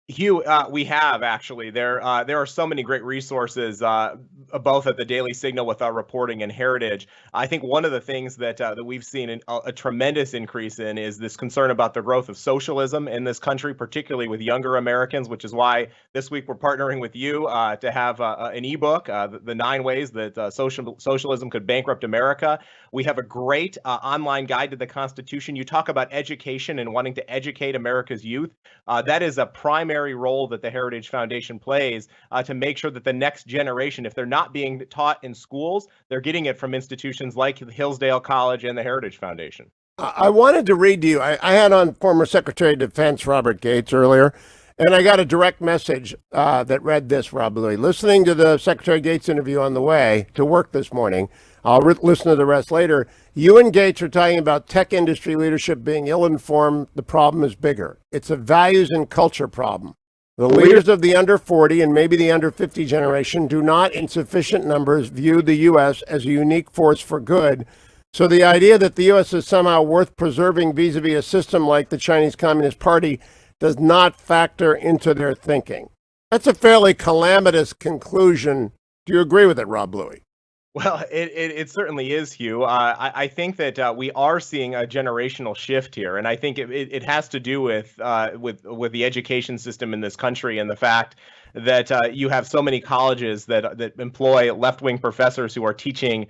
Hugh, we have actually. There are so many great resources, both at the Daily Signal with our reporting and heritage. I think one of the things that we've seen a tremendous increase in is this concern about the growth of socialism in this country, particularly with younger Americans, which is why this week we're partnering with you to have an ebook, the 9 ways that socialism could bankrupt America. We have a great online guide to the Constitution. You talk about education and wanting to educate America's youth. That is a primary role that the Heritage Foundation plays to make sure that the next generation, if they're not being taught in schools, they're getting it from institutions like Hillsdale College and the Heritage Foundation. I wanted to read to you. I had on former Secretary of Defense Robert Gates earlier, and I got a direct message that read this, Rob Bluey. Listening to the Secretary Gates interview on the way to work this morning, I'll listen to the rest later. You and Gates are talking about tech industry leadership being ill-informed. The problem is bigger. It's a values and culture problem. The leaders of the under 40 and maybe the under 50 generation do not in sufficient numbers view the U.S. as a unique force for good. So the idea that the U.S. is somehow worth preserving vis-a-vis a system like the Chinese Communist Party does not factor into their thinking. That's a fairly calamitous conclusion. Do you agree with it, Rob Bluey? Well, it certainly is, Hugh. I think that we are seeing a generational shift here, and I think it has to do with the education system in this country and the fact that you have so many colleges that employ left-wing professors who are teaching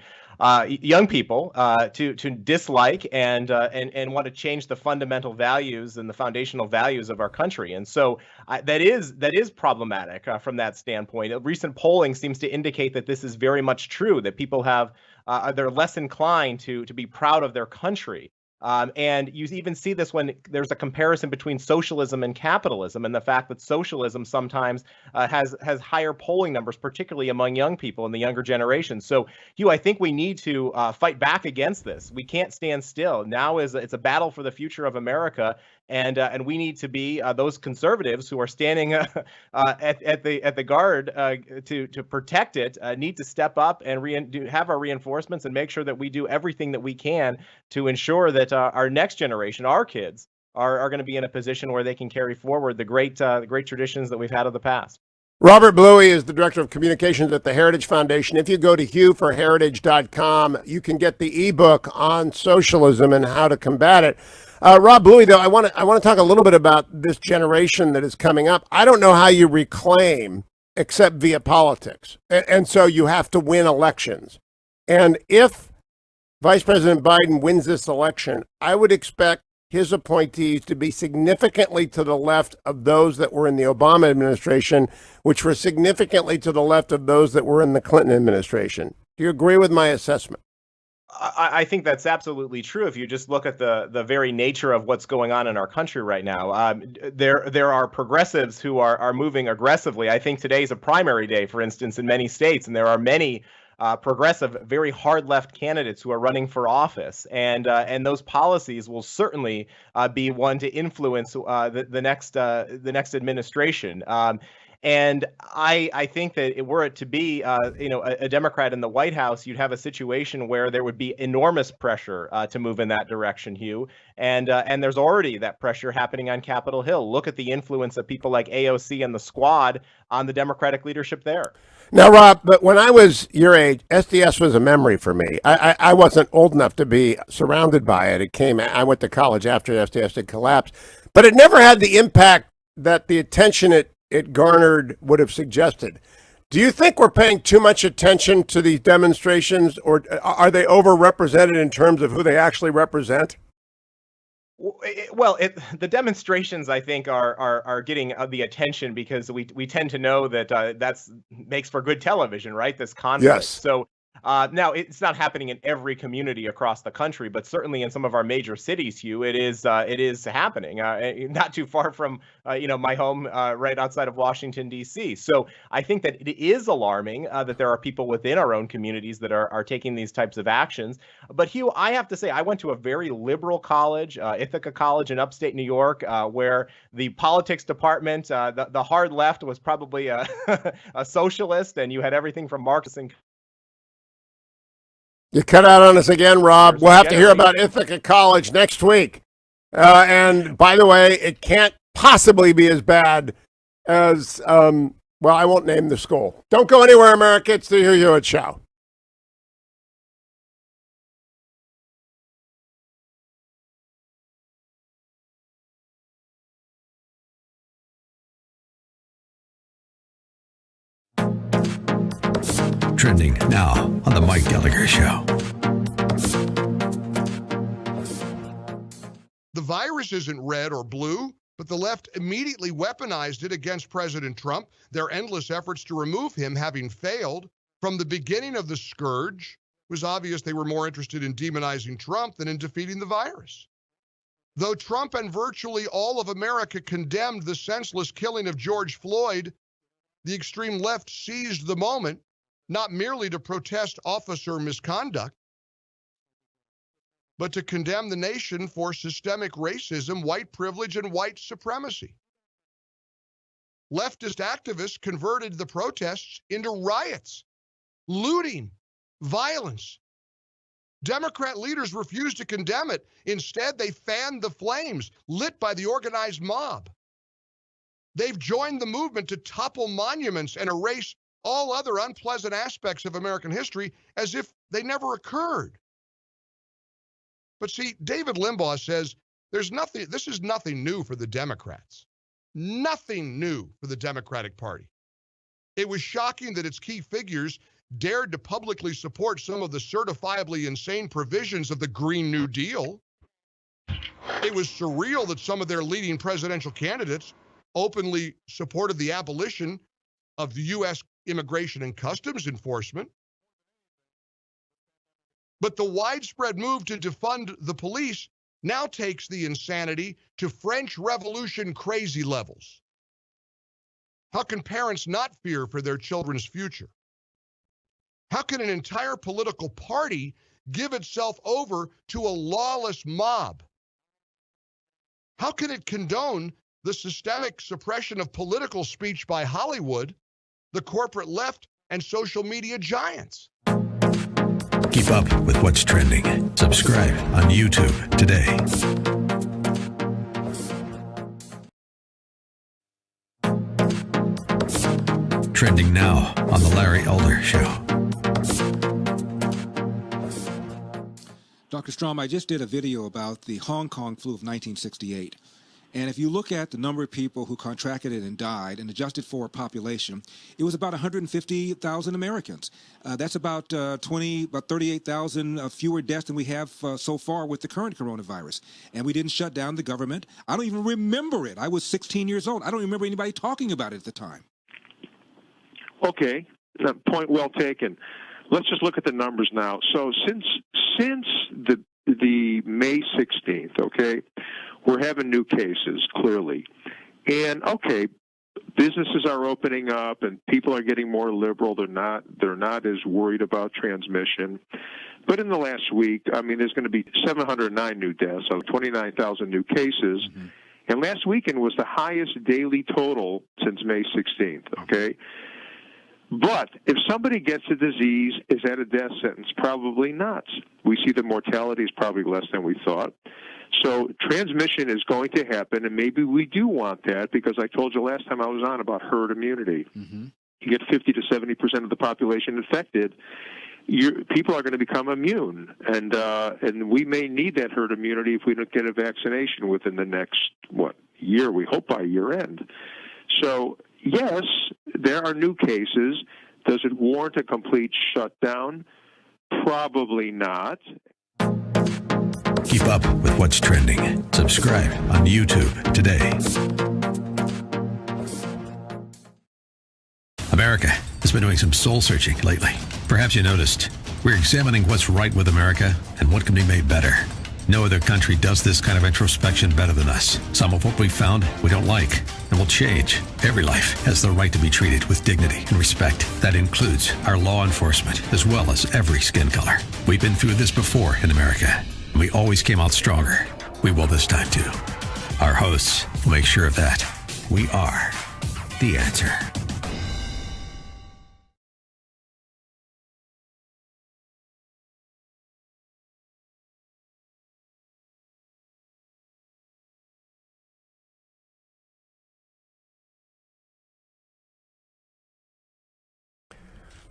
young people to dislike and want to change the fundamental values and the foundational values of our country. And so that is problematic from that standpoint. Recent polling seems to indicate that this is very much true, that people they're less inclined to be proud of their country. And you even see this when there's a comparison between socialism and capitalism, and the fact that socialism sometimes has higher polling numbers, particularly among young people in the younger generation. So, Hugh, I think we need to fight back against this. We can't stand still. Now it's a battle for the future of America, and we need to be those conservatives who are standing at the guard to protect it. Need to step up and have our reinforcements and make sure that we do everything that we can to ensure that our next generation, our kids, are going to be in a position where they can carry forward the great traditions that we've had of the past. Robert Bluey is the Director of Communications at the Heritage Foundation. If you go to hughforheritage.com, you can get the ebook on socialism and how to combat it. Rob Bluey, though, I want to talk a little bit about this generation that is coming up. I don't know how you reclaim except via politics. And so you have to win elections. And if Vice President Biden wins this election, I would expect his appointees to be significantly to the left of those that were in the Obama administration, which were significantly to the left of those that were in the Clinton administration. Do you agree with my assessment? I think that's absolutely true. If you just look at the very nature of what's going on in our country right now, there are progressives who are moving aggressively. I think today's a primary day, for instance, in many states, and there are many progressive, very hard left candidates who are running for office, and those policies will certainly be one to influence the next administration. And I think that were it to be, a Democrat in the White House, you'd have a situation where there would be enormous pressure to move in that direction, Hugh. And there's already that pressure happening on Capitol Hill. Look at the influence of people like AOC and the Squad on the Democratic leadership there. Now, Rob, but when I was your age, SDS was a memory for me. I wasn't old enough to be surrounded by it. I went to college after SDS had collapsed, but it never had the impact that the attention it garnered would have suggested. Do you think we're paying too much attention to these demonstrations, or are they overrepresented in terms of who they actually represent? Well, the demonstrations, I think, are getting the attention because we tend to know that makes for good television, right? This conflict. Yes. So Now, it's not happening in every community across the country, but certainly in some of our major cities, Hugh, it is happening. Not too far from my home, right outside of Washington, D.C. So I think that it is alarming that there are people within our own communities that are taking these types of actions. But Hugh, I have to say, I went to a very liberal college, Ithaca College in upstate New York, where the politics department, the hard left was probably a socialist, and you had everything from Marxist and You cut out on us again, Rob. We'll have to hear about Ithaca College next week. And by the way, it can't possibly be as bad as, well, I won't name the school. Don't go anywhere, America. It's the Hugh Hewitt Show. Trending now on the Mike Gallagher Show. The virus isn't red or blue, but the left immediately weaponized it against President Trump, their endless efforts to remove him having failed. From the beginning of the scourge, it was obvious they were more interested in demonizing Trump than in defeating the virus. Though Trump and virtually all of America condemned the senseless killing of George Floyd, the extreme left seized the moment not merely to protest officer misconduct, but to condemn the nation for systemic racism, white privilege, and white supremacy. Leftist activists converted the protests into riots, looting, violence. Democrat leaders refused to condemn it. Instead, they fanned the flames lit by the organized mob. They've joined the movement to topple monuments and erase all other unpleasant aspects of American history as if they never occurred. But see, David Limbaugh says this is nothing new for the Democrats. Nothing new for the Democratic Party. It was shocking that its key figures dared to publicly support some of the certifiably insane provisions of the Green New Deal. It was surreal that some of their leading presidential candidates openly supported the abolition of the U.S. Immigration and Customs Enforcement. But the widespread move to defund the police now takes the insanity to French Revolution crazy levels. How can parents not fear for their children's future? How can an entire political party give itself over to a lawless mob? How can it condone the systemic suppression of political speech by Hollywood, the corporate left, and social media giants? Keep up with what's trending. Subscribe on YouTube today. Trending now on The Larry Elder Show. Dr. Strom, I just did a video about the Hong Kong flu of 1968. And if you look at the number of people who contracted it and died and adjusted for population, it was about 150,000 Americans. That's about 38,000 fewer deaths than we have so far with the current coronavirus. And we didn't shut down the government. I don't even remember it. I was 16 years old. I don't remember anybody talking about it at the time. Okay, point well taken. Let's just look at the numbers now. So since the May 16th, okay, we're having new cases, clearly. And, okay, businesses are opening up and people are getting more liberal. They're not as worried about transmission. But in the last week, I mean, there's going to be 709 new deaths, so 29,000 new cases. Mm-hmm. And last weekend was the highest daily total since May 16th, okay? But if somebody gets a disease, is that a death sentence? Probably not. We see the mortality is probably less than we thought. So transmission is going to happen, and maybe we do want that because I told you last time I was on about herd immunity. Mm-hmm. You get 50 to 70% of the population infected, people are going to become immune, and we may need that herd immunity if we don't get a vaccination within the next, year? We hope by year end. So, yes, there are new cases. Does it warrant a complete shutdown? Probably not. Keep up with what's trending. Subscribe on YouTube today. America has been doing some soul searching lately. Perhaps you noticed We're examining what's right with America and what can be made better. No other country does this kind of introspection better than us. Some of what we found we don't like and will change. Every life has the right to be treated with dignity and respect. That includes our law enforcement as well as every skin color. We've been through this before in America, and we always came out stronger. We will this time too. Our hosts will make sure of that. We are the answer.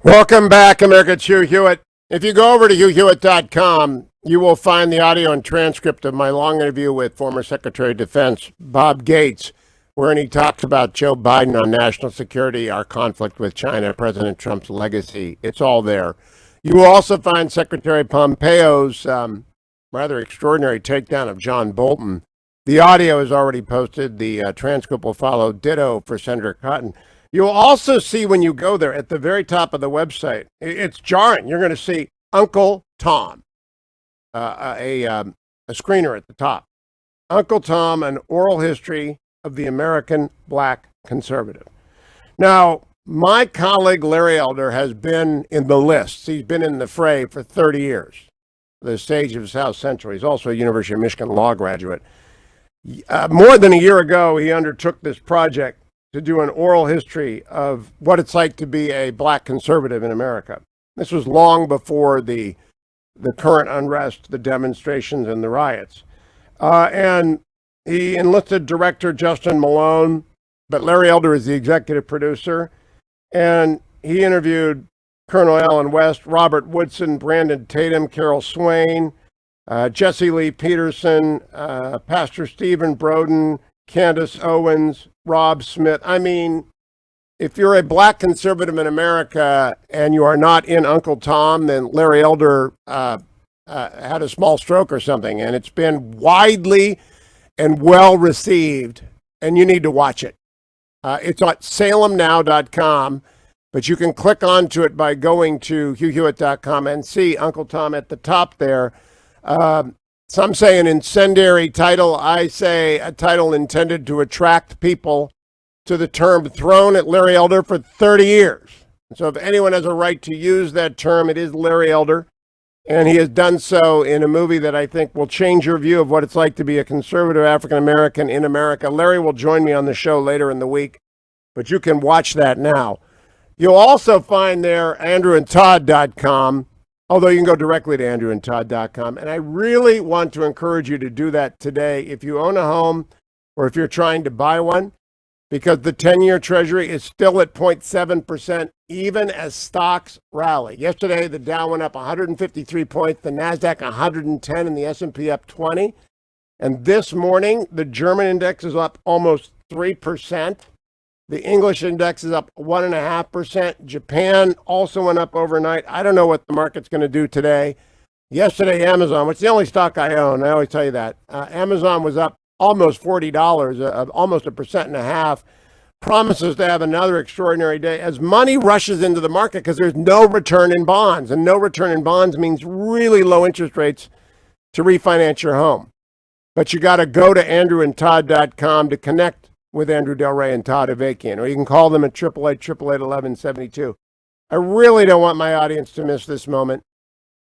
Welcome back, America. It's Hugh Hewitt. If you go over to hughhewitt.com, you will find the audio and transcript of my long interview with former Secretary of Defense Bob Gates, wherein he talks about Joe Biden on national security, our conflict with China, President Trump's legacy. It's all there. You will also find Secretary Pompeo's rather extraordinary takedown of John Bolton. The audio is already posted. The transcript will follow. Ditto for Senator Cotton. You'll also see when you go there at the very top of the website, it's jarring. You're going to see Uncle Tom, a screener at the top. Uncle Tom, an oral history of the American black conservative. Now, my colleague Larry Elder has been in the lists. He's been in the fray for 30 years, the sage of South Central. He's also a University of Michigan law graduate. More than a year ago, he undertook this project to do an oral history of what it's like to be a black conservative in America. This was long before the current unrest, the demonstrations, and the riots. And he enlisted director Justin Malone, but Larry Elder is the executive producer. And he interviewed Colonel Alan West, Robert Woodson, Brandon Tatum, Carol Swain, Jesse Lee Peterson, Pastor Stephen Broden, Candace Owens, Rob Smith. I mean, if you're a black conservative in America and you are not in Uncle Tom, then Larry Elder had a small stroke or something. And it's been widely and well received, and you need to watch it. It's at salemnow.com, but you can click onto it by going to hughhewitt.com and see Uncle Tom at the top there. Some say an incendiary title. I say a title intended to attract people to the term thrown at Larry Elder for 30 years. So if anyone has a right to use that term, it is Larry Elder. And he has done so in a movie that I think will change your view of what it's like to be a conservative African-American in America. Larry will join me on the show later in the week, but you can watch that now. You'll also find there andrewandtodd.com, although you can go directly to andrewandtodd.com. And I really want to encourage you to do that today if you own a home or if you're trying to buy one, because the 10-year Treasury is still at 0.7%, even as stocks rally. Yesterday, the Dow went up 153 points, the NASDAQ 110, and the S&P up 20. And this morning, the German index is up almost 3%. The English index is up 1.5%. Japan also went up overnight. I don't know what the market's going to do today. Yesterday, Amazon, which is the only stock I own, I always tell you that. Amazon was up almost $40, almost 1.5%, promises to have another extraordinary day as money rushes into the market because there's no return in bonds. And no return in bonds means really low interest rates to refinance your home. But you got to go to andrewandtodd.com to connect with Andrew Del Rey and Todd Avakian, or you can call them at 888-888-1172. I really don't want my audience to miss this moment.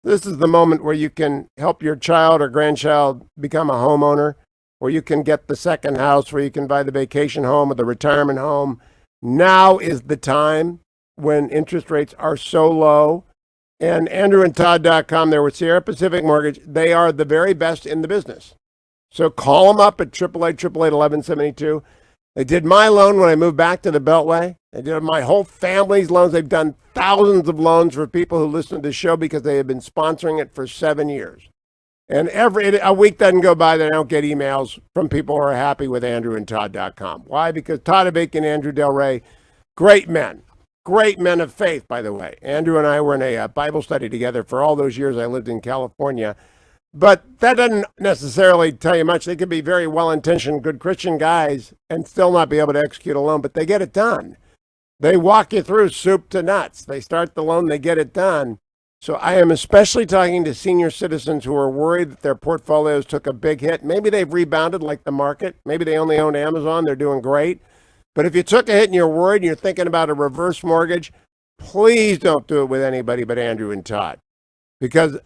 This is the moment where you can help your child or grandchild become a homeowner, where you can get the second house, where you can buy the vacation home or the retirement home. Now is the time when interest rates are so low. And andrewandtodd.com, there with Sierra Pacific Mortgage, they are the very best in the business. So call them up at 888-888-1172. They did my loan when I moved back to the Beltway. They did my whole family's loans. They've done thousands of loans for people who listen to the show because they have been sponsoring it for 7 years. And a week doesn't go by that I don't get emails from people who are happy with andrewandtodd.com. Why? Because Todd Avakian and Andrew Del Rey, great men of faith, by the way. Andrew and I were in a Bible study together for all those years I lived in California. But that doesn't necessarily tell you much. They could be very well-intentioned, good Christian guys and still not be able to execute a loan, but they get it done. They walk you through soup to nuts. They start the loan, they get it done. So I am especially talking to senior citizens who are worried that their portfolios took a big hit. Maybe they've rebounded like the market. Maybe they only own Amazon. They're doing great. But if you took a hit and you're worried and you're thinking about a reverse mortgage, please don't do it with anybody but Andrew and Todd, because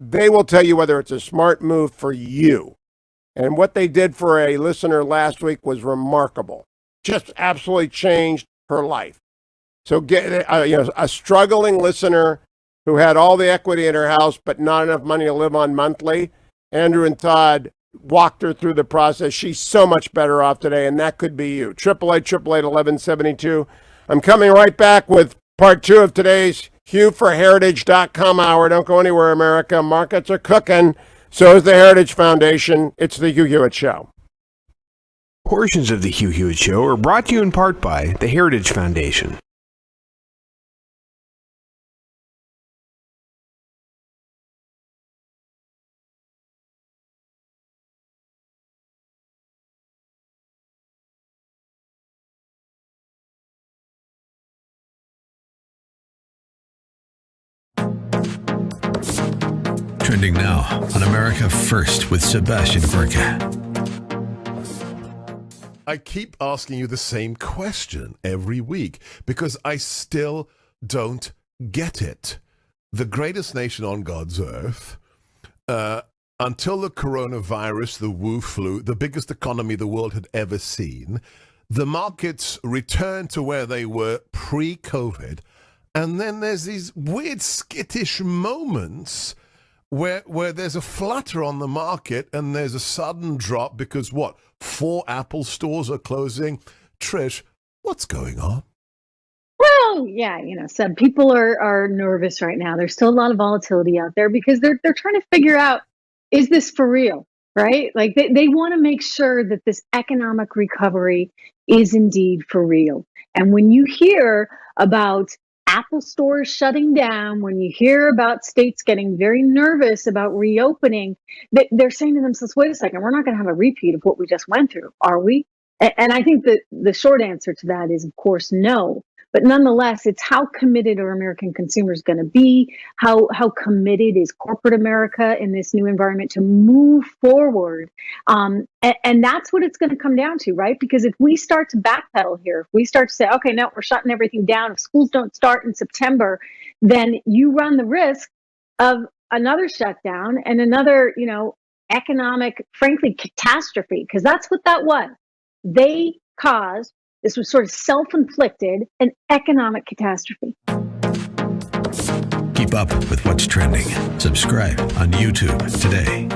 they will tell you whether it's a smart move for you. And what they did for a listener last week was remarkable. Just absolutely changed her life. So get a struggling listener who had all the equity in her house but not enough money to live on monthly. Andrew and Todd walked her through the process. She's so much better off today, and that could be you. 888-888-1172. I'm coming right back with part 2 of today's HughForHeritage.com hour. Don't go anywhere, America. Markets are cooking. So is the Heritage Foundation. It's the Hugh Hewitt Show. Portions of the Hugh Hewitt Show are brought to you in part by the Heritage Foundation. Trending now on America First with Sebastian Gorka. I keep asking you the same question every week because I still don't get it. The greatest nation on God's earth, until the coronavirus, the Wu flu, the biggest economy the world had ever seen, the markets returned to where they were pre-COVID, and then there's these weird skittish moments where there's a flutter on the market and there's a sudden drop because what? 4 Apple stores are closing. Trish, what's going on? Well, yeah, Seb, people are nervous right now. There's still a lot of volatility out there because they're trying to figure out, is this for real, right? Like they want to make sure that this economic recovery is indeed for real. And when you hear about Apple stores shutting down, when you hear about states getting very nervous about reopening, they're saying to themselves, wait a second, we're not going to have a repeat of what we just went through, are we? And I think that the short answer to that is, of course, no. But nonetheless, it's how committed are American consumers going to be? How committed is corporate America in this new environment to move forward? And that's what it's going to come down to, right? Because if we start to backpedal here, if we start to say, okay, no, we're shutting everything down, if schools don't start in September, then you run the risk of another shutdown and another, economic, frankly, catastrophe, because that's what that was. They caused, this was sort of self-inflicted, an economic catastrophe. Keep up with what's trending. Subscribe on YouTube today.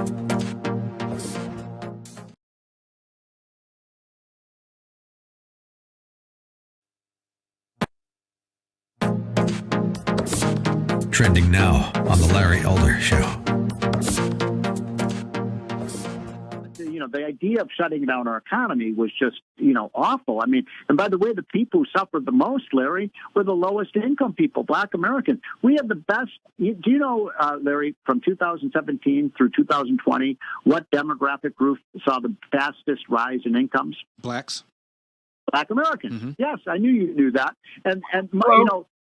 Trending now on the Larry Elder Show. The idea of shutting down our economy was just, awful. I mean, and by the way, the people who suffered the most, Larry, were the lowest income people, Black Americans. We have the best. Do you know, Larry, from 2017 through 2020, what demographic group saw the fastest rise in incomes? Blacks. Black Americans. Mm-hmm. Yes, I knew you knew that. And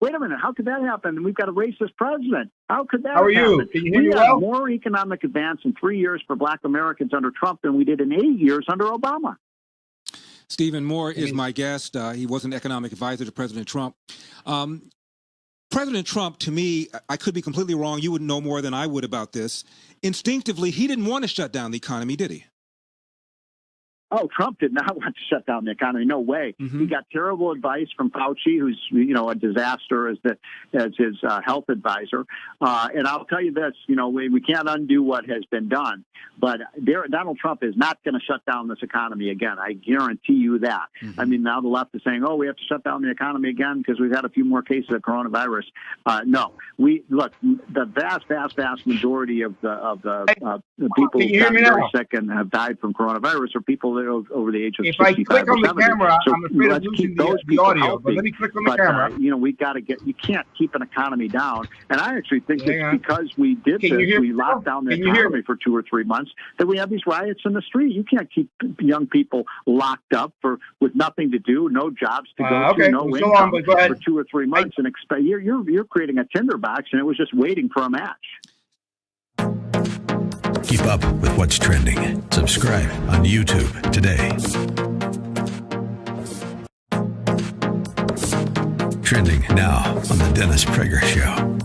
wait a minute, how could that happen? And we've got a racist president. How could that happen? How are you? Can you hear me We well? had more economic advance in 3 years for Black Americans under Trump than we did in 8 years under Obama. Stephen Moore is my guest. He was an economic advisor to President Trump. President Trump, to me, I could be completely wrong. You would know more than I would about this. Instinctively, he didn't want to shut down the economy, did he? Oh, Trump did not want to shut down the economy. No way. Mm-hmm. He got terrible advice from Fauci, who's a disaster as his health advisor. And I'll tell you this: we can't undo what has been done. But Donald Trump is not going to shut down this economy again. I guarantee you that. Mm-hmm. I mean, now the left is saying, "Oh, we have to shut down the economy again because we've had a few more cases of coronavirus." No, the vast majority of the people who got very sick and have died from coronavirus are people over the age of if 65 I click or on the 70. camera, So I'm afraid of let's losing keep those the people audio. healthy. But let me click on the camera. We got to get. You can't keep an economy down. And I actually think Hang it's on. because we did Can you this. hear We me? locked down the Can you hear economy for 2 or 3 months. That we have these riots in the street. You can't keep young people locked up with nothing to do, no jobs to go Okay. to, no Well, so income long, but go ahead. for 2 or 3 months, and expect you're creating a tinderbox, and it was just waiting for a match. Keep up with what's trending. Subscribe on YouTube today. Trending now on the Dennis Prager Show.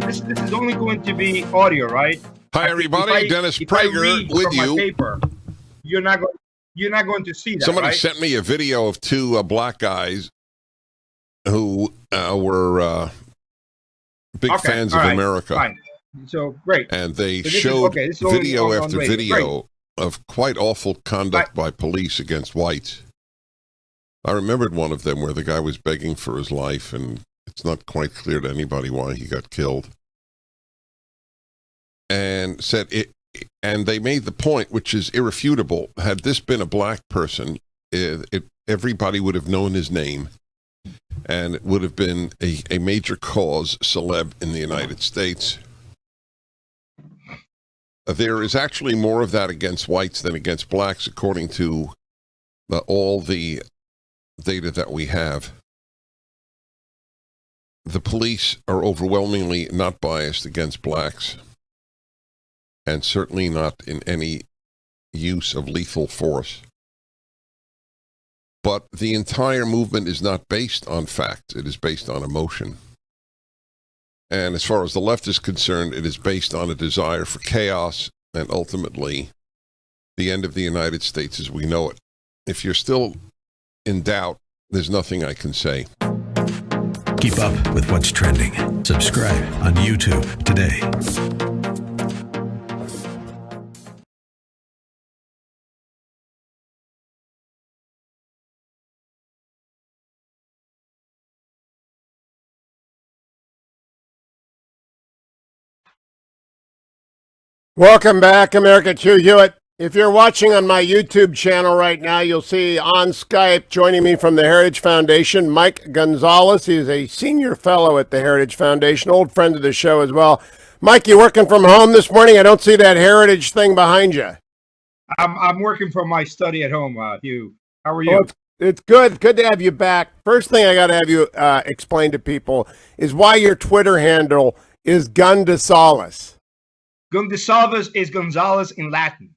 This is only going to be audio, right? Hi, everybody. Dennis Prager with you. Paper, you're not going to see that. Somebody right? sent me a video of two black guys who were big fans of America. Fine. So great. And they So showed this is only video on after radio. video of quite awful conduct by police against whites. I remembered one of them where the guy was begging for his life, and it's not quite clear to anybody why he got killed. And said it, and they made the point, which is irrefutable. Had this been a black person, everybody would have known his name, and it would have been a major cause celeb in the United States. There is actually more of that against whites than against blacks, according to all the data that we have. The police are overwhelmingly not biased against blacks, and certainly not in any use of lethal force. But the entire movement is not based on facts. It is based on emotion. And as far as the left is concerned, it is based on a desire for chaos and ultimately the end of the United States as we know it. If you're still in doubt, there's nothing I can say. Keep up with what's trending. Subscribe on YouTube today. Welcome back, America. Hugh Hewitt. If you're watching on my YouTube channel right now, you'll see on Skype joining me from the Heritage Foundation, Mike Gonzalez. He's a senior fellow at the Heritage Foundation, old friend of the show as well. Mike, you working from home this morning? I don't see that Heritage thing behind you. I'm working from my study at home, Hugh. How are you? Well, it's good. Good to have you back. First thing I got to have you explain to people is why your Twitter handle is Gonzalez. Gonzalez is Gonzalez in Latin.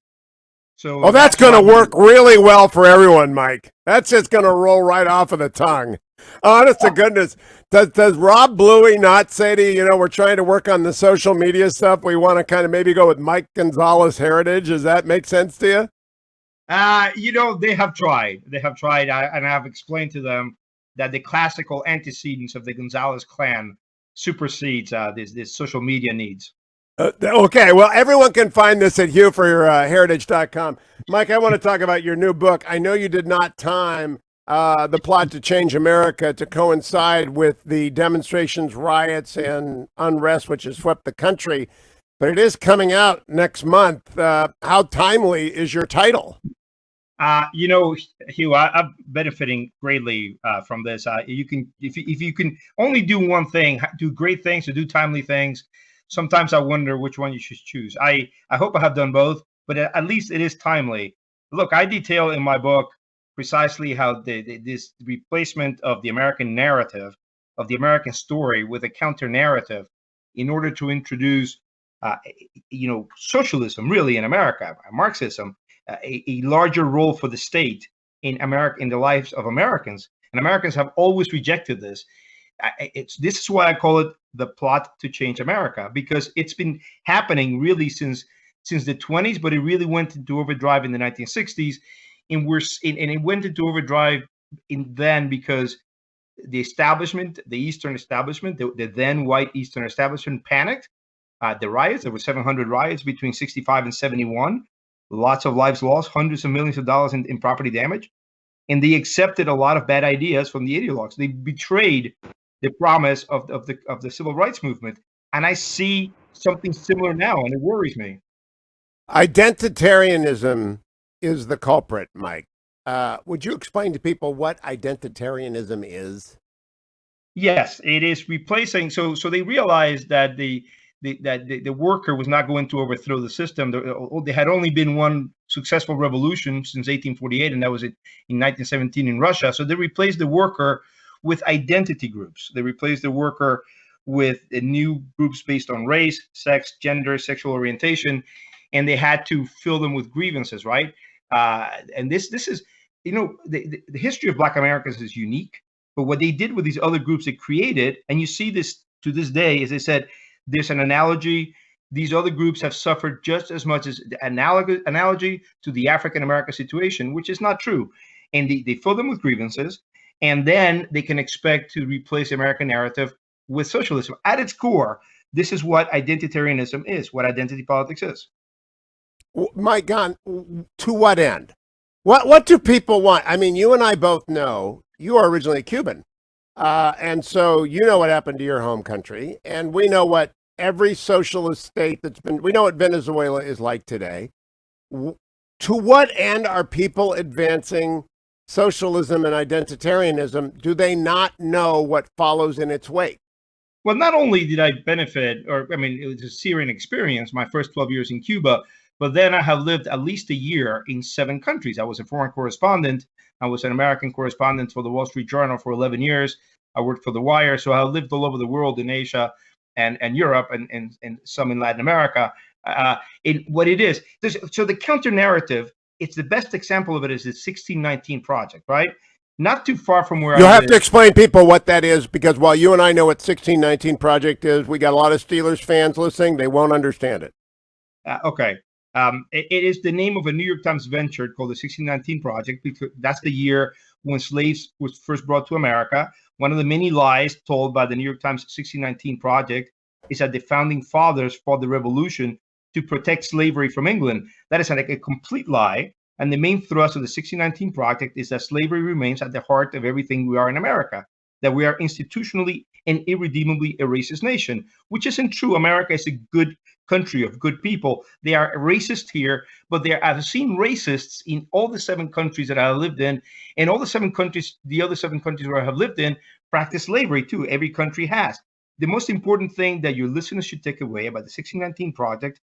So that's going to work really well for everyone, Mike. That's just going to roll right off of the tongue. Honest to goodness, does Rob Bluey not say to you, we're trying to work on the social media stuff. We want to kind of maybe go with Mike Gonzalez Heritage. Does that make sense to you? They have tried. And I have explained to them that the classical antecedents of the Gonzalez clan supersedes this social media needs. Okay, well, everyone can find this at heritage.com. Mike, I want to talk about your new book. I know you did not time the plot to change America to coincide with the demonstrations, riots, and unrest which has swept the country, but it is coming out next month. How timely is your title? Hugh, I'm benefiting greatly from this. If you can only do one thing, do great things or do timely things. Sometimes I wonder which one you should choose. I hope I have done both, but at least it is timely. Look, I detail in my book precisely how this replacement of the American narrative, of the American story with a counter narrative in order to introduce, socialism really in America, Marxism, a larger role for the state in America, in the lives of Americans. And Americans have always rejected this. This is why I call it the plot to change America, because it's been happening really since the 20s, but it really went into overdrive in the 1960s, and it went into overdrive then because the establishment, the Eastern establishment, the then white Eastern establishment panicked. The riots, there were 700 riots between 65 and 71, lots of lives lost, hundreds of millions of dollars in property damage, and they accepted a lot of bad ideas from the ideologues. They betrayed the promise of the civil rights movement. And I see something similar now, and it worries me. Identitarianism is the culprit, Mike. Would you explain to people what identitarianism is? Yes, it is replacing. So they realized that the worker was not going to overthrow the system. There had only been one successful revolution since 1848, and that was in 1917 in Russia. So they replaced the worker with identity groups. They replaced the worker with new groups based on race, sex, gender, sexual orientation, and they had to fill them with grievances, right? And this is, the history of Black Americans is unique. But what they did with these other groups they created, and you see this to this day, is they said there's an analogy. These other groups have suffered just as much as the analogy to the African American situation, which is not true. And they fill them with grievances, and then they can expect to replace the American narrative with socialism. At its core, this is what identitarianism is, what identity politics is. Mike, Gon, to what end? What do people want? I mean, you and I both know you are originally Cuban. And so you know what happened to your home country. And we know what every socialist state we know what Venezuela is like today. To what end are people advancing socialism and identitarianism? Do they not know what follows in its wake? Well, not only did I benefit, it was a Syrian experience, my first 12 years in Cuba, but then I have lived at least a year in 7 countries. I was a foreign correspondent. I was an American correspondent for the Wall Street Journal for 11 years. I worked for The Wire. So I lived all over the world in Asia and Europe and some in Latin America. What it is, so the counter narrative, it's the best example of it is the 1619 Project, right? Not too far from where You'll have to explain people what that is, because while you and I know what 1619 Project is, we got a lot of Steelers fans listening. They won't understand it. Okay. It is the name of a New York Times venture called the 1619 Project, because that's the year when slaves was first brought to America. One of the many lies told by the New York Times 1619 Project is that the founding fathers fought the revolution to protect slavery from England. That is a complete lie. And the main thrust of the 1619 Project is that slavery remains at the heart of everything we are in America, that we are institutionally and irredeemably a racist nation, which isn't true. America is a good country of good people. They are racist here, but I've seen racists in all the 7 countries that I have lived in, and all the 7 countries, the other 7 countries where I have lived in, practice slavery too. Every country has. The most important thing that your listeners should take away about the 1619 Project,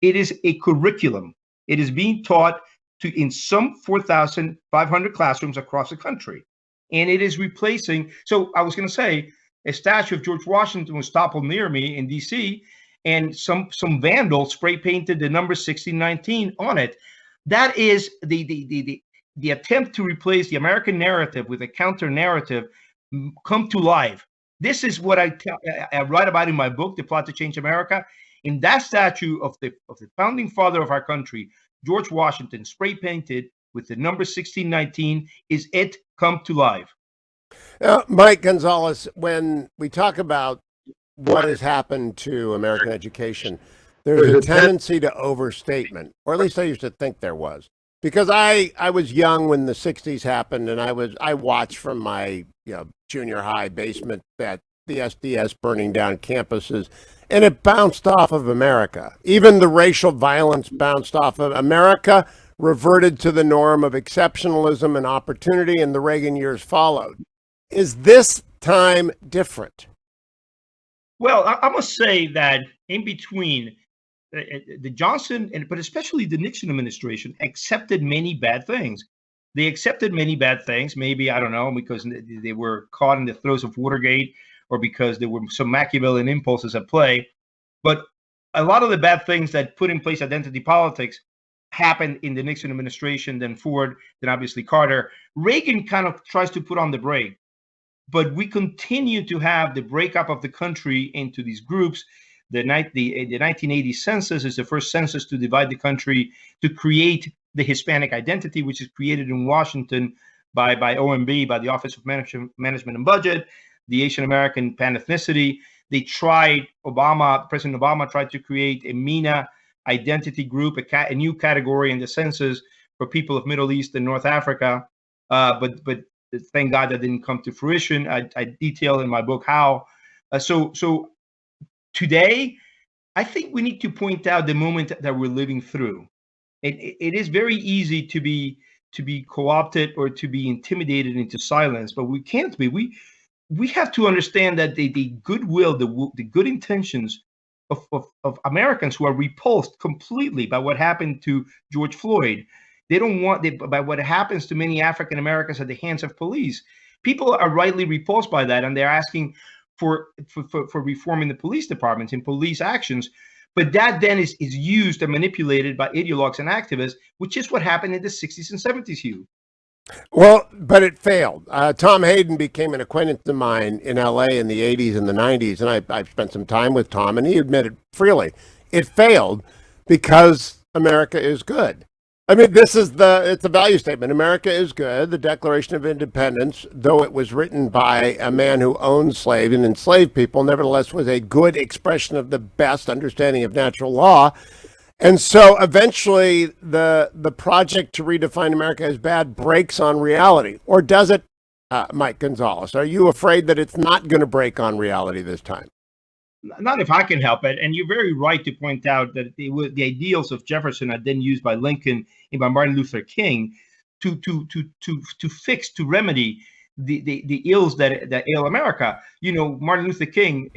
it is a curriculum. It is being taught in some 4,500 classrooms across the country. And it is replacing, so I was going to say, a statue of George Washington was toppled near me in D.C., and some vandal spray painted the number 1619 on it. That is the attempt to replace the American narrative with a counter narrative come to life. This is what I write about in my book, The Plot to Change America. In that statue of the founding father of our country, George Washington, spray painted with the number 1619, is it come to life. Mike Gonzalez, when we talk about what has happened to American education, there's a tendency to overstatement, or at least I used to think there was, because I was young when the 60s happened, and I watched from my junior high basement that the SDS burning down campuses, and it bounced off of America. Even the racial violence bounced off of America, reverted to the norm of exceptionalism and opportunity, and the Reagan years followed. Is this time different? Well, I must say that in between the Johnson, but especially the Nixon administration, accepted many bad things. They accepted many bad things, maybe, I don't know, because they were caught in the throes of Watergate or because there were some Machiavellian impulses at play. But a lot of the bad things that put in place identity politics happened in the Nixon administration, then Ford, then obviously Carter. Reagan kind of tries to put on the brake. But we continue to have the breakup of the country into these groups. The 1980 census is the first census to divide the country, to create the Hispanic identity, which is created in Washington by OMB, by the Office of Management and Budget, the Asian American pan-ethnicity. President Obama tried to create a MENA identity group, a new category in the census for people of Middle East and North Africa. But thank God that didn't come to fruition. I detail in my book how. So today, I think we need to point out the moment that we're living through. It is very easy to be co-opted or to be intimidated into silence, but we can't be. We have to understand that the goodwill, the good intentions of Americans who are repulsed completely by what happened to George Floyd. They don't want by what happens to many African Americans at the hands of police. People are rightly repulsed by that, and they're asking for reform in the police departments, in police actions. But that then is used and manipulated by ideologues and activists, which is what happened in the 60s and 70s, Hugh. Well, but it failed. Tom Hayden became an acquaintance of mine in L.A. in the 80s and the 90s, and I've spent some time with Tom, and he admitted freely it failed because America is good. I mean, it's a value statement. America is good. The Declaration of Independence, though it was written by a man who owned slaves and enslaved people, nevertheless was a good expression of the best understanding of natural law. And so eventually the project to redefine America as bad breaks on reality. Or does it, Mike Gonzalez? Are you afraid that it's not going to break on reality this time? Not if I can help it. And you're very right to point out that the ideals of Jefferson are then used by Lincoln and by Martin Luther King to remedy the ills that ail America. You know, Martin Luther King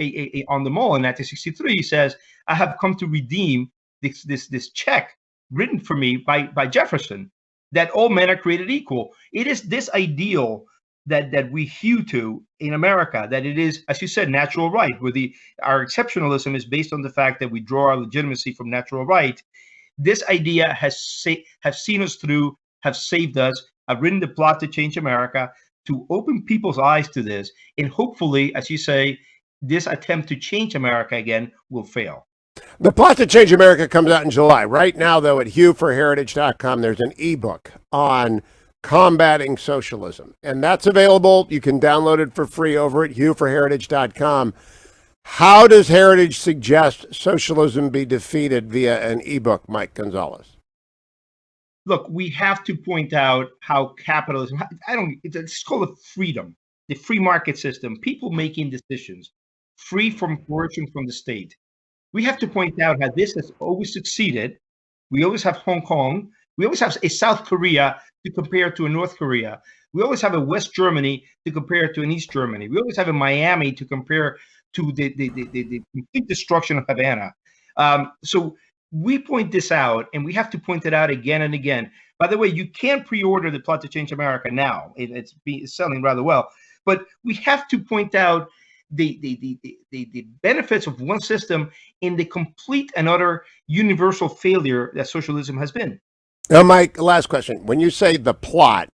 on the Mall in 1963 says, "I have come to redeem this check written for me by Jefferson, that all men are created equal." It is this ideal that we hew to in America, that it is, as you said, natural right, where our exceptionalism is based on the fact that we draw our legitimacy from natural right. This idea has seen us through, have saved us. I've written the plot to change America, to open people's eyes to this, and hopefully, as you say, this attempt to change America again will fail. The Plot to Change America comes out in July. Right now, though, at hughforheritage.com, there's an ebook on combating socialism, and that's available. You can download it for free over at hughforheritage.com. How does Heritage suggest socialism be defeated via an ebook, Mike Gonzalez? Look, we have to point out how capitalism, it's called a freedom, the free market system, people making decisions, free from coercion from the state. We have to point out how this has always succeeded. We always have Hong Kong. We always have a South Korea to compare to a North Korea. We always have a West Germany to compare to an East Germany. We always have a Miami to compare to the complete destruction of Havana. So we point this out, and we have to point it out again and again. By the way, you can pre-order the Plot to Change America now. It's selling rather well. But we have to point out the benefits of one system in the complete and utter universal failure that socialism has been. Now, Mike, last question. When you say the plot,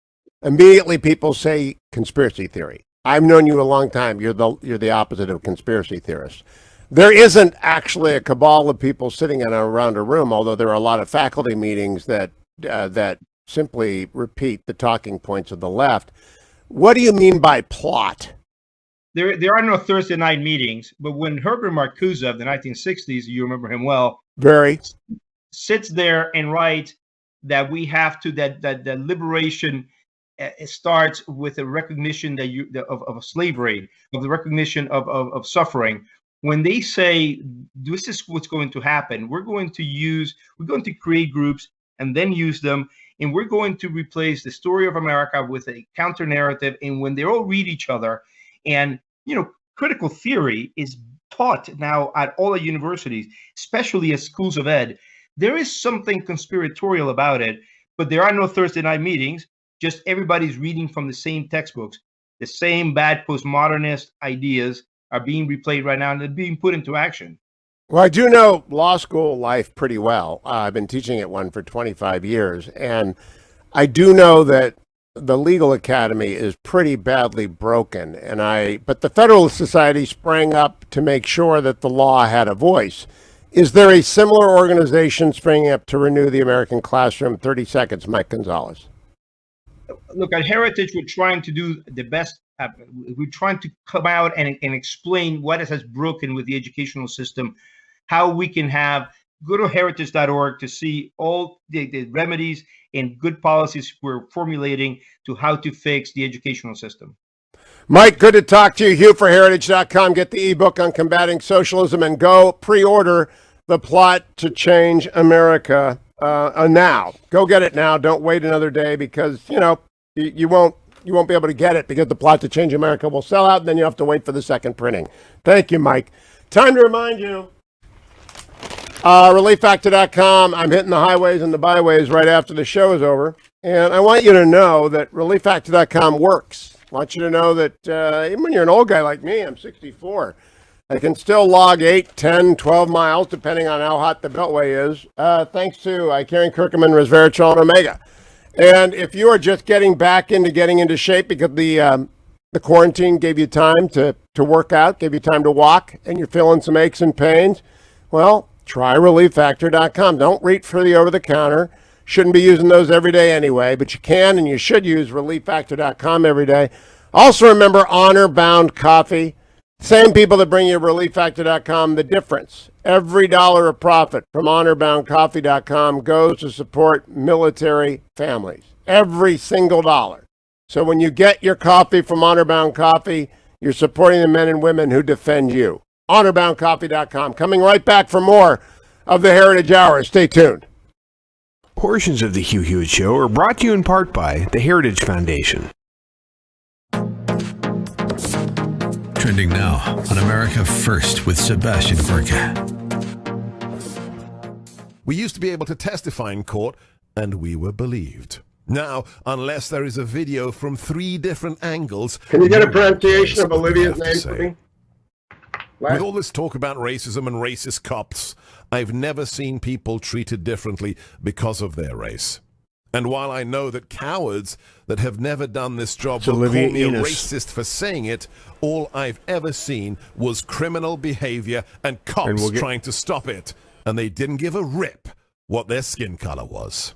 immediately people say conspiracy theory. I've known you a long time. You're the opposite of conspiracy theorists. There isn't actually a cabal of people sitting around a room, although there are a lot of faculty meetings that simply repeat the talking points of the left. What do you mean by plot? There are no Thursday night meetings, but when Herbert Marcuse of the 1960s, you remember him well, sits there and writes that we have to, that liberation starts with a recognition of slavery, of the recognition of suffering. When they say this is what's going to happen, we're going to create groups and then use them, and we're going to replace the story of America with a counter narrative. And when they all read each other, and critical theory is taught now at all the universities, especially at schools of ed, there is something conspiratorial about it. But there are no Thursday night meetings. Just everybody's reading from the same textbooks. The same bad postmodernist ideas are being replayed right now, and they're being put into action. Well, I do know law school life pretty well. I've been teaching at one for 25 years, and I do know that the legal academy is pretty badly broken. But the Federalist Society sprang up to make sure that the law had a voice. Is there a similar organization springing up to renew the American classroom? 30 seconds, Mike Gonzalez. Look, at Heritage, we're trying to do the best. We're trying to come out and explain what has broken with the educational system, how we can go to heritage.org to see all the remedies and good policies we're formulating to how to fix the educational system. Mike, good to talk to you. HughForHeritage.com. Get the ebook on combating socialism and go pre-order The Plot to Change America. now. Go get it now. Don't wait another day because, you won't be able to get it because the Plot to Change America will sell out, and then you have to wait for the second printing. Thank you, Mike. Time to remind you, ReliefFactor.com. I'm hitting the highways and the byways right after the show is over. And I want you to know that ReliefFactor.com works. I want you to know that even when you're an old guy like me, I'm 64, I can still log 8, 10, 12 miles, depending on how hot the Beltway is, thanks to Karen Kirkman, Resveratrol, and Omega. And if you are just getting into shape because the quarantine gave you time to work out, gave you time to walk, and you're feeling some aches and pains, well, try ReliefFactor.com. Don't reach for the over-the-counter. Shouldn't be using those every day anyway, but you can and you should use ReliefFactor.com every day. Also remember Honor Bound Coffee. Same people that bring you ReliefFactor.com. The difference, every dollar of profit from HonorBoundCoffee.com goes to support military families. Every single dollar. So when you get your coffee from Honor Bound Coffee, you're supporting the men and women who defend you. HonorBoundCoffee.com. Coming right back for more of the Heritage Hour. Stay tuned. Portions of the Hugh Hewitt Show are brought to you in part by the Heritage Foundation. Trending now on America First with Sebastian Gorka. We used to be able to testify in court, and we were believed. Now, unless there is a video from 3 different angles... Can you get a pronunciation of Olivia's name for me? With all this talk about racism and racist cops, I've never seen people treated differently because of their race. And while I know that cowards that have never done this job will call me a racist for saying it, all I've ever seen was criminal behavior and cops trying to stop it. And they didn't give a rip what their skin color was.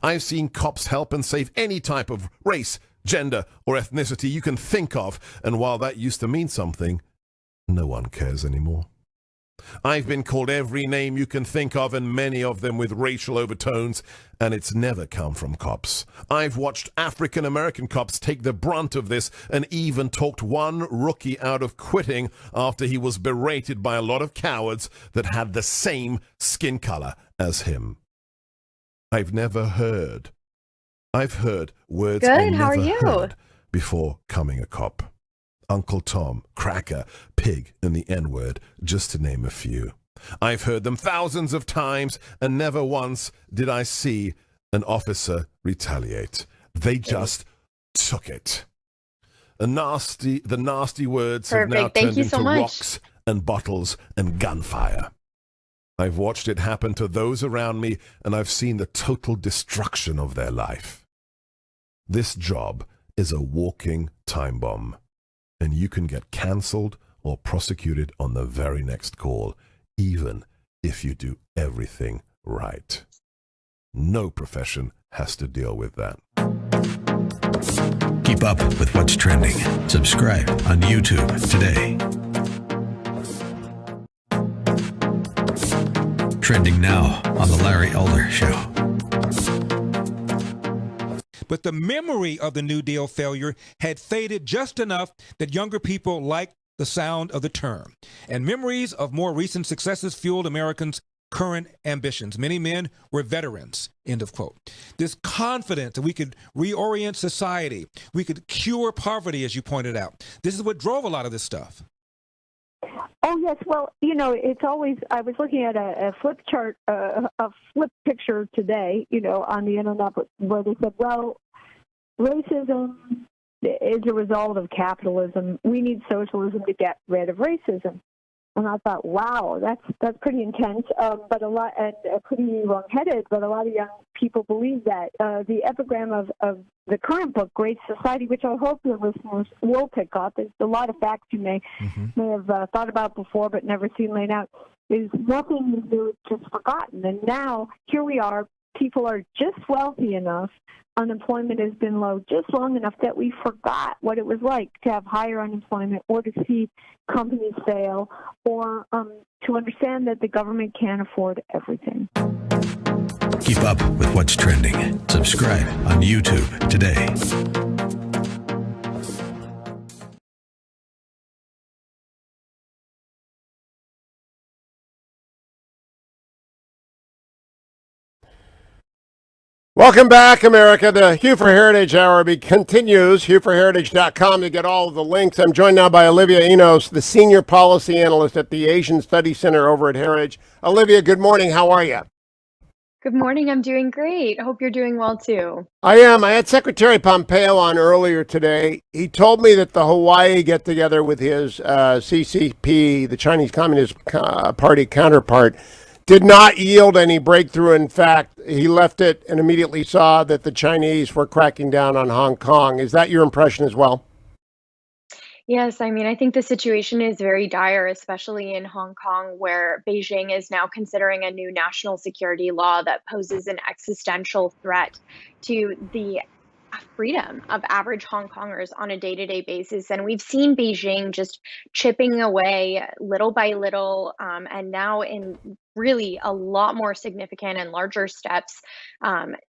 I've seen cops help and save any type of race, gender, or ethnicity you can think of. And while that used to mean something, no one cares anymore. I've been called every name you can think of, and many of them with racial overtones, and it's never come from cops. I've watched African-American cops take the brunt of this and even talked one rookie out of quitting after he was berated by a lot of cowards that had the same skin color as him. I've heard words I never heard before coming a cop. Uncle Tom, Cracker, Pig, and the N-word, just to name a few. I've heard them thousands of times, and never once did I see an officer retaliate. They just took it. The nasty words have now turned into rocks and bottles and gunfire. I've watched it happen to those around me, and I've seen the total destruction of their life. This job is a walking time bomb. And you can get cancelled or prosecuted on the very next call, even if you do everything right. No profession has to deal with that. Keep up with what's trending. Subscribe on YouTube today. Trending now on The Larry Elder Show. But the memory of the New Deal failure had faded just enough that younger people liked the sound of the term. And memories of more recent successes fueled Americans' current ambitions. Many men were veterans, end of quote. This confidence that we could reorient society, we could cure poverty, as you pointed out. This is what drove a lot of this stuff. Oh, yes. Well, it's always, I was looking at a flip chart, a flip picture today, on the internet where they said, well, racism is a result of capitalism. We need socialism to get rid of racism. And I thought, wow, that's pretty intense, but a lot, and pretty wrong-headed, but a lot of young people believe that. The epigram of the current book, Great Society, which I hope your listeners will pick up, there's a lot of facts you may have thought about before but never seen laid out, is nothing new, it's just forgotten. And now, here we are, people are just wealthy enough, unemployment has been low just long enough that we forgot what it was like to have higher unemployment or to see companies fail or to understand that the government can't afford everything. Keep up with what's trending. Subscribe on YouTube today. Welcome back, America. The Hugh for Heritage Hour continues. HughForHeritage.com to get all of the links. I'm joined now by Olivia Enos, the Senior Policy Analyst at the Asian Studies Center over at Heritage. Olivia, good morning. How are you? Good morning. I'm doing great. I hope you're doing well too. I am. I had Secretary Pompeo on earlier today. He told me that the Hawaii get-together with his CCP, the Chinese Communist Party counterpart, did not yield any breakthrough. In fact, he left it and immediately saw that the Chinese were cracking down on Hong Kong. Is that your impression as well? Yes, I mean, I think the situation is very dire, especially in Hong Kong, where Beijing is now considering a new national security law that poses an existential threat to the freedom of average Hong Kongers on a day-to-day basis. And we've seen Beijing just chipping away little by little, and now in really a lot more significant and larger steps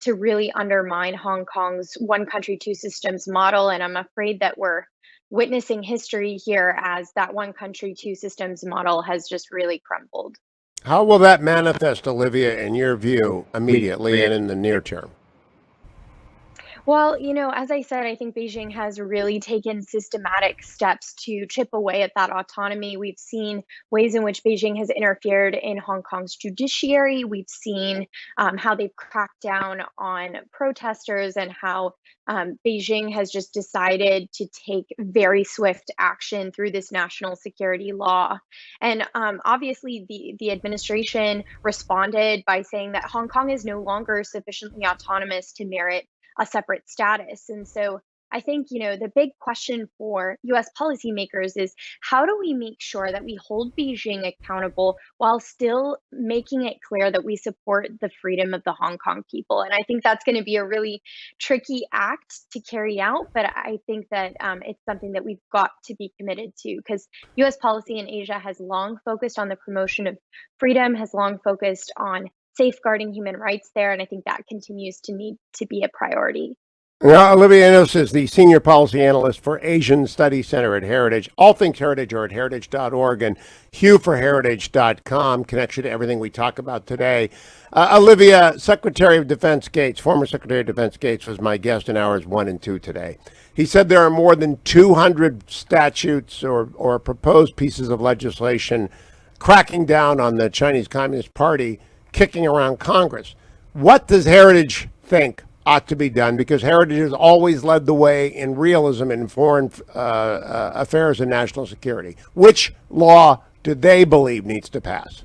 to really undermine Hong Kong's one country, two systems model. And I'm afraid that we're witnessing history here as that one country, two systems model has just really crumbled. How will that manifest, Olivia, in your view, immediately and in the near term? Well, as I said, I think Beijing has really taken systematic steps to chip away at that autonomy. We've seen ways in which Beijing has interfered in Hong Kong's judiciary. We've seen how they've cracked down on protesters and how Beijing has just decided to take very swift action through this national security law. And obviously, the administration responded by saying that Hong Kong is no longer sufficiently autonomous to merit a separate status. And so I think, the big question for US policymakers is how do we make sure that we hold Beijing accountable while still making it clear that we support the freedom of the Hong Kong people? And I think that's going to be a really tricky act to carry out, but I think that it's something that we've got to be committed to because US policy in Asia has long focused on the promotion of freedom, has long focused on safeguarding human rights there, and I think that continues to need to be a priority. Now, Olivia Enos is the Senior Policy Analyst for Asian Studies Center at Heritage. All things Heritage are at heritage.org and HughForHeritage.com connects you to everything we talk about today. Olivia, Secretary of Defense Gates, former Secretary of Defense Gates, was my guest in hours 1 and 2 today. He said there are more than 200 statutes or proposed pieces of legislation cracking down on the Chinese Communist Party, kicking around Congress. What does Heritage think ought to be done? Because Heritage has always led the way in realism in foreign affairs and national security. Which law do they believe needs to pass?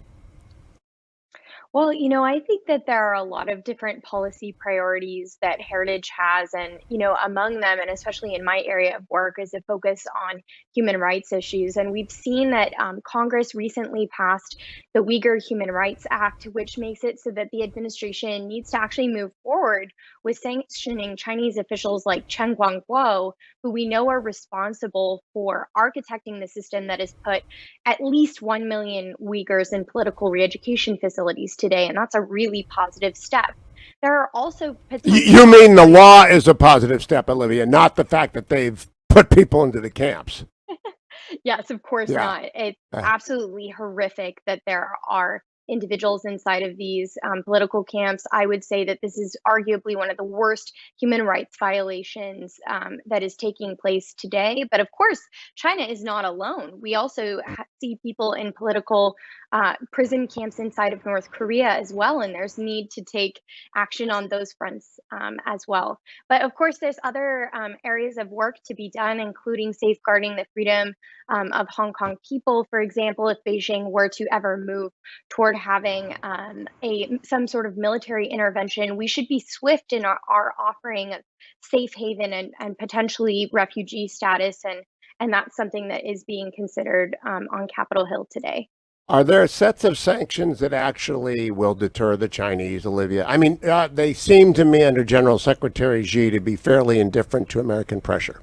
Well, I think that there are a lot of different policy priorities that Heritage has. And, among them, and especially in my area of work, is a focus on human rights issues. And we've seen that Congress recently passed the Uyghur Human Rights Act, which makes it so that the administration needs to actually move forward with sanctioning Chinese officials like Chen Guangguo, who we know are responsible for architecting the system that has put at least 1 million Uyghurs in political re-education facilities today, and that's a really positive step. There are also You mean the law is a positive step, Olivia, not the fact that they've put people into the camps? Yes, of course not. It's absolutely horrific that there are individuals inside of these political camps. I would say that this is arguably one of the worst human rights violations that is taking place today. But of course, China is not alone. We also see people in political prison camps inside of North Korea as well, and there's need to take action on those fronts as well. But of course, there's other areas of work to be done, including safeguarding the freedom of Hong Kong people. For example, if Beijing were to ever move toward having some sort of military intervention, we should be swift in our offering of safe haven and potentially refugee status, and that's something that is being considered on Capitol Hill today. Are there sets of sanctions that actually will deter the Chinese, Olivia? I mean, they seem to me under General Secretary Xi to be fairly indifferent to American pressure.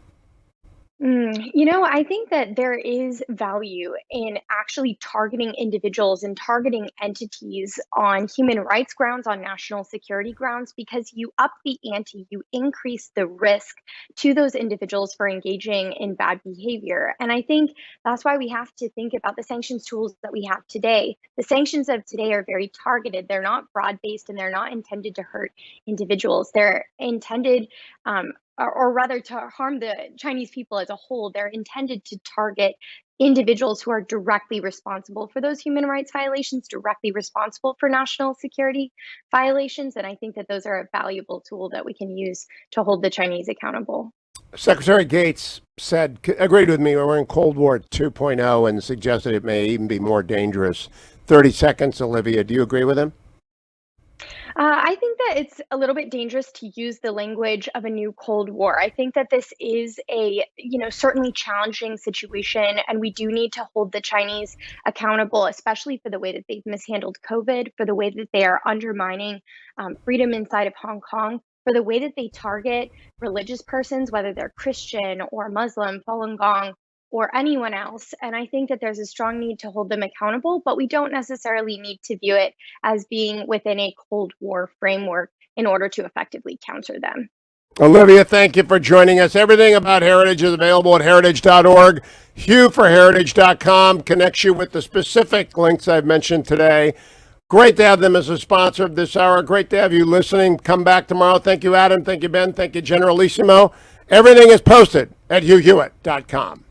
I think that there is value in actually targeting individuals and targeting entities on human rights grounds, on national security grounds, because you up the ante, you increase the risk to those individuals for engaging in bad behavior. And I think that's why we have to think about the sanctions tools that we have today. The sanctions of today are very targeted. They're not broad-based, and they're not intended to hurt individuals. They're intended or rather to harm the Chinese people as a whole. They're intended to target individuals who are directly responsible for those human rights violations, directly responsible for national security violations. And I think that those are a valuable tool that we can use to hold the Chinese accountable. Secretary Gates agreed with me, we're in Cold War 2.0, and suggested it may even be more dangerous. 30 seconds, Olivia. Do you agree with him? I think that it's a little bit dangerous to use the language of a new Cold War. I think that this is a, certainly challenging situation, and we do need to hold the Chinese accountable, especially for the way that they've mishandled COVID, for the way that they are undermining freedom inside of Hong Kong, for the way that they target religious persons, whether they're Christian or Muslim, Falun Gong, or anyone else. And I think that there's a strong need to hold them accountable, but we don't necessarily need to view it as being within a Cold War framework in order to effectively counter them. Olivia, thank you for joining us. Everything about Heritage is available at heritage.org. Hugh for heritage.com connects you with the specific links I've mentioned today. Great to have them as a sponsor of this hour. Great to have you listening. Come back tomorrow. Thank you, Adam. Thank you, Ben. Thank you, Generalissimo. Everything is posted at hughhewitt.com.